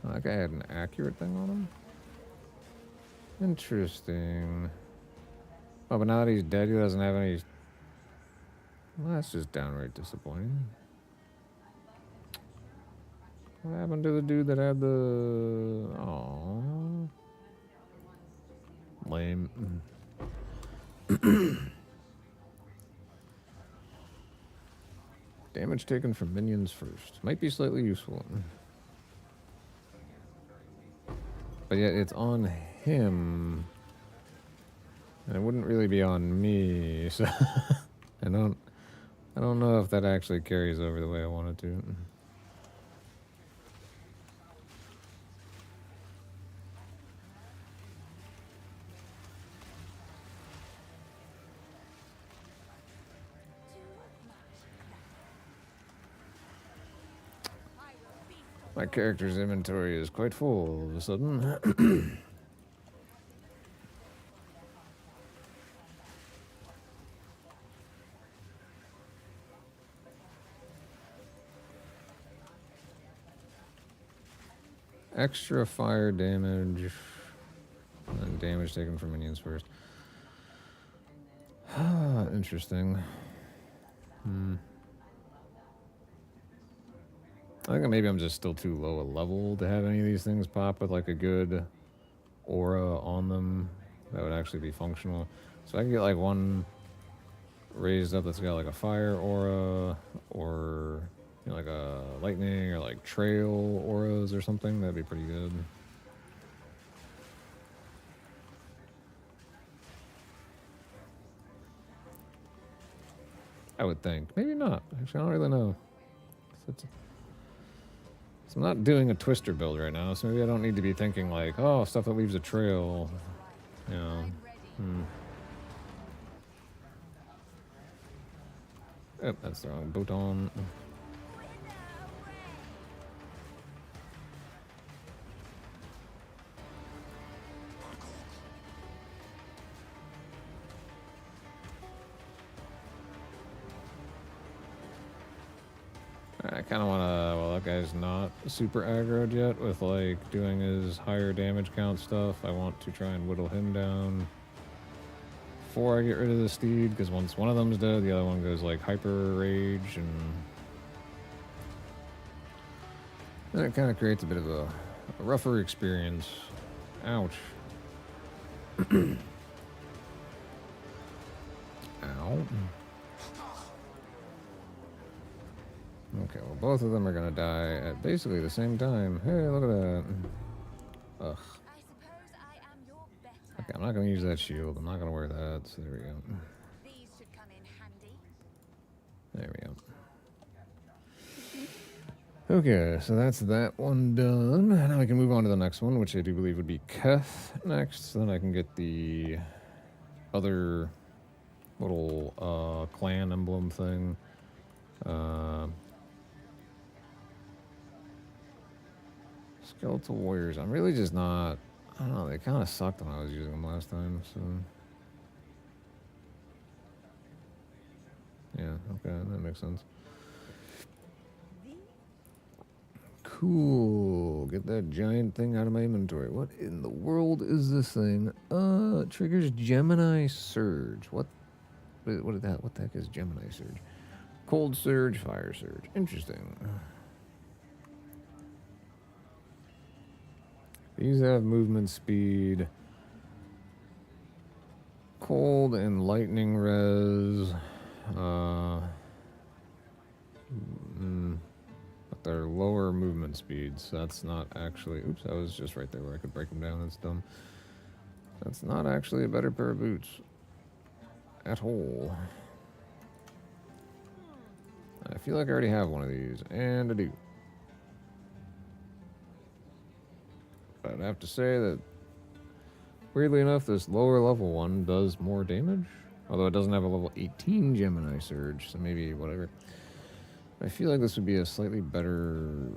Oh, that guy had an accurate thing on him? Interesting. Oh, but now that he's dead, he doesn't have any. Well, that's just downright disappointing. What happened to the dude that had the... Aww. Lame. Damage taken from minions first. Might be slightly useful. But yet it's on him. And it wouldn't really be on me, so... I don't know if that actually carries over the way I want it to. My character's inventory is quite full all of a sudden. Extra fire damage. And damage taken from minions first. Interesting. I think maybe I'm just still too low a level to have any of these things pop with like a good aura on them that would actually be functional. So I can get like one raised up that's got like a fire aura, or you know, like a lightning or like trail auras or something. That'd be pretty good. I would think. Maybe not. Actually, I don't really know. So I'm not doing a twister build right now, so maybe I don't need to be thinking like, oh, stuff that leaves a trail. You know. Oh, that's the wrong bouton. I kind of want to, well, that guy's not super aggroed yet with like doing his higher damage count stuff. I want to try and whittle him down before I get rid of the steed, because once one of them's dead, the other one goes like hyper rage, and it kind of creates a bit of a rougher experience. Ouch. Ow. Okay, well, both of them are gonna die at basically the same time. Hey, look at that. Ugh. I suppose I am your better. Okay, I'm not gonna use that shield. I'm not gonna wear that. So there we go. These should come in handy. There we go. Okay, so that's that one done. Now we can move on to the next one, which I do believe would be Keth next. So then I can get the other little clan emblem thing. Skeletal Warriors. I'm really just not... I don't know, they kind of sucked when I was using them last time, so... Yeah, okay, that makes sense. Cool. Get that giant thing out of my inventory. What in the world is this thing? It triggers Gemini Surge. What the heck is Gemini Surge? Cold Surge, Fire Surge. Interesting. These have movement speed. Cold and lightning res. But they're lower movement speeds. That's not actually... Oops, I was just right there where I could break them down. That's dumb. That's not actually a better pair of boots. At all. I feel like I already have one of these. And I do. But I have to say that... Weirdly enough, this lower level one does more damage. Although it doesn't have a level 18 Gemini Surge, so maybe whatever. I feel like this would be a slightly better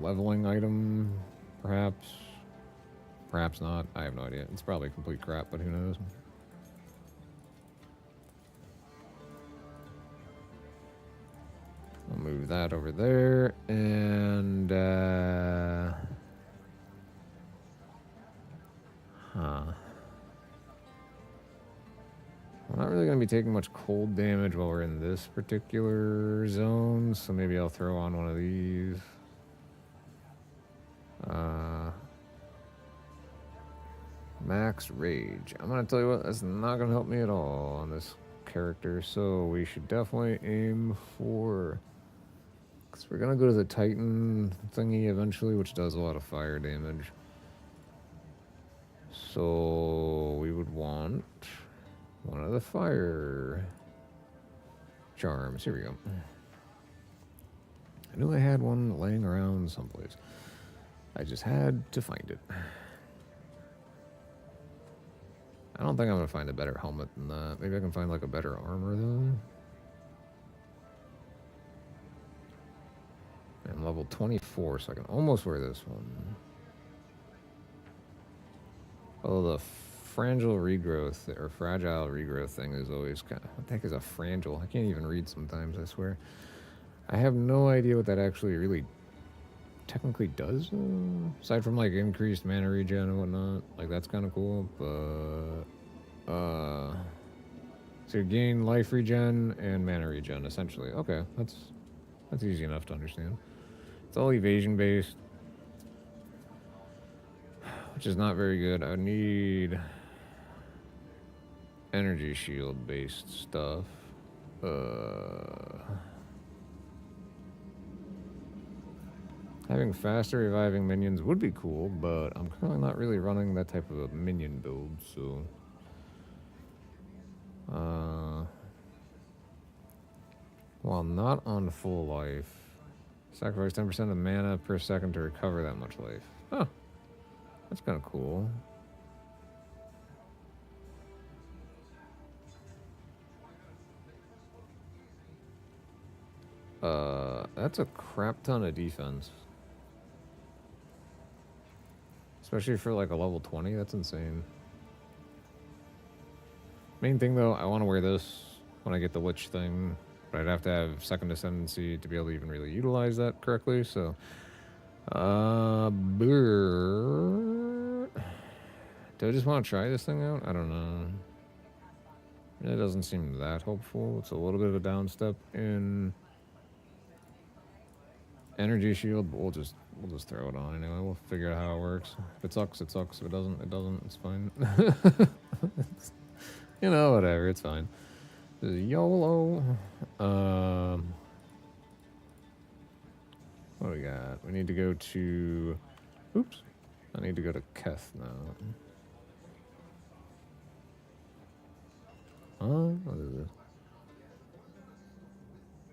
leveling item, perhaps. Perhaps not. I have no idea. It's probably complete crap, but who knows. I'll move that over there, and We're not really going to be taking much cold damage while we're in this particular zone, so maybe I'll throw on one of these. Max Rage. I'm going to tell you what, that's not going to help me at all on this character, so we should definitely aim for... Because we're going to go to the Titan thingy eventually, which does a lot of fire damage. So we would want one of the fire charms. Here we go. I knew I had one laying around someplace. I just had to find it. I don't think I'm going to find a better helmet than that. Maybe I can find like a better armor though. I'm level 24, so I can almost wear this one. Although the fragile regrowth thing is always kind of... What the heck is a fragile? I can't even read sometimes, I swear. I have no idea what that actually really technically does, aside from like increased mana regen and whatnot. Like that's kind of cool, but so you gain life regen and mana regen essentially. Okay, that's easy enough to understand. It's all evasion based, which is not very good. I need energy shield based stuff. Having faster reviving minions would be cool, but I'm currently not really running that type of a minion build, so... while not on full life, sacrifice 10% of mana per second to recover that much life. Huh. That's kind of cool. That's a crap ton of defense. Especially for like a level 20, that's insane. Main thing though, I want to wear this when I get the Lich thing, but I'd have to have second ascendancy to be able to even really utilize that correctly, so... do I just want to try this thing out? I don't know. It doesn't seem that hopeful. It's a little bit of a down step in energy shield, but we'll just throw it on anyway. We'll figure out how it works. If it sucks, it sucks. If it doesn't, it doesn't. It's fine. You know, whatever. It's fine. This is YOLO. What do we got? We need to go to... Oops. I need to go to Keth now. What is this?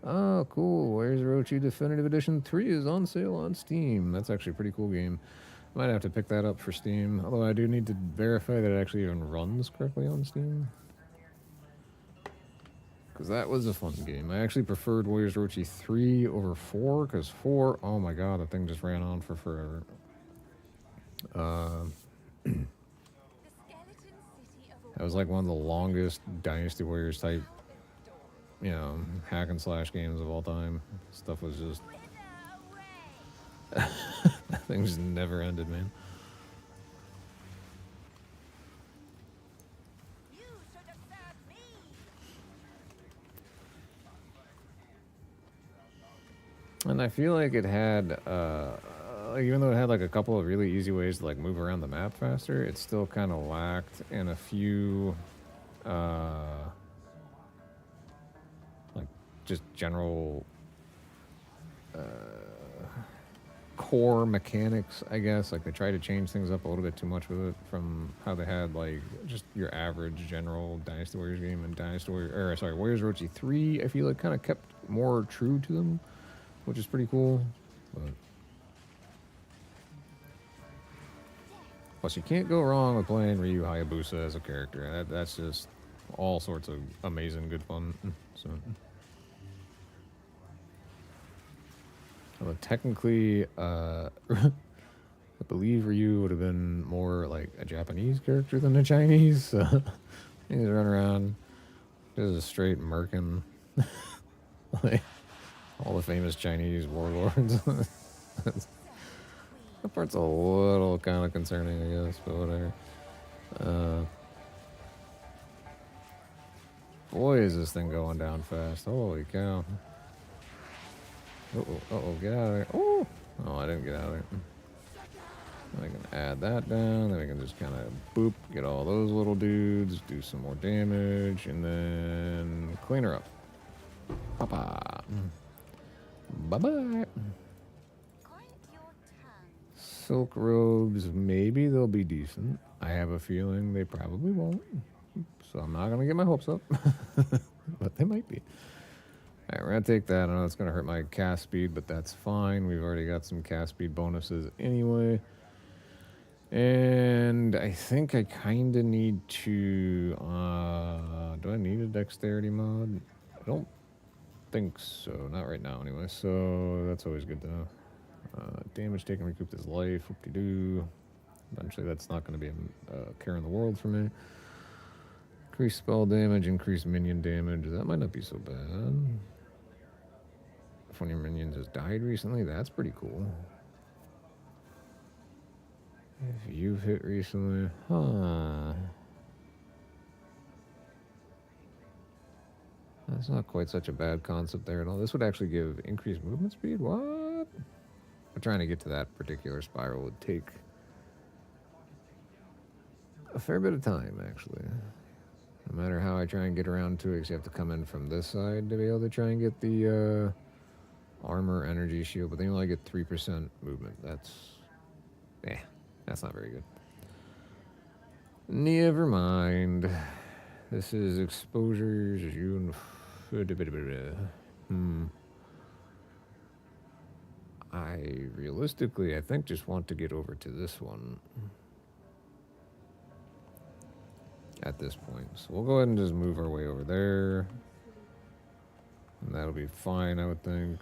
Oh, cool. Where's Orochi Definitive Edition 3 is on sale on Steam. That's actually a pretty cool game. Might have to pick that up for Steam. Although I do need to verify that it actually even runs correctly on Steam. Because that was a fun game. I actually preferred Warriors Orochi 3 over 4, because 4, oh my god, that thing just ran on for forever. The skeleton city of That was like one of the longest Dynasty Warriors type, you know, hack and slash games of all time. Stuff was just, away. that thing just never ended, man. You should have served me. And I feel like it had, even though it had like a couple of really easy ways to like move around the map faster, it still kind of lacked in a few, like just general core mechanics, I guess. Like they tried to change things up a little bit too much with it from how they had like just your average general Dynasty Warriors game, and Warriors Orochi 3, I feel like kind of kept more true to them, which is pretty cool. But plus, you can't go wrong with playing Ryu Hayabusa as a character. That's just all sorts of amazing good fun. So, although technically, I believe Ryu would have been more like a Japanese character than a Chinese. So he's running around just a straight merkin, like all the famous Chinese warlords. That part's a little kind of concerning, I guess, but whatever. Boy, is this thing going down fast. Holy cow. Uh-oh, get out of there. Oh, I didn't get out of there. I can add that down, then we can just kind of boop, get all those little dudes, do some more damage, and then clean her up. Papa. Bye-bye. Quiet your tongue. Silk robes, maybe they'll be decent. I have a feeling they probably won't. So I'm not going to get my hopes up. But they might be. Alright, we're going to take that. I know it's going to hurt my cast speed, but that's fine. We've already got some cast speed bonuses anyway. And I think I kind of need to... do I need a dexterity mod? I don't think so. Not right now anyway. So that's always good to know. Damage taken recouped his life. Whoop-de-doo. Eventually that's not going to be a care in the world for me. Increase spell damage, increase minion damage. That might not be so bad. If one of your minions has died recently, that's pretty cool. If you've hit recently, that's not quite such a bad concept there at all. This would actually give increased movement speed? What? But trying to get to that particular spiral would take a fair bit of time, actually. No matter how I try and get around to it, 'cause you have to come in from this side to be able to try and get the armor energy shield, but then you only get 3% movement. That's not very good. Never mind. This is exposures. I think just want to get over to this one at this point. So we'll go ahead and just move our way over there. And that'll be fine, I would think.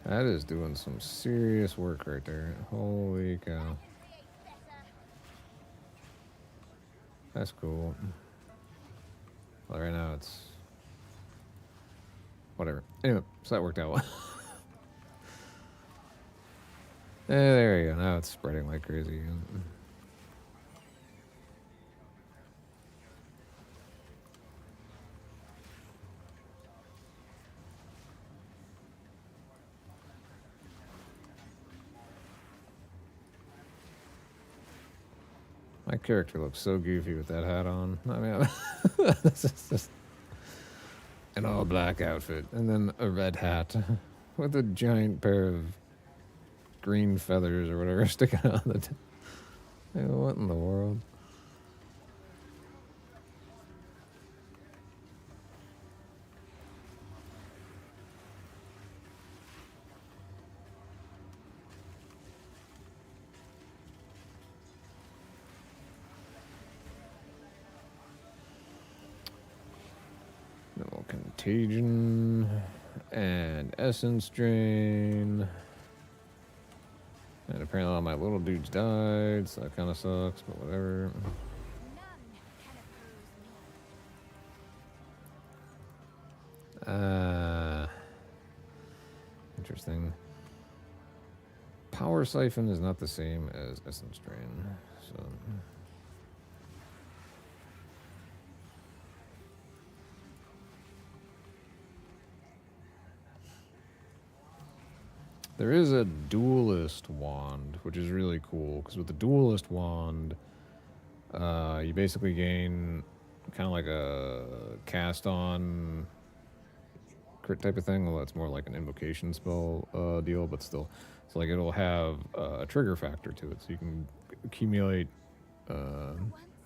That is doing some serious work right there. Holy cow. That's cool. Well, right now it's... whatever. Anyway, so that worked out well. There you go. Now it's spreading like crazy. My character looks so goofy with that hat on. I mean, this is just an all black outfit and then a red hat with a giant pair of green feathers or whatever sticking out of the top. What in the world? Contagion and Essence Drain. And apparently all my little dudes died, so that kind of sucks, but whatever. None can oppose me. Interesting. Power Siphon is not the same as Essence Drain, so... There is a Duelist Wand, which is really cool, because with the Duelist Wand, you basically gain kind of like a cast-on crit type of thing, although it's more like an invocation spell deal, but still. So like it'll have a trigger factor to it, so you can accumulate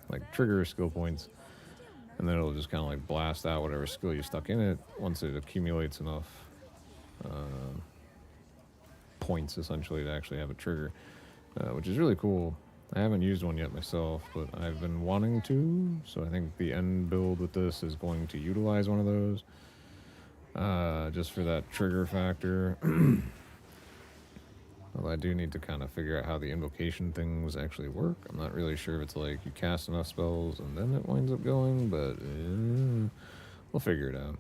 like trigger skill points, and then it'll just kind of like blast out whatever skill you stuck in it once it accumulates enough points essentially to actually have a trigger, which is really cool. I haven't used one yet myself, but I've been wanting to, so I think the end build with this is going to utilize one of those, just for that trigger factor. Although I do need to kind of figure out how the invocation things actually work. I'm not really sure if it's like you cast enough spells and then it winds up going, but we'll figure it out.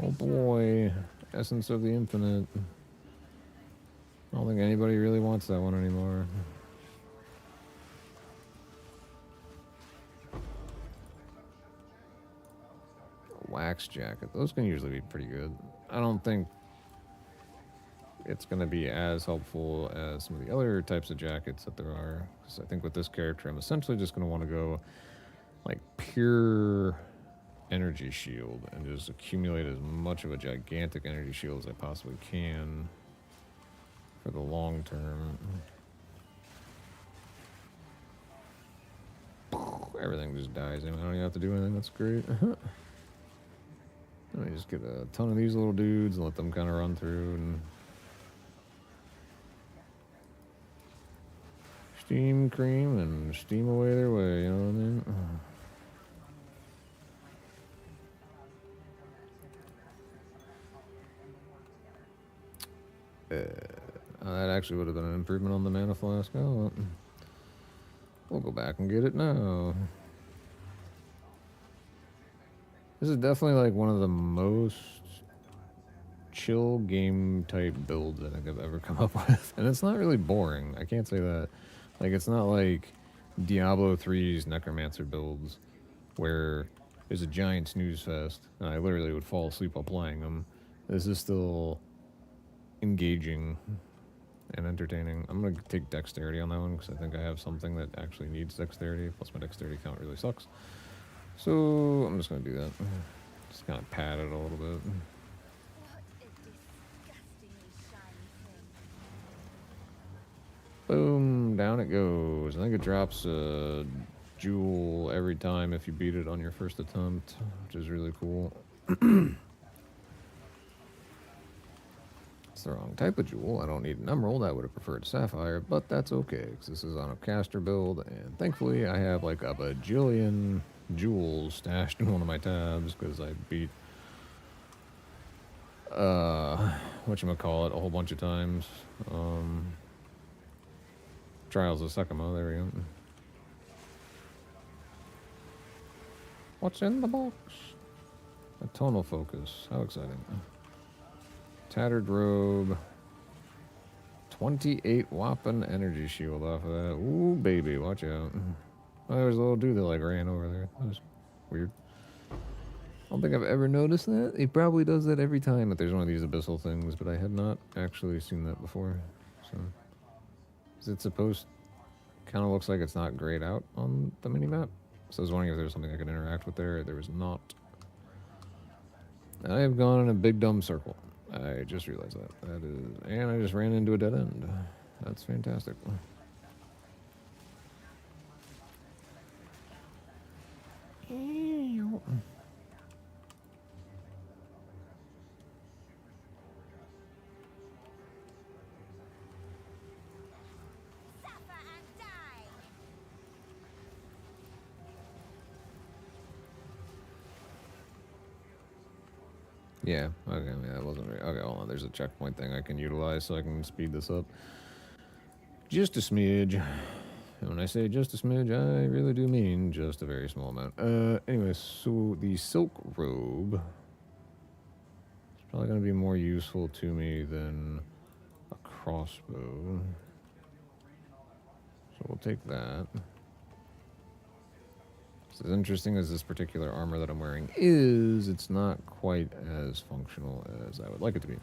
Oh boy, Essence of the Infinite. I don't think anybody really wants that one anymore. Wax Jacket, those can usually be pretty good. I don't think it's going to be as helpful as some of the other types of jackets that there are. Because I think with this character, I'm essentially just going to want to go like pure energy shield and just accumulate as much of a gigantic energy shield as I possibly can for the long term. Everything just dies. I don't even have to do anything. That's great. Let me just get a ton of these little dudes and let them kind of run through and steam cream and steam away their way, you know what I mean? That actually would have been an improvement on the mana flask. Oh, well. We'll go back and get it now. This is definitely like one of the most chill game type builds I think I've ever come up with. And it's not really boring. I can't say that. Like, it's not like Diablo 3's Necromancer builds where there's a giant snooze fest and I literally would fall asleep while playing them. This is still engaging and entertaining. I'm going to take dexterity on that one because I think I have something that actually needs dexterity, plus my dexterity count really sucks. So I'm just going to do that. Just kind of pad it a little bit. What a disgustingly shiny thing. Boom, down it goes. I think it drops a jewel every time if you beat it on your first attempt, which is really cool. It's the wrong type of jewel. I don't need an emerald. I would have preferred sapphire, but that's okay because this is on a caster build, and thankfully I have like a bajillion jewels stashed in one of my tabs because I beat whatchamacallit a whole bunch of times. Trials of Sekimo, there we go. What's in the box? A tonal focus. How exciting. Tattered robe. 28 whopping energy shield off of that. Ooh, baby, watch out. Oh, there was a little dude that like ran over there. That was weird. I don't think I've ever noticed that. He probably does that every time that there's one of these abyssal things, but I had not actually seen that before. So, is it supposed? Kind of looks like it's not grayed out on the minimap. So I was wondering if there was something I could interact with there. There was not. I have gone in a big dumb circle. I just realized that. That is, and I just ran into a dead end. That's fantastic. Suffer and die. Yeah, okay, yeah, that wasn't right. Okay, hold on, there's a checkpoint thing I can utilize so I can speed this up. Just a smidge. And when I say just a smidge, I really do mean just a very small amount. Anyway, so the silk robe is probably going to be more useful to me than a crossbow. So we'll take that. So as interesting as this particular armor that I'm wearing is, it's not quite as functional as I would like it to be.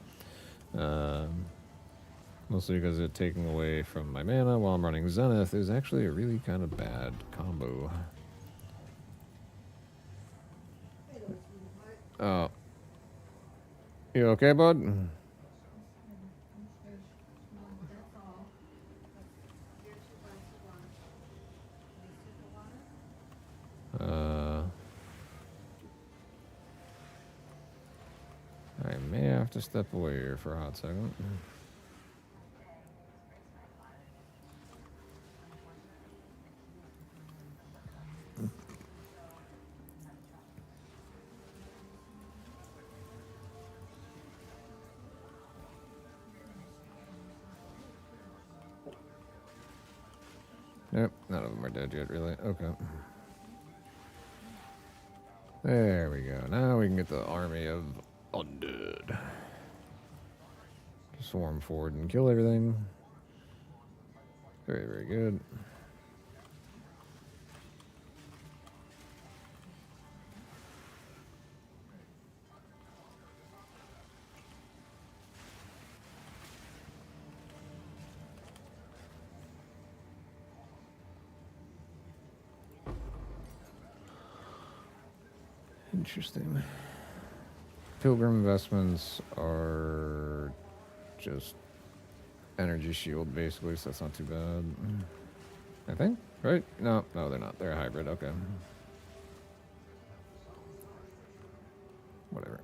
Mostly because it taking away from my mana while I'm running Zenith is actually a really kind of bad combo. Oh. You okay, bud? I may have to step away here for a hot second. Nope, none of them are dead yet, really. Okay. There we go. Now we can get the army of undead. Swarm forward and kill everything. Very, very good. Interesting. Pilgrim investments are just energy shield, basically, so that's not too bad. I think, right? No, they're not. They're a hybrid. Okay. Whatever.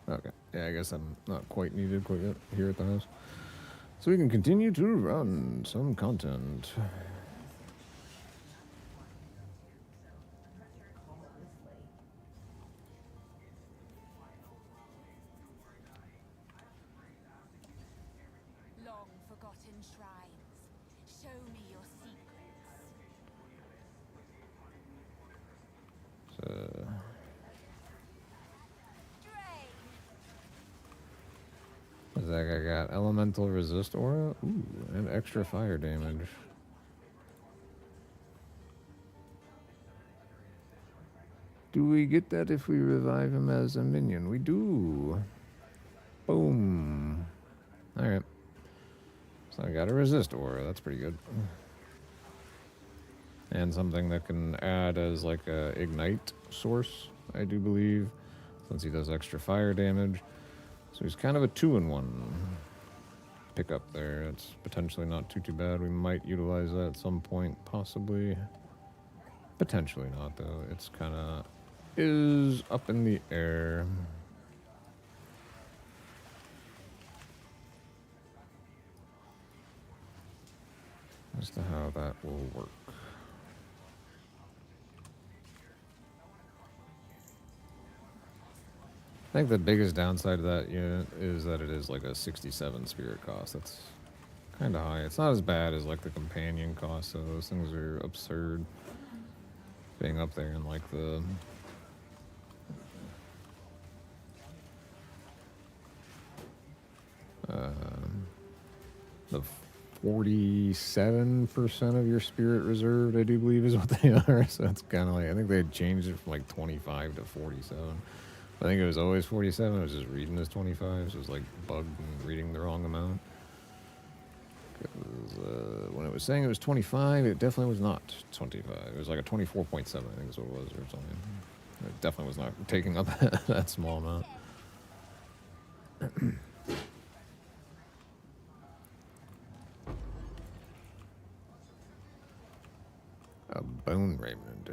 Okay. Yeah, I guess I'm not quite needed quite yet here at the house. So we can continue to run some content. Long forgotten shrines, show me your secrets. So, what's that guy got? Elemental resist aura? Ooh, and extra fire damage. Do we get that if we revive him as a minion? We do. Boom. Alright. So I got a resist aura. That's pretty good. And something that can add as like a ignite source, I do believe, since he does extra fire damage. So he's kind of a 2-in-1 pickup there. It's potentially not too bad. We might utilize that at some point, possibly. Potentially not, though. It's kind of is up in the air. As to how that will work. I think the biggest downside of that unit is that it is like a 67 spirit cost. That's kind of high. It's not as bad as like the companion cost, so those things are absurd. Being up there in like the the 47% of your spirit reserved, I do believe, is what they are. So it's kind of like, I think they had changed it from like 25 to 47. I think it was always 47. I was just reading as 25, so it was like bugged and reading the wrong amount. Because when it was saying it was 25, it definitely was not 25. It was like a 24.7, I think is what it was, or something. It definitely was not taking up that small amount. A bone remnant.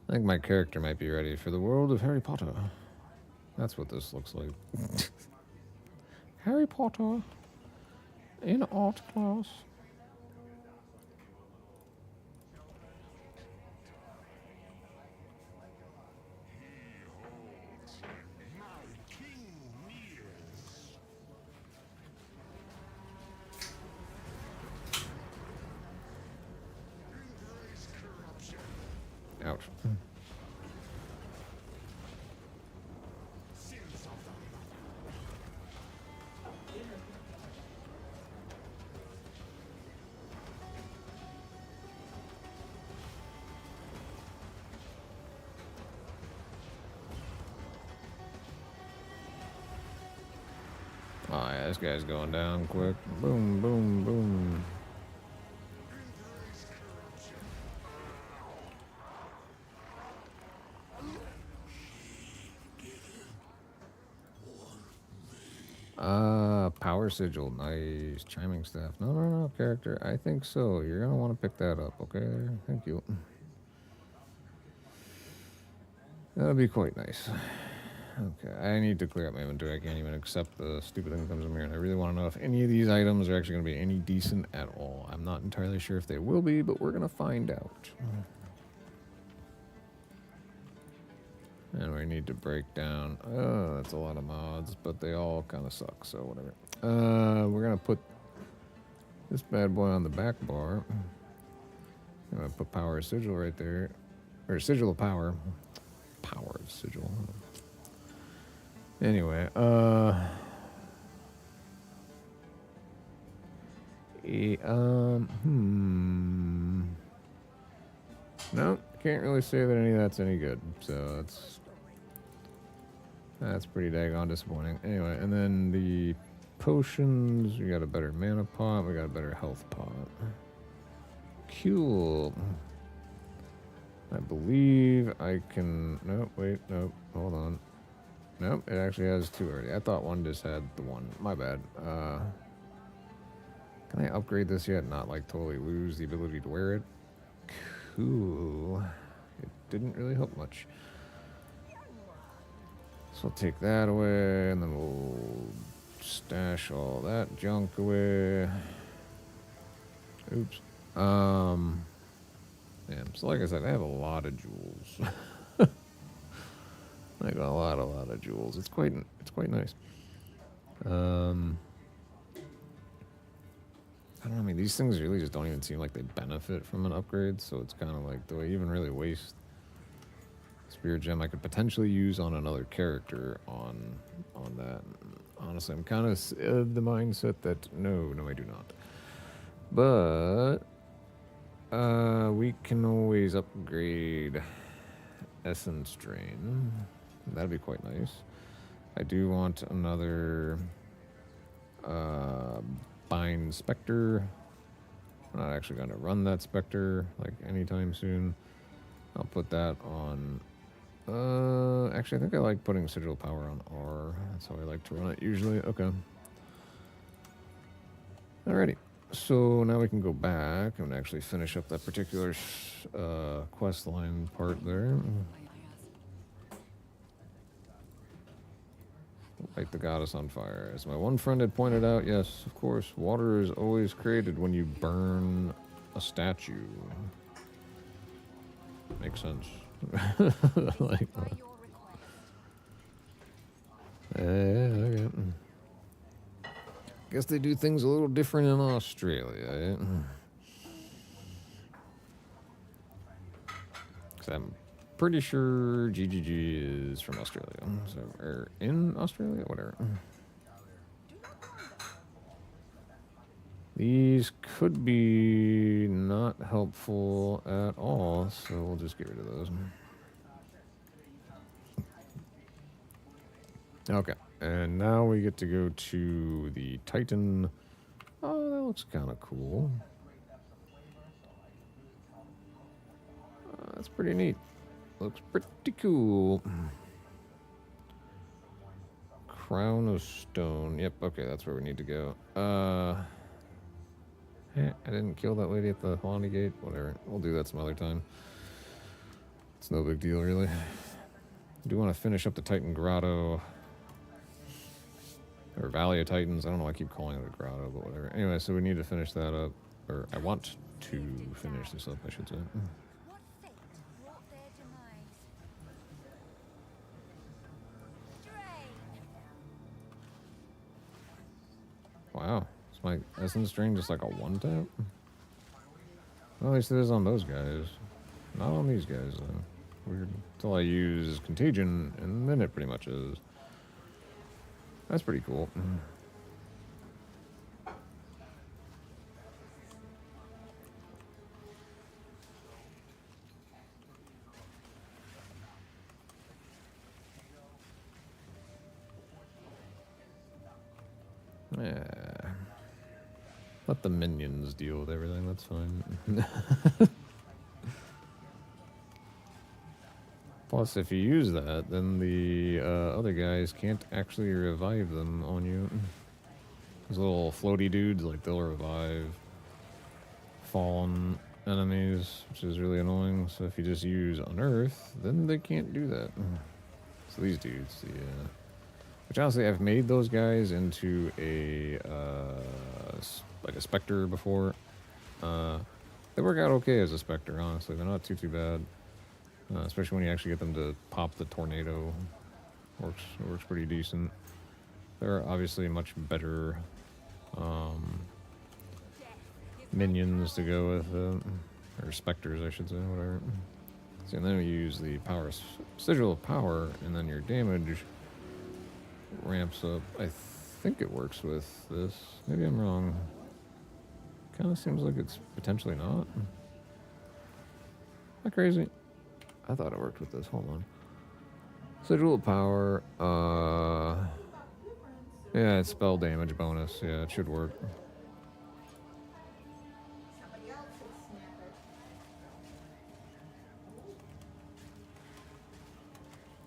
I think my character might be ready for the world of Harry Potter. That's what this looks like. Harry Potter in art class. Ouch. Oh yeah, this guy's going down quick. Boom, boom, boom. Power sigil, nice. Chiming staff. No, character. I think so. You're gonna want to pick that up, okay? Thank you. That'll be quite nice. Okay, I need to clear up my inventory. I can't even accept the stupid thing that comes in here. And I really want to know if any of these items are actually going to be any decent at all. I'm not entirely sure if they will be, but we're going to find out. And we need to break down. Oh, that's a lot of mods, but they all kind of suck, so whatever. We're going to put this bad boy on the back bar. I'm going to put power sigil right there. Or sigil of power. Power of sigil. Anyway, no, can't really say that any of that's any good. So that's pretty daggone disappointing. Anyway, and then the potions, we got a better mana pot, we got a better health pot. Cool. I believe I can. Nope, wait, nope, hold on. Nope, it actually has two already. I thought one just had the one. My bad. Can I upgrade this yet? Not like totally lose the ability to wear it? Cool. It didn't really help much. So I'll take that away, and then we'll stash all that junk away. Oops. Yeah, so like I said, I have a lot of jewels. I got a lot of jewels. It's quite nice. I don't know. I mean, these things really just don't even seem like they benefit from an upgrade. So it's kind of like, do I even really waste Spirit Gem I could potentially use on another character on that? Honestly, I'm kind of the mindset that no, I do not. But we can always upgrade Essence Drain. That'd be quite nice. I do want another Bind Spectre. I'm not actually going to run that Spectre like anytime soon. I'll put that on. Actually, I think I like putting Sigil Power on R. That's how I like to run it usually. Okay. Alrighty. So now we can go back and actually finish up that particular quest line part there. Light the goddess on fire. As my one friend had pointed out, yes, of course, water is always created when you burn a statue. Makes sense. Like, okay. Guess they do things a little different in Australia. Because I'm pretty sure GGG is from Australia. So, or in Australia? Whatever. These could be not helpful at all, so we'll just get rid of those. Okay, and now we get to go to the Titan. Oh, that looks kind of cool. That's pretty neat. Looks pretty cool. Crown of Stone. Yep, okay, that's where we need to go. I didn't kill that lady at the Haunty Gate. Whatever. We'll do that some other time. It's no big deal, really. I do want to finish up the Titan Grotto. Or Valley of Titans. I don't know why I keep calling it a grotto, but whatever. Anyway, so we need to finish that up. Or I want to finish this up, I should say. What fate wrought their demise? Drain! Wow. Is my Essence Drain just like a one-tap? Well, at least it is on those guys. Not on these guys, though. Weird. Until I use Contagion, and then it pretty much is. That's pretty cool. Yeah. Let the minions deal with everything, that's fine. Plus, if you use that, then the other guys can't actually revive them on you. Those little floaty dudes, like, they'll revive fallen enemies, which is really annoying. So if you just use Unearth, then they can't do that. So these dudes, yeah. Which honestly, I've made those guys into a, like a Spectre before. They work out okay as a Spectre, honestly. They're not too bad. Especially when you actually get them to pop the tornado. Works pretty decent. They're obviously much better minions to go with, or specters, I should say, whatever. So and then we use the power sigil of power, and then your damage ramps up. I think it works with this. Maybe I'm wrong. Kind of seems like it's potentially not. Am I crazy? I thought it worked with this. Hold on. Sigil of power. Yeah, it's spell damage bonus. Yeah, it should work.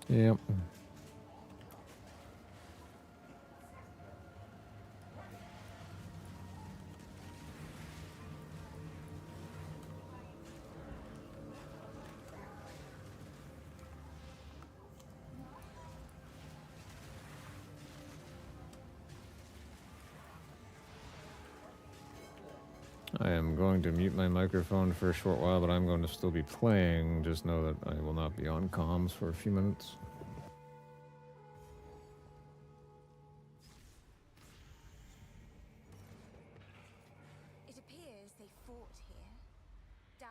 Yep. I am going to mute my microphone for a short while, but I'm going to still be playing. Just know that I will not be on comms for a few minutes. It appears they fought here, died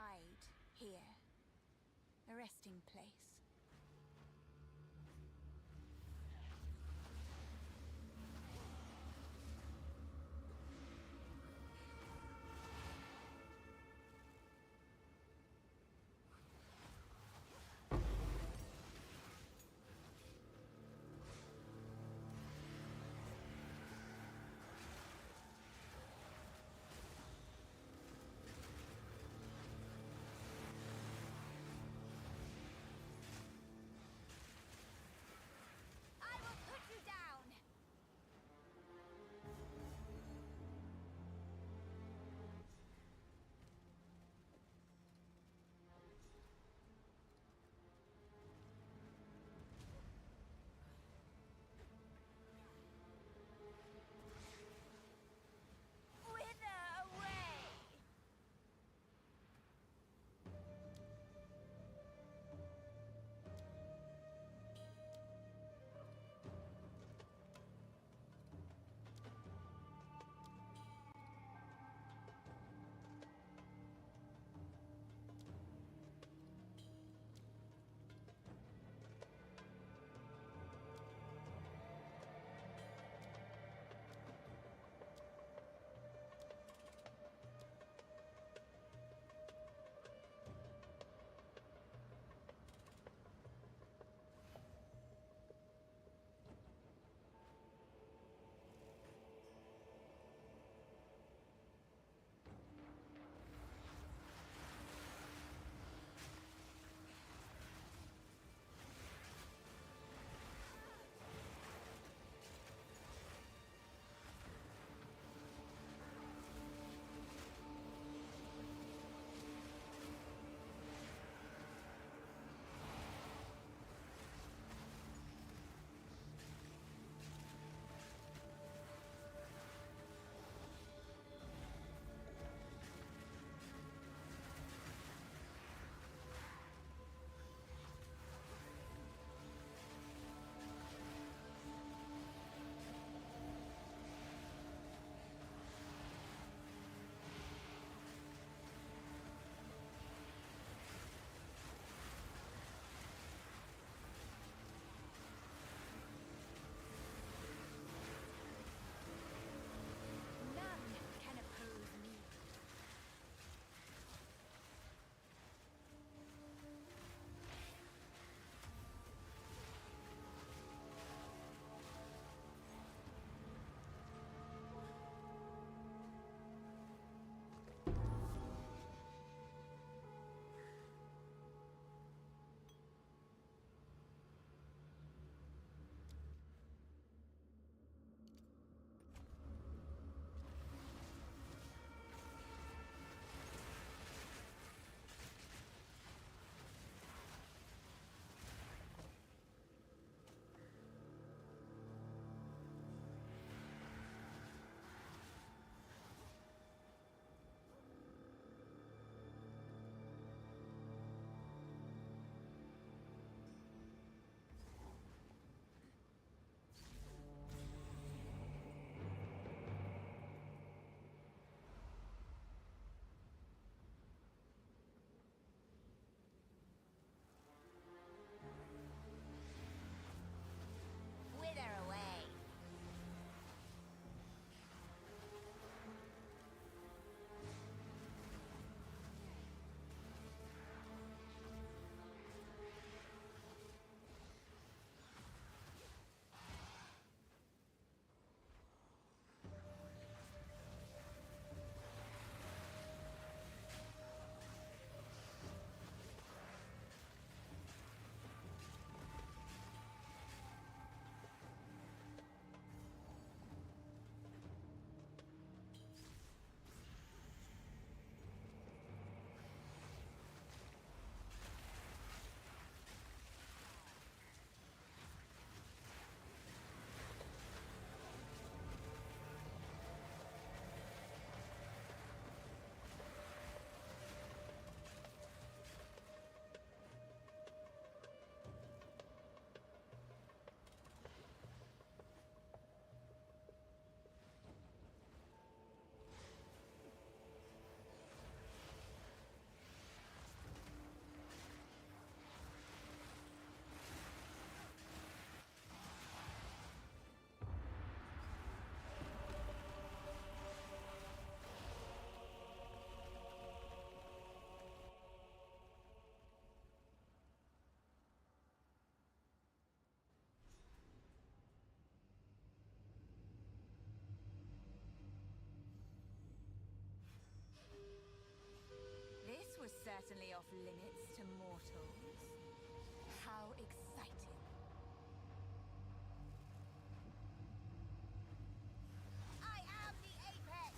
here. A resting place. off limits to mortals? How exciting. I am the apex!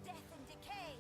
Death and decay!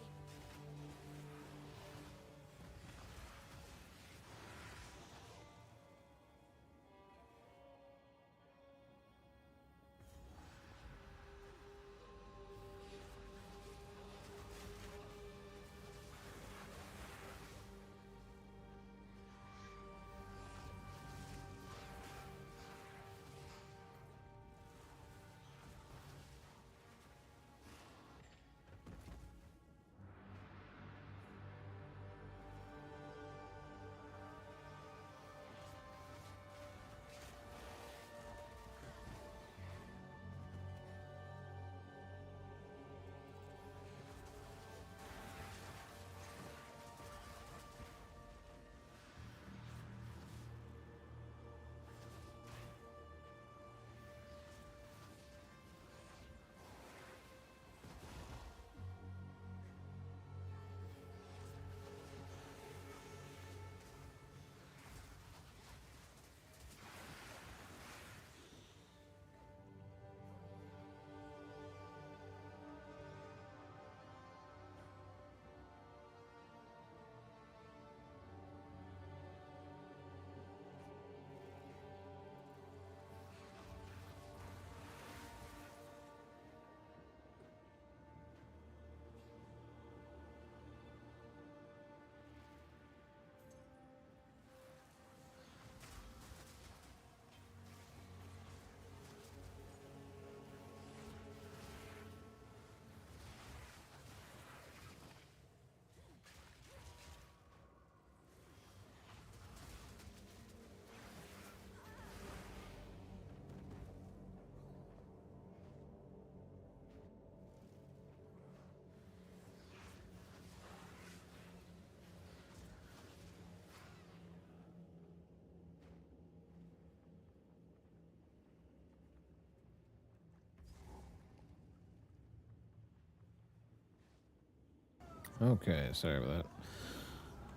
Okay, sorry about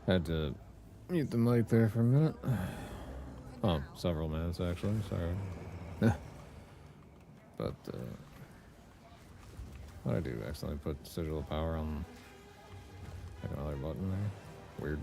that. Had to mute the mic there for a minute. Oh, several minutes actually, sorry. But, what did I do? Accidentally put sigil of power on like another button there? Weird.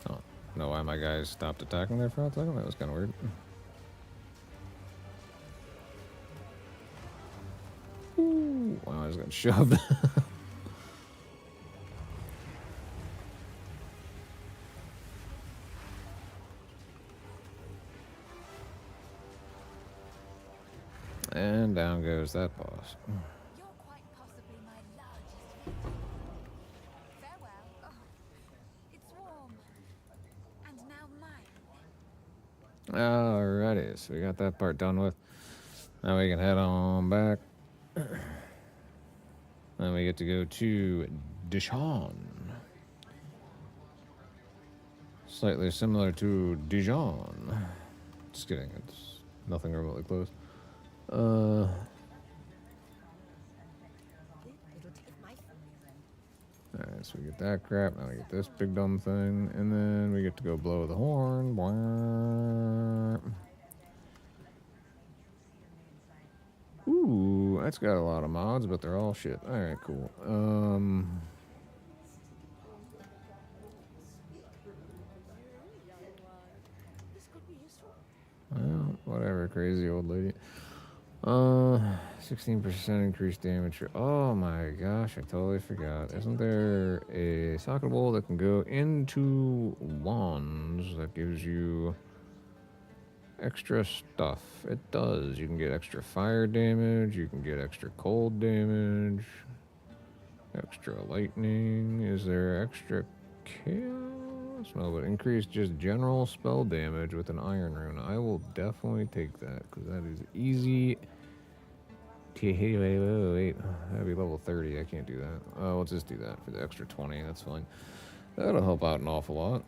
Oh, know why my guys stopped attacking there for a second? That was kind of weird. Ooh, wow, I just got shoved. And down goes that boss. You're quite possibly my largest victim. Farewell. Oh, Alrighty, so we got that part done with. Now we can head on back. Then we get to go to Dijon. Slightly similar to Dijon. Just kidding, it's nothing remotely close. It'll take my Alright, so we get that crap. Now we get this big dumb thing. And then we get to go blow the horn. Ooh, that's got a lot of mods, but they're all shit. Alright, cool. This could be useful. Well, whatever, crazy old lady. 16% increased damage. Oh my gosh, I totally forgot. Isn't there a socket bowl that can go into wands that gives you extra stuff? It does. You can get extra fire damage, you can get extra cold damage, extra lightning. Is there extra chaos? No, but increase just general spell damage with an iron rune. I will definitely take that because that is easy. Wait, that'd be level 30. I can't do that. Oh, let's just do that for the extra 20. That's fine. That'll help out an awful lot.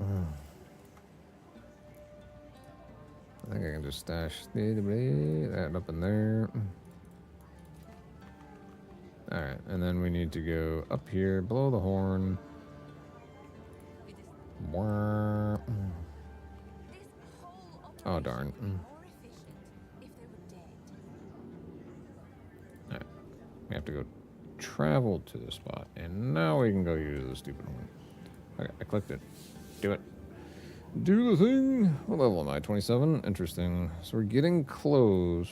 I think I can just stash that up in there. Alright, and then we need to go up here, blow the horn. This whole Oh, darn. operation would be more efficient if they were dead. Alright, we have to go travel to the spot, and now we can go use the stupid horn. Okay, I clicked it. Do it. Do the thing. What level am I? 27? Interesting. So we're getting close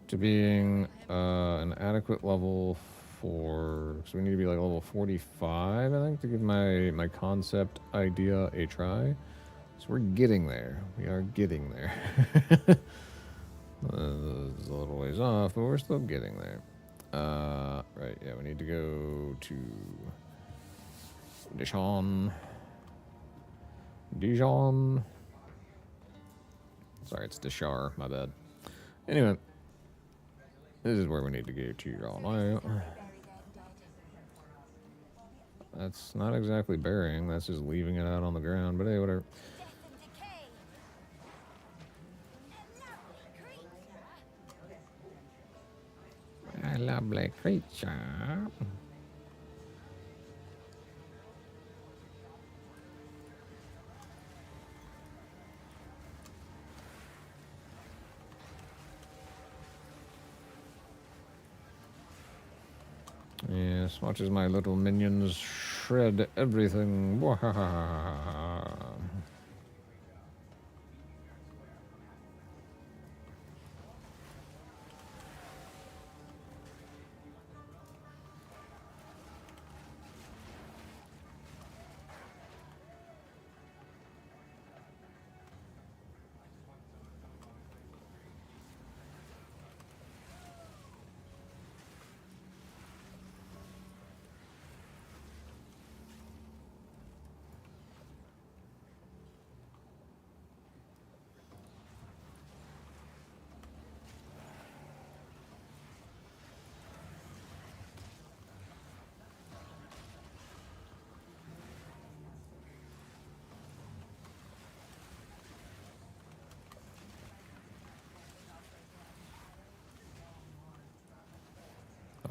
to being an adequate level for... So we need to be like level 45, I think, to give my concept idea a try. So we're getting there. We are getting there. It's a little ways off, but we're still getting there. Right, yeah, we need to go to Dijon. Sorry, it's Dishar, my bad. Anyway, this is where we need to go to y'all now. That's not exactly burying, that's just leaving it out on the ground, but hey, whatever. Death and decay. A lovely creature. A lovely creature. Yes, watch as my little minions shred everything.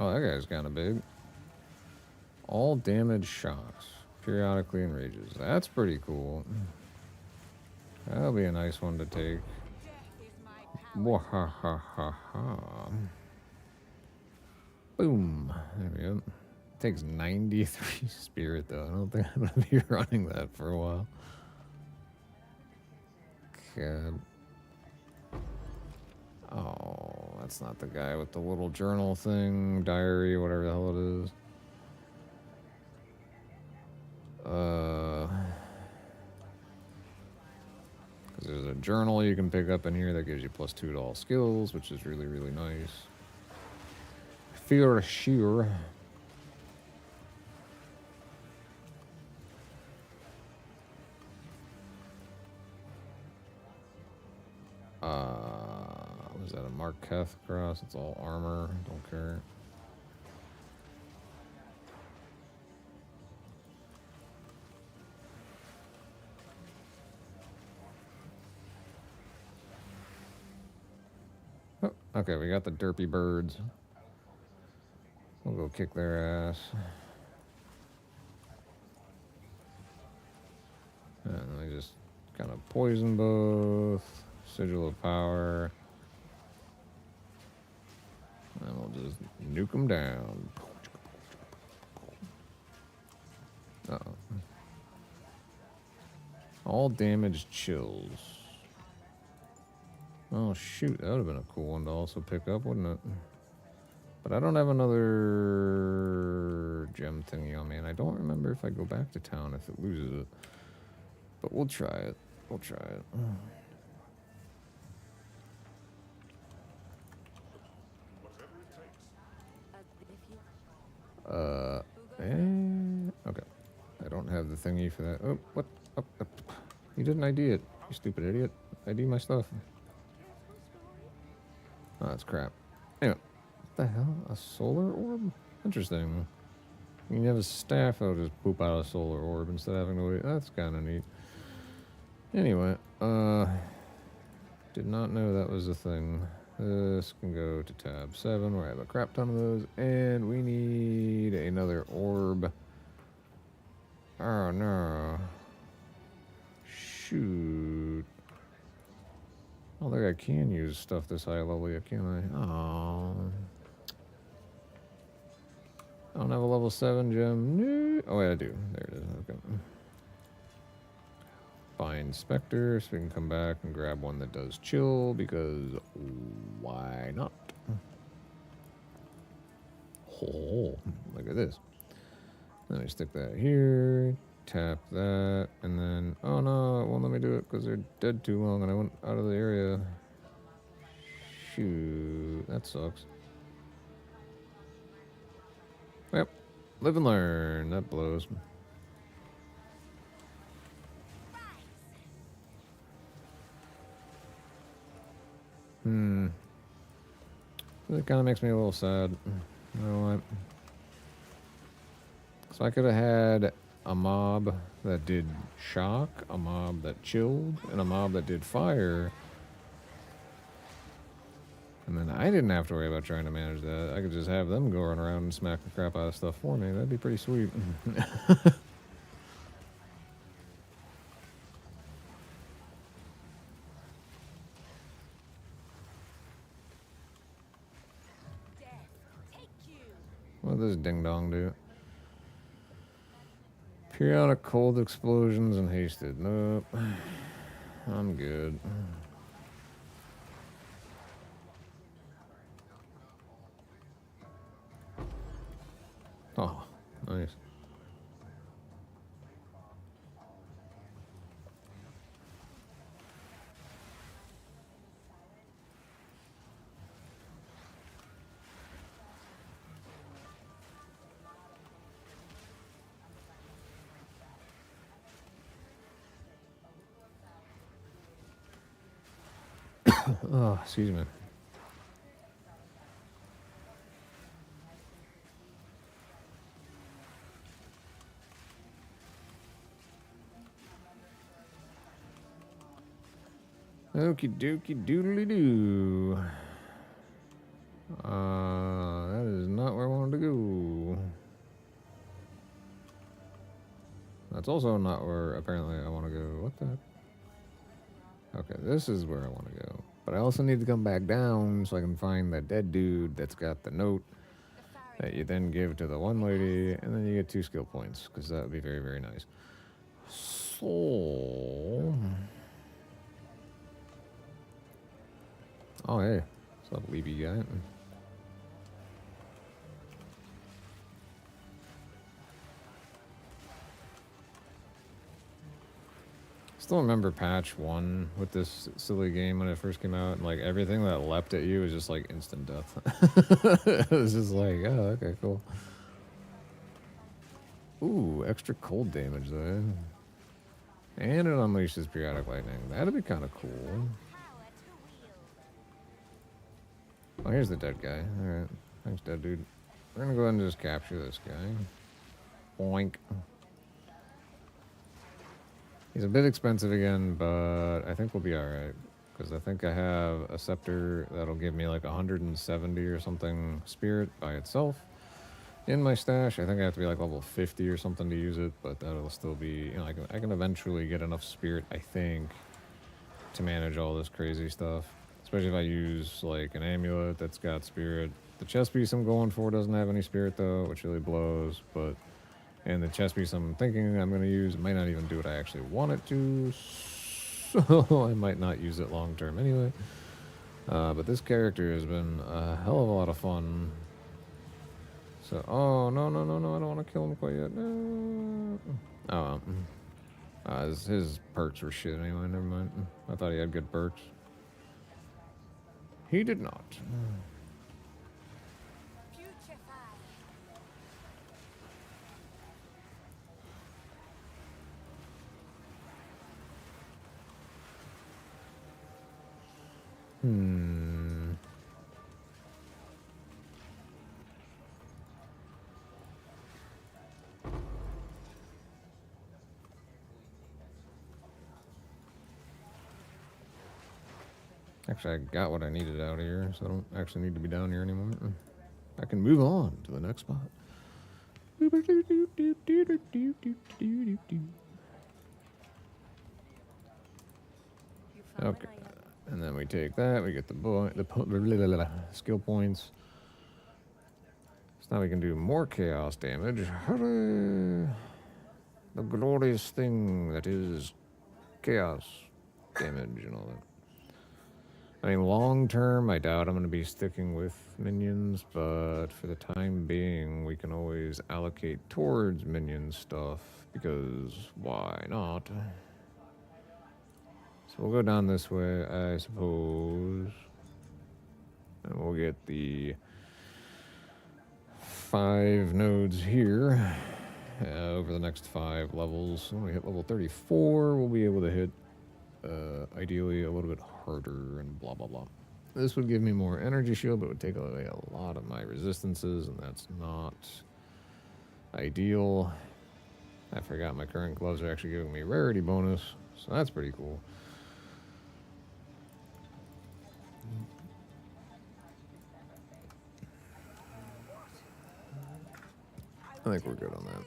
Oh, that guy's kind of big. All damage shocks periodically enrages. That's pretty cool. That'll be a nice one to take. Death is my power. Wahahaha. Boom. There we go. Takes 93 spirit though. I don't think I'm gonna be running that for a while. God. Oh, that's not the guy with the little journal thing, diary, whatever the hell it is. Because there's a journal you can pick up in here that gives you +2 to all skills, which is really, really nice. For sure. Was that a Marqueth cross? It's all armor. Don't care. Oh, okay, we got the derpy birds. We'll go kick their ass. And then we just kind of poison both. Sigil of power. And we'll just nuke them down. Uh-oh. All damage chills. Oh shoot, that would have been a cool one to also pick up, wouldn't it? But I don't have another gem thingy on me, and I don't remember if I go back to town if it loses it. But we'll try it. We'll try it. Okay. I don't have the thingy for that. Oh, what? Oh, you didn't ID it, you stupid idiot. ID my stuff. Oh, that's crap. Anyway, what the hell? A solar orb? Interesting. You can have a staff that'll just poop out a solar orb instead of having to wait. That's kind of neat. Anyway, did not know that was a thing. This can go to tab 7 where I have a crap ton of those. And we need another orb. Oh no. Shoot. I don't think I can use stuff this high level yet, can I? Oh. I don't have a level 7 gem. No. Oh, wait, I do. There it is. Okay. Find Spectre, so we can come back and grab one that does chill, because why not? Oh, look at this. Then we stick that here, tap that, and then, oh no, it won't let me do it because they're dead too long and I went out of the area. Shoot, that sucks. Yep, live and learn, that blows. That kind of makes me a little sad. You know what? So I could have had a mob that did shock, a mob that chilled, and a mob that did fire. And then I didn't have to worry about trying to manage that. I could just have them go run around and smack the crap out of stuff for me. That'd be pretty sweet. What does Ding Dong do? Periodic cold explosions and hasted. Nope. I'm good. Oh, nice. Oh, excuse me. Okie dokie doodly doo. That is not where I wanted to go. That's also not where apparently I want to go. What the heck? Okay, this is where I want to go. But I also need to come back down so I can find that dead dude that's got the note that you then give to the one lady, and then you get 2 skill points, because that would be very, very nice. So... Oh, hey. What's up, Levy guy? Still remember patch 1 with this silly game when it first came out, and like everything that leapt at you was just like instant death. It was just like, oh, okay, cool. Ooh, extra cold damage though. And it unleashes periodic lightning. That'd be kind of cool. Oh, here's the dead guy. Alright. Thanks, dead dude. We're gonna go ahead and just capture this guy. Boink. He's a bit expensive again, but I think we'll be alright. Because I think I have a scepter that'll give me like 170 or something spirit by itself in my stash. I think I have to be like level 50 or something to use it, but that'll still be, you know, I can eventually get enough spirit, I think, to manage all this crazy stuff. Especially if I use like an amulet that's got spirit. The chest piece I'm going for doesn't have any spirit though, which really blows, but and the chest piece I'm thinking I'm going to use might not even do what I actually want it to, so I might not use it long term anyway. But this character has been a hell of a lot of fun. So, oh, no, no, no, no, I don't want to kill him quite yet. No. Oh, his perks were shit anyway, never mind. I thought he had good perks. He did not. Putrefy. Actually, I got what I needed out here, so I don't actually need to be down here anymore. I can move on to the next spot. You found Okay, an item. and then we take that. We get skill points. So now we can do more chaos damage. Hooray! The glorious thing that is chaos damage and all that. I mean, long term, I doubt I'm going to be sticking with minions, but for the time being, we can always allocate towards minion stuff, because why not? So we'll go down this way, I suppose, and we'll get the 5 nodes here over the next 5 levels. When we hit level 34, we'll be able to hit ideally a little bit harder and blah blah blah. This would give me more energy shield, but it would take away a lot of my resistances, and that's not ideal. I forgot my current gloves are actually giving me rarity bonus, so that's pretty cool. I think we're good on that.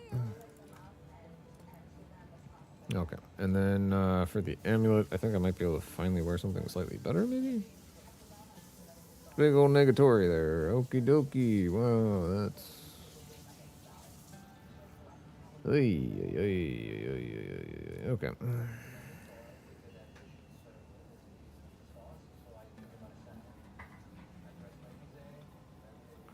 Okay, and then for the amulet, I think I might be able to finally wear something slightly better, maybe? Big old negatory there. Okie dokie. Wow, that's... Okay.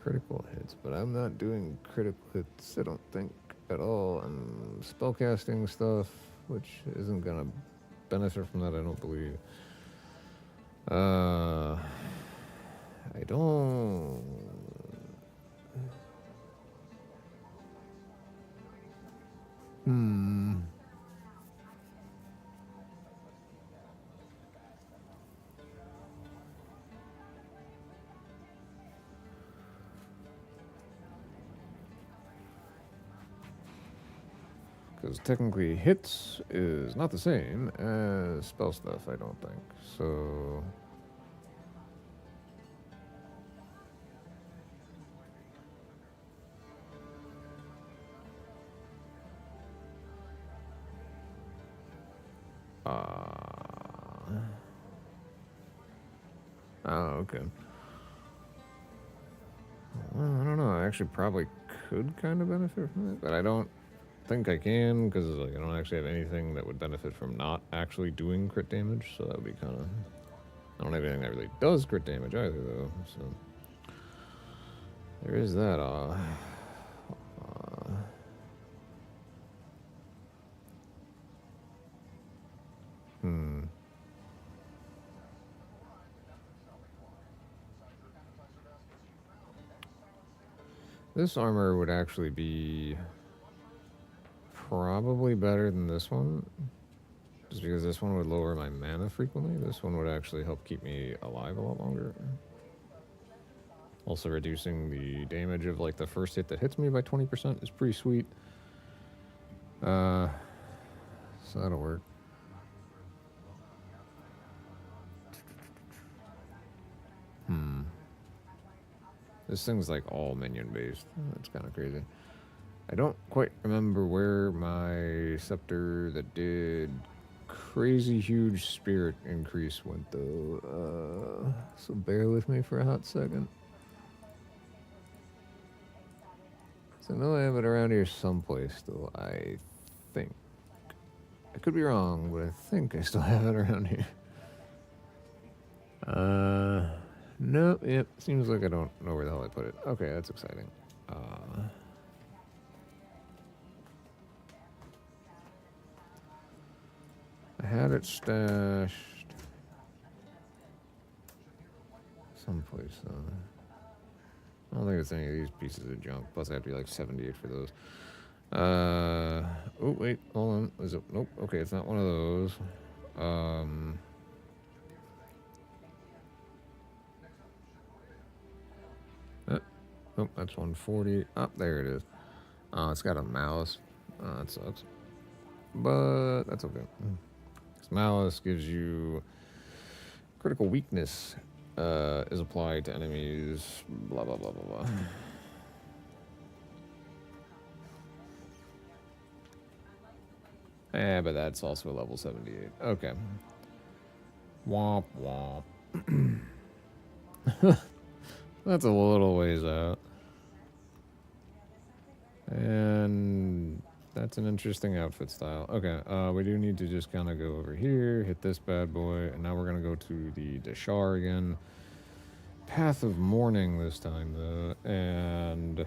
Critical hits, but I'm not doing critical hits, I don't think, at all. I'm spellcasting stuff, which isn't gonna benefit from that, I don't believe. I don't... Because technically hits is not the same as spell stuff, I don't think. So... Oh, okay. Well, I don't know. I actually probably could kind of benefit from it, but I don't think I can, because like, I don't actually have anything that would benefit from not actually doing crit damage, so that would be kind of... I don't have anything that really does crit damage either, though, so... There is that, This armor would actually be probably better than this one, just because this one would lower my mana frequently. This one would actually help keep me alive a lot longer. Also reducing the damage of like the first hit that hits me by 20% is pretty sweet. So that'll work. This thing's like all minion based. That's kind of crazy. I don't quite remember where my scepter that did crazy huge spirit increase went though. So bear with me for a hot second. So I know I have it around here someplace still, I think. I could be wrong, but I think I still have it around here. No, yep, seems like I don't know where the hell I put it. Okay, that's exciting. I had it stashed someplace though. I don't think it's any of these pieces of junk. Plus, I have to be like 78 for those. Oh wait, hold on. Is it? Nope. Okay, it's not one of those. Nope, that's 140. Oh, there it is. It's got a malice. That sucks. But that's okay. This malice gives you critical weakness is applied to enemies. Blah, blah, blah, blah, blah. But that's also a level 78. Okay. Womp, womp. That's a little ways out. And that's an interesting outfit style. Okay, we do need to just kind of go over here, hit this bad boy, and now we're going to go to the Deshar again. Path of Mourning this time, though, and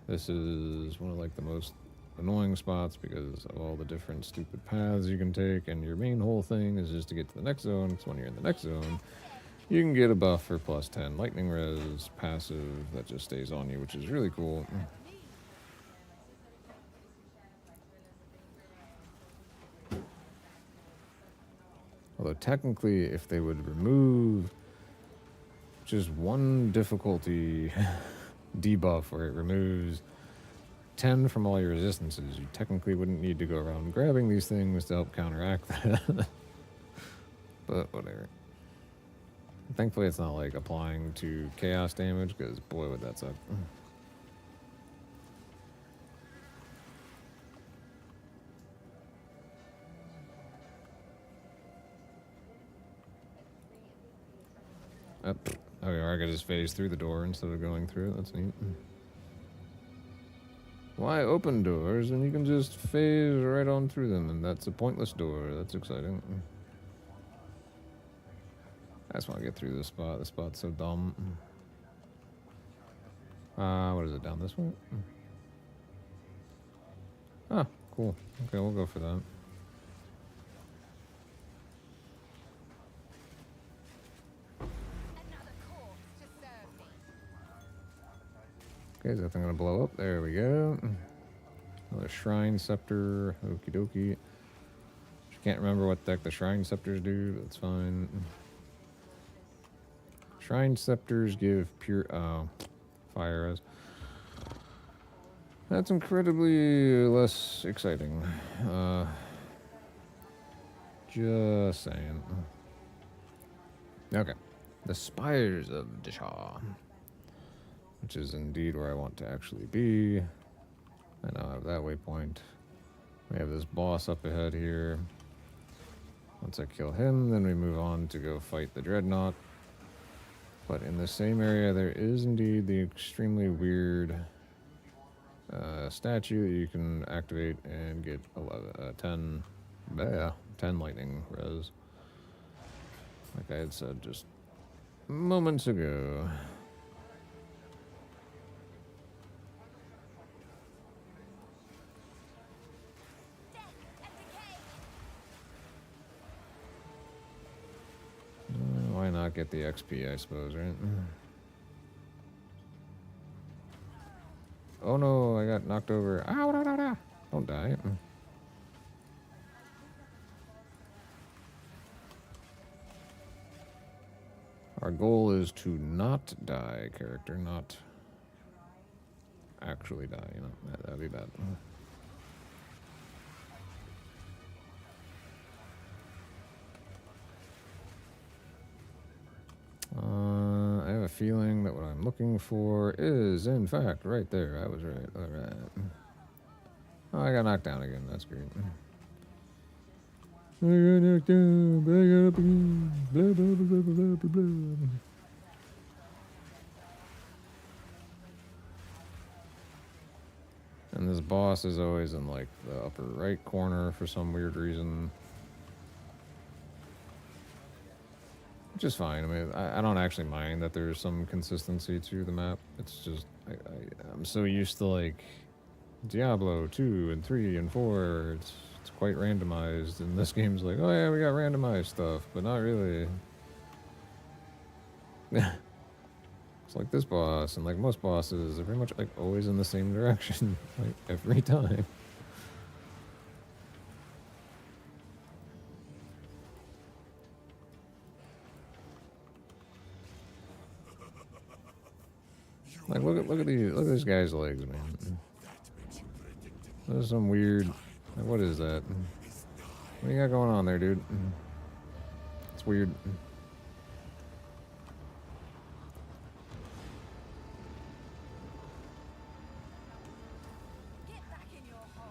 this is one of, like, the most annoying spots because of all the different stupid paths you can take, and your main whole thing is just to get to the next zone, because when you're in the next zone, you can get a buff for plus 10 lightning res passive that just stays on you, which is really cool. Although technically, if they would remove just one difficulty debuff where it removes 10 from all your resistances, you technically wouldn't need to go around grabbing these things to help counteract that. But whatever. Thankfully, it's not like applying to chaos damage, because boy, would that suck. Oh, okay, I could just phase through the door instead of going through it. That's neat. Why open doors and you can just phase right on through them, and that's a pointless door. That's exciting. I just want to get through this spot. This spot's so dumb. What is it, down this way? Ah, cool. Okay, we'll go for that. Okay, is that thing gonna blow up? There we go. Another Shrine Scepter. Okie dokie. Can't remember what the heck the Shrine Scepters do, but it's fine. Shrine Scepters give pure... fire res. That's incredibly less exciting. Just saying. Okay. The Spires of Deshar, which is indeed where I want to actually be. I now have that waypoint. We have this boss up ahead here. Once I kill him, then we move on to go fight the Dreadnought. But in the same area, there is indeed the extremely weird statue that you can activate and get 10 lightning res. Like I had said just moments ago. Why not get the XP, I suppose, right? Oh no, I got knocked over. Ow, da, da, da. Don't die. Our goal is to not die, character, not actually die, you know. That'd be bad. I have a feeling that what I'm looking for is, in fact, right there. I was right. All right. Oh, I got knocked down again. That's great. I got knocked down, but I got up again. Blah, blah, blah, blah, blah, blah, blah. And this boss is always in, like, the upper right corner for some weird reason. Which is fine. I mean, I don't actually mind that there's some consistency to the map. It's just, I'm so used to, like, Diablo 2 and 3 and 4. It's quite randomized. And this game's like, oh yeah, we got randomized stuff, but not really. It's like this boss, and like most bosses, they're pretty much, like, always in the same direction, like, every time. Like, look at this guy's legs, man. There's some weird. Like, what is that? What you got going on there, dude? It's weird. Get back in your hole.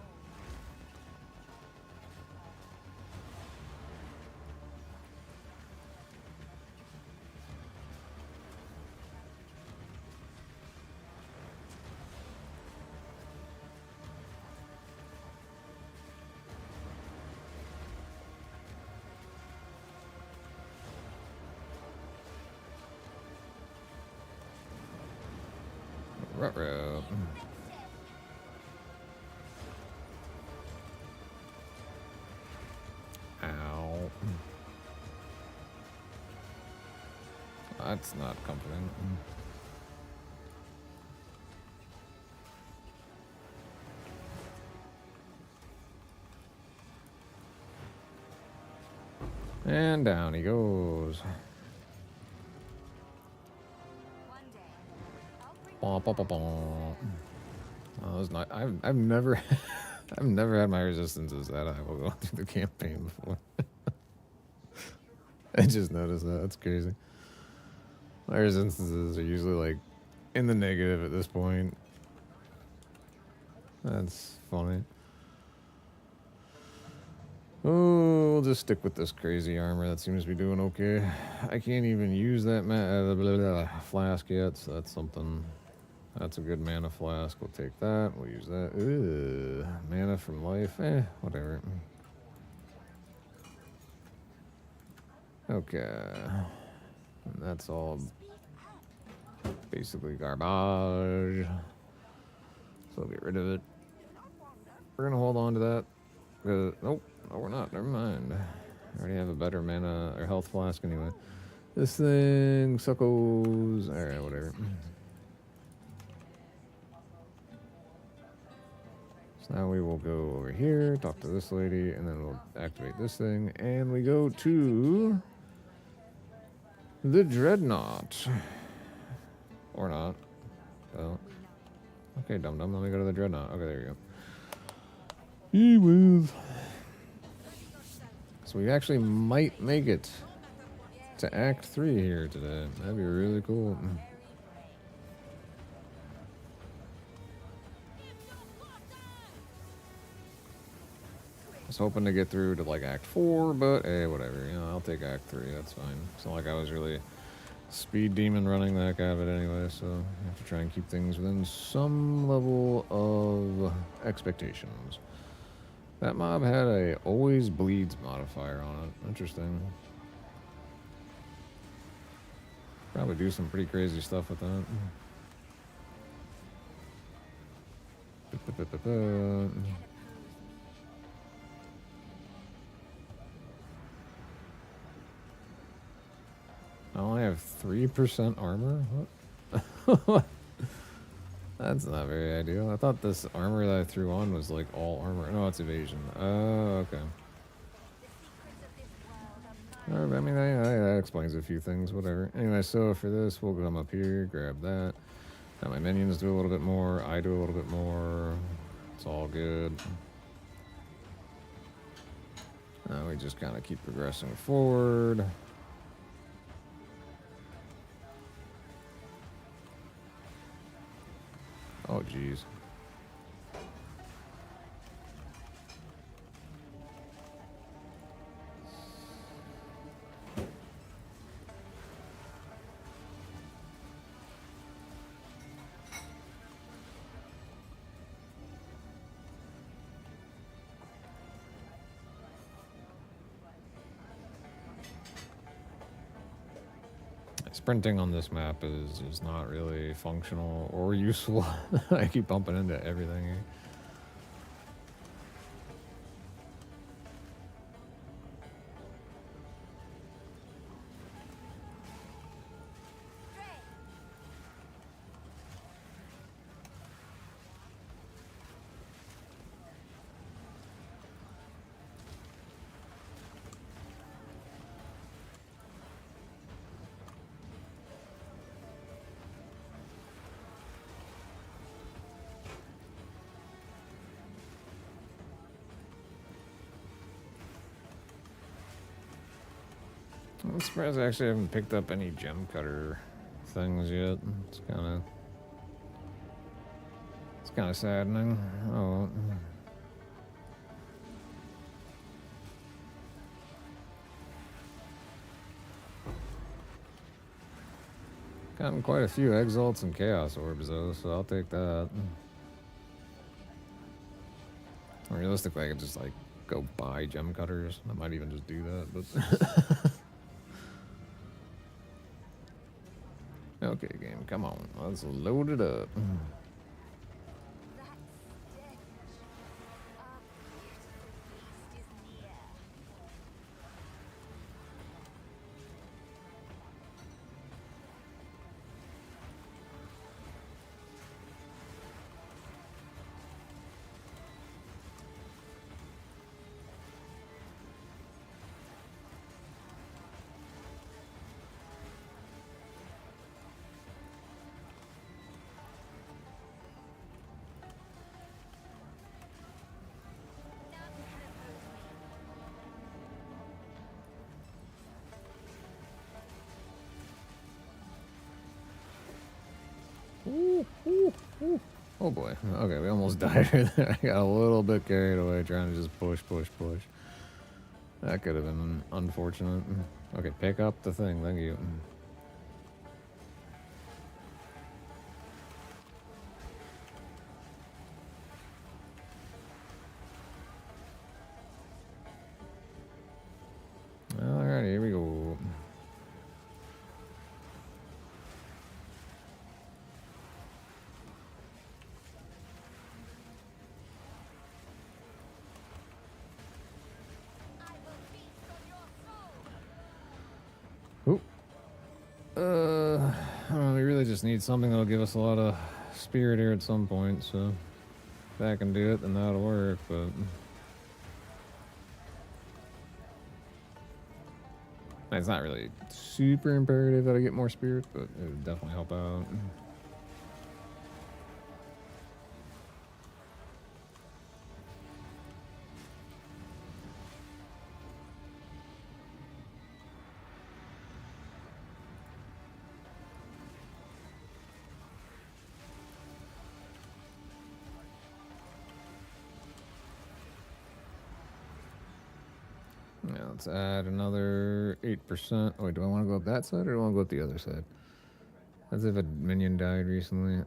Ruh-roh. Ow. That's not comforting. And down he goes. One day, I'll bring Bom, bom, bom, bom. Oh, that was not. I've never, I've never had my resistances that high while going through the campaign before. I just noticed that. That's crazy. My resistances are usually like in the negative at this point. That's funny. Oh, we'll just stick with this crazy armor. That seems to be doing okay. I can't even use that flask yet, so that's something. That's a good mana flask. We'll take that. We'll use that. Ugh, mana from life. Whatever. Okay. And that's all basically garbage. So get rid of it. We're gonna hold on to that. Nope. No, we're not. Never mind. I already have a better mana or health flask anyway. This thing suckles. Alright, whatever. So now we will go over here, talk to this lady, and then we'll activate this thing, and we go to the Dreadnought. Or not. Oh. Okay, dum-dum, let me go to the Dreadnought. Okay, there you go. He will. So we actually might make it to Act 3 here today. That'd be really cool. I was hoping to get through to like Act 4, but hey, whatever. You know, I'll take Act 3. That's fine. It's not like I was really speed demon running the heck out of it anyway, so I have to try and keep things within some level of expectations. That mob had a always bleeds modifier on it. Interesting. Probably do some pretty crazy stuff with that. I only have 3% armor? What? That's not very ideal. I thought this armor that I threw on was like all armor. No, it's evasion. Oh, okay. I mean, that explains a few things, whatever. Anyway, so for this, we'll come up here, grab that. Now my minions do a little bit more, I do a little bit more. It's all good. Now we just kind of keep progressing forward. Oh, geez. Sprinting on this map is not really functional or useful. I keep bumping into everything here. I'm surprised I actually haven't picked up any gem cutter things yet. It's kind of saddening. Oh well. Gotten quite a few exalts and chaos orbs though, so I'll take that. Realistically, I could just like go buy gem cutters. I might even just do that, but okay, game, come on, let's load it up. That stench. Our beautiful beast is near. None can oppose me. Ooh, ooh, ooh. Oh boy. Okay, we almost died right there. I got a little bit carried away trying to just push. That could have been unfortunate. Okay, pick up the thing. Thank you. Alright, here we go. I will feast on your soul. I don't know, we really just need something that'll give us a lot of spirit here at some point, so if I can do it, then that'll work, but it's not really super imperative that I get more spirit, but it would definitely help out. Yeah, let's add another 8%. Wait, do I want to go up that side or do I want to go up the other side? As if a minion died recently.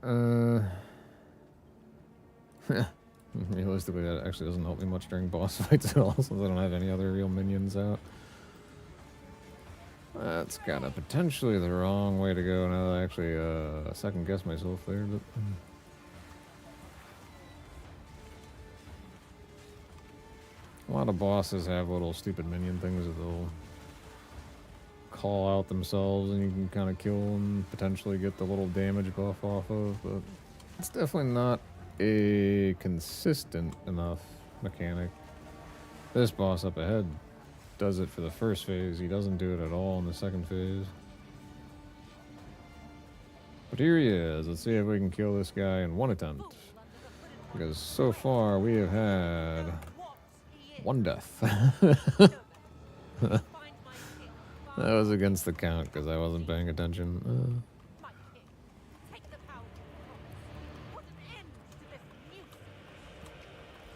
Realistically, that actually doesn't help me much during boss fights at all, since I don't have any other real minions out. That's kind of potentially the wrong way to go. Now that I actually second guess myself there, but a lot of bosses have little stupid minion things that they'll call out themselves, and you can kind of kill and potentially get the little damage buff off of. But it's definitely not a consistent enough mechanic. This boss up ahead does it for the first phase. He doesn't do it at all in the second phase. But here he is. Let's see if we can kill this guy in one attempt. Because so far we have had one death. That was against the count because I wasn't paying attention.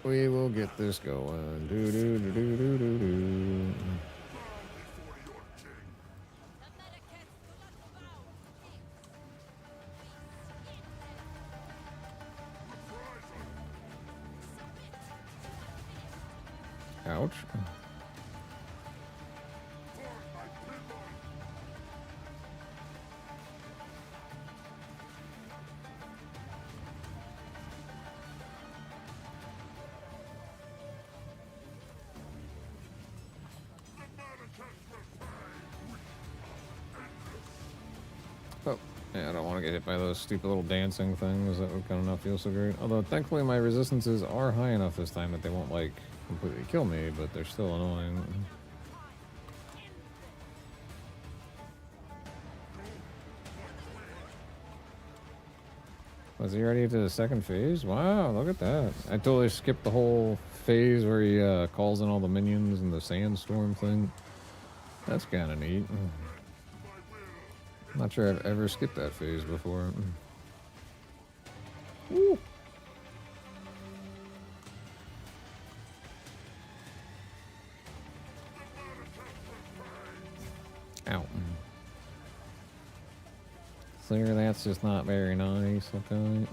We will get this going. Do do do do do do do. Ouch. Oh, yeah, I don't want to get hit by those stupid little dancing things. That would kind of not feel so great. Although, thankfully, my resistances are high enough this time that they won't, like, completely kill me, but they're still annoying. Was he already to the second phase? Wow, look at that. I totally skipped the whole phase where he calls in all the minions and the sandstorm thing. That's kind of neat. Not sure I've ever skipped that phase before. Woo. Ow. Clear, that's just not very nice, okay.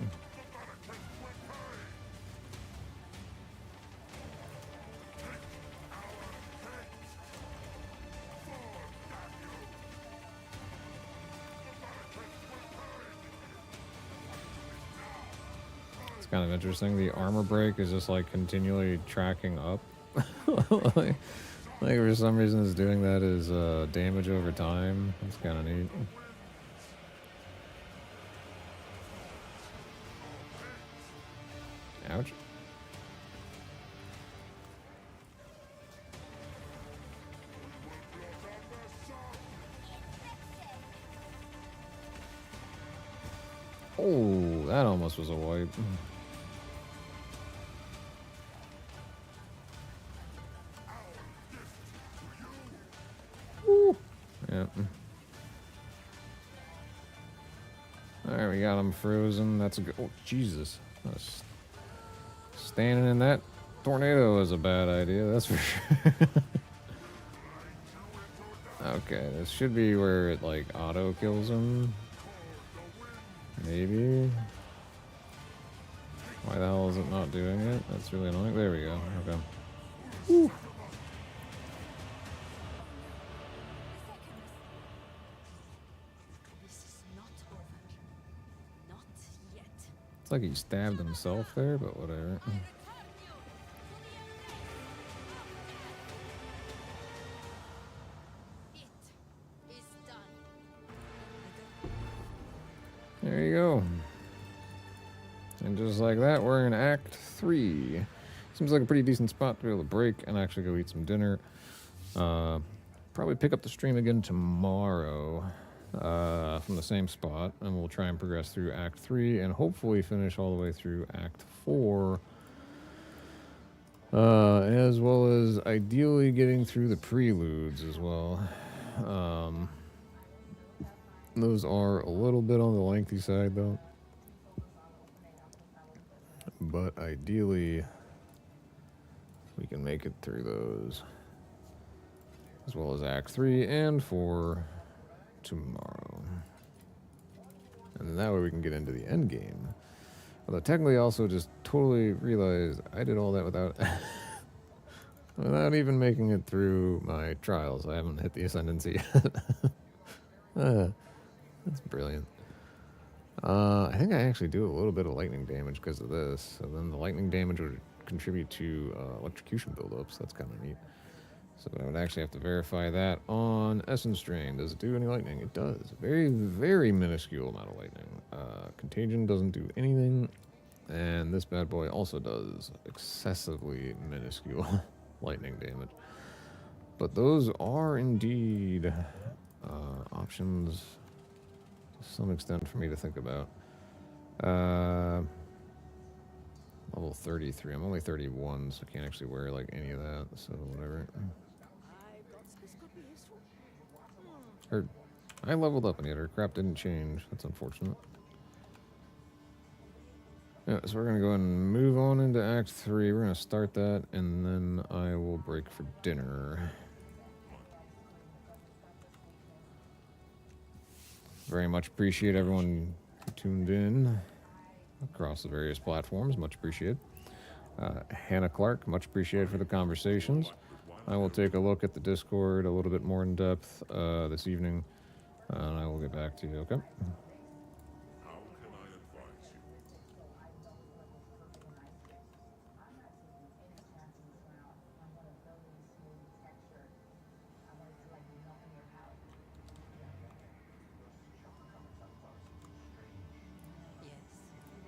It's kind of interesting. The armor break is just like continually tracking up. like for some reason it's doing that as damage over time. That's kind of neat. Ouch. Oh, that almost was a wipe. Woo. Yep. Alright, we got him frozen. That's a good... Oh, Jesus. That's... Standing in that tornado is a bad idea, that's for sure. Okay, this should be where it, like, auto kills him. Maybe. Why the hell is it not doing it? That's really annoying. There we go. Okay. Woo. It's like he stabbed himself there, but whatever. There you go. And just like that, we're in Act 3. Seems like a pretty decent spot to be able to break and actually go eat some dinner. Probably pick up the stream again tomorrow from the same spot, and we'll try and progress through Act 3 and hopefully finish all the way through Act 4. As well as ideally getting through the preludes as well. Those are a little bit on the lengthy side, though. But ideally, we can make it through those. As well as Act 3 and 4 tomorrow. And then that way we can get into the end game. Although technically I also just totally realized I did all that without... without even making it through my trials. I haven't hit the Ascendancy yet. That's brilliant. I think I actually do a little bit of lightning damage because of this. So then the lightning damage would contribute to electrocution buildups. That's kind of neat. So I would actually have to verify that on Essence Drain. Does it do any lightning? It does. Very, very minuscule amount of lightning. Contagion doesn't do anything. And this bad boy also does excessively minuscule lightning damage. But those are indeed options to some extent for me to think about. Level 33. I'm only 31, so I can't actually wear like any of that. So whatever. Or I leveled up and yet her crap didn't change. That's unfortunate. Yeah, so we're gonna go ahead and move on into Act 3. We're gonna start that, and then I will break for dinner. Very much appreciate everyone who tuned in across the various platforms. Much appreciated. Hannah Clark, much appreciated for the conversations. I will take a look at the Discord a little bit more in depth this evening, and I will get back to you, okay? How can I advise you?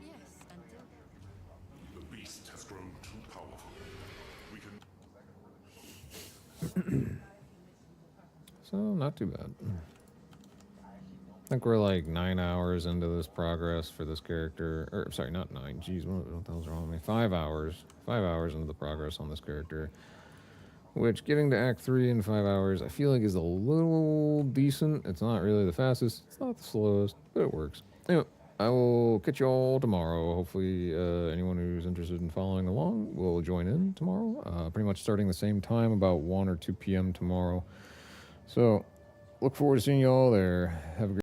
Yes, until The beast has grown too powerful. We can So, not too bad. I think we're like 9 hours into this progress for this character. Or, sorry, not 9. Jeez, what the hell's wrong with me? 5 hours. 5 hours into the progress on this character. Which, getting to Act 3 in 5 hours, I feel like is a little decent. It's not really the fastest. It's not the slowest, but it works. Anyway, I will catch you all tomorrow. Hopefully, anyone who's interested in following along will join in tomorrow. Pretty much starting the same time, about 1 or 2 p.m. tomorrow. So, look forward to seeing you all there. Have a great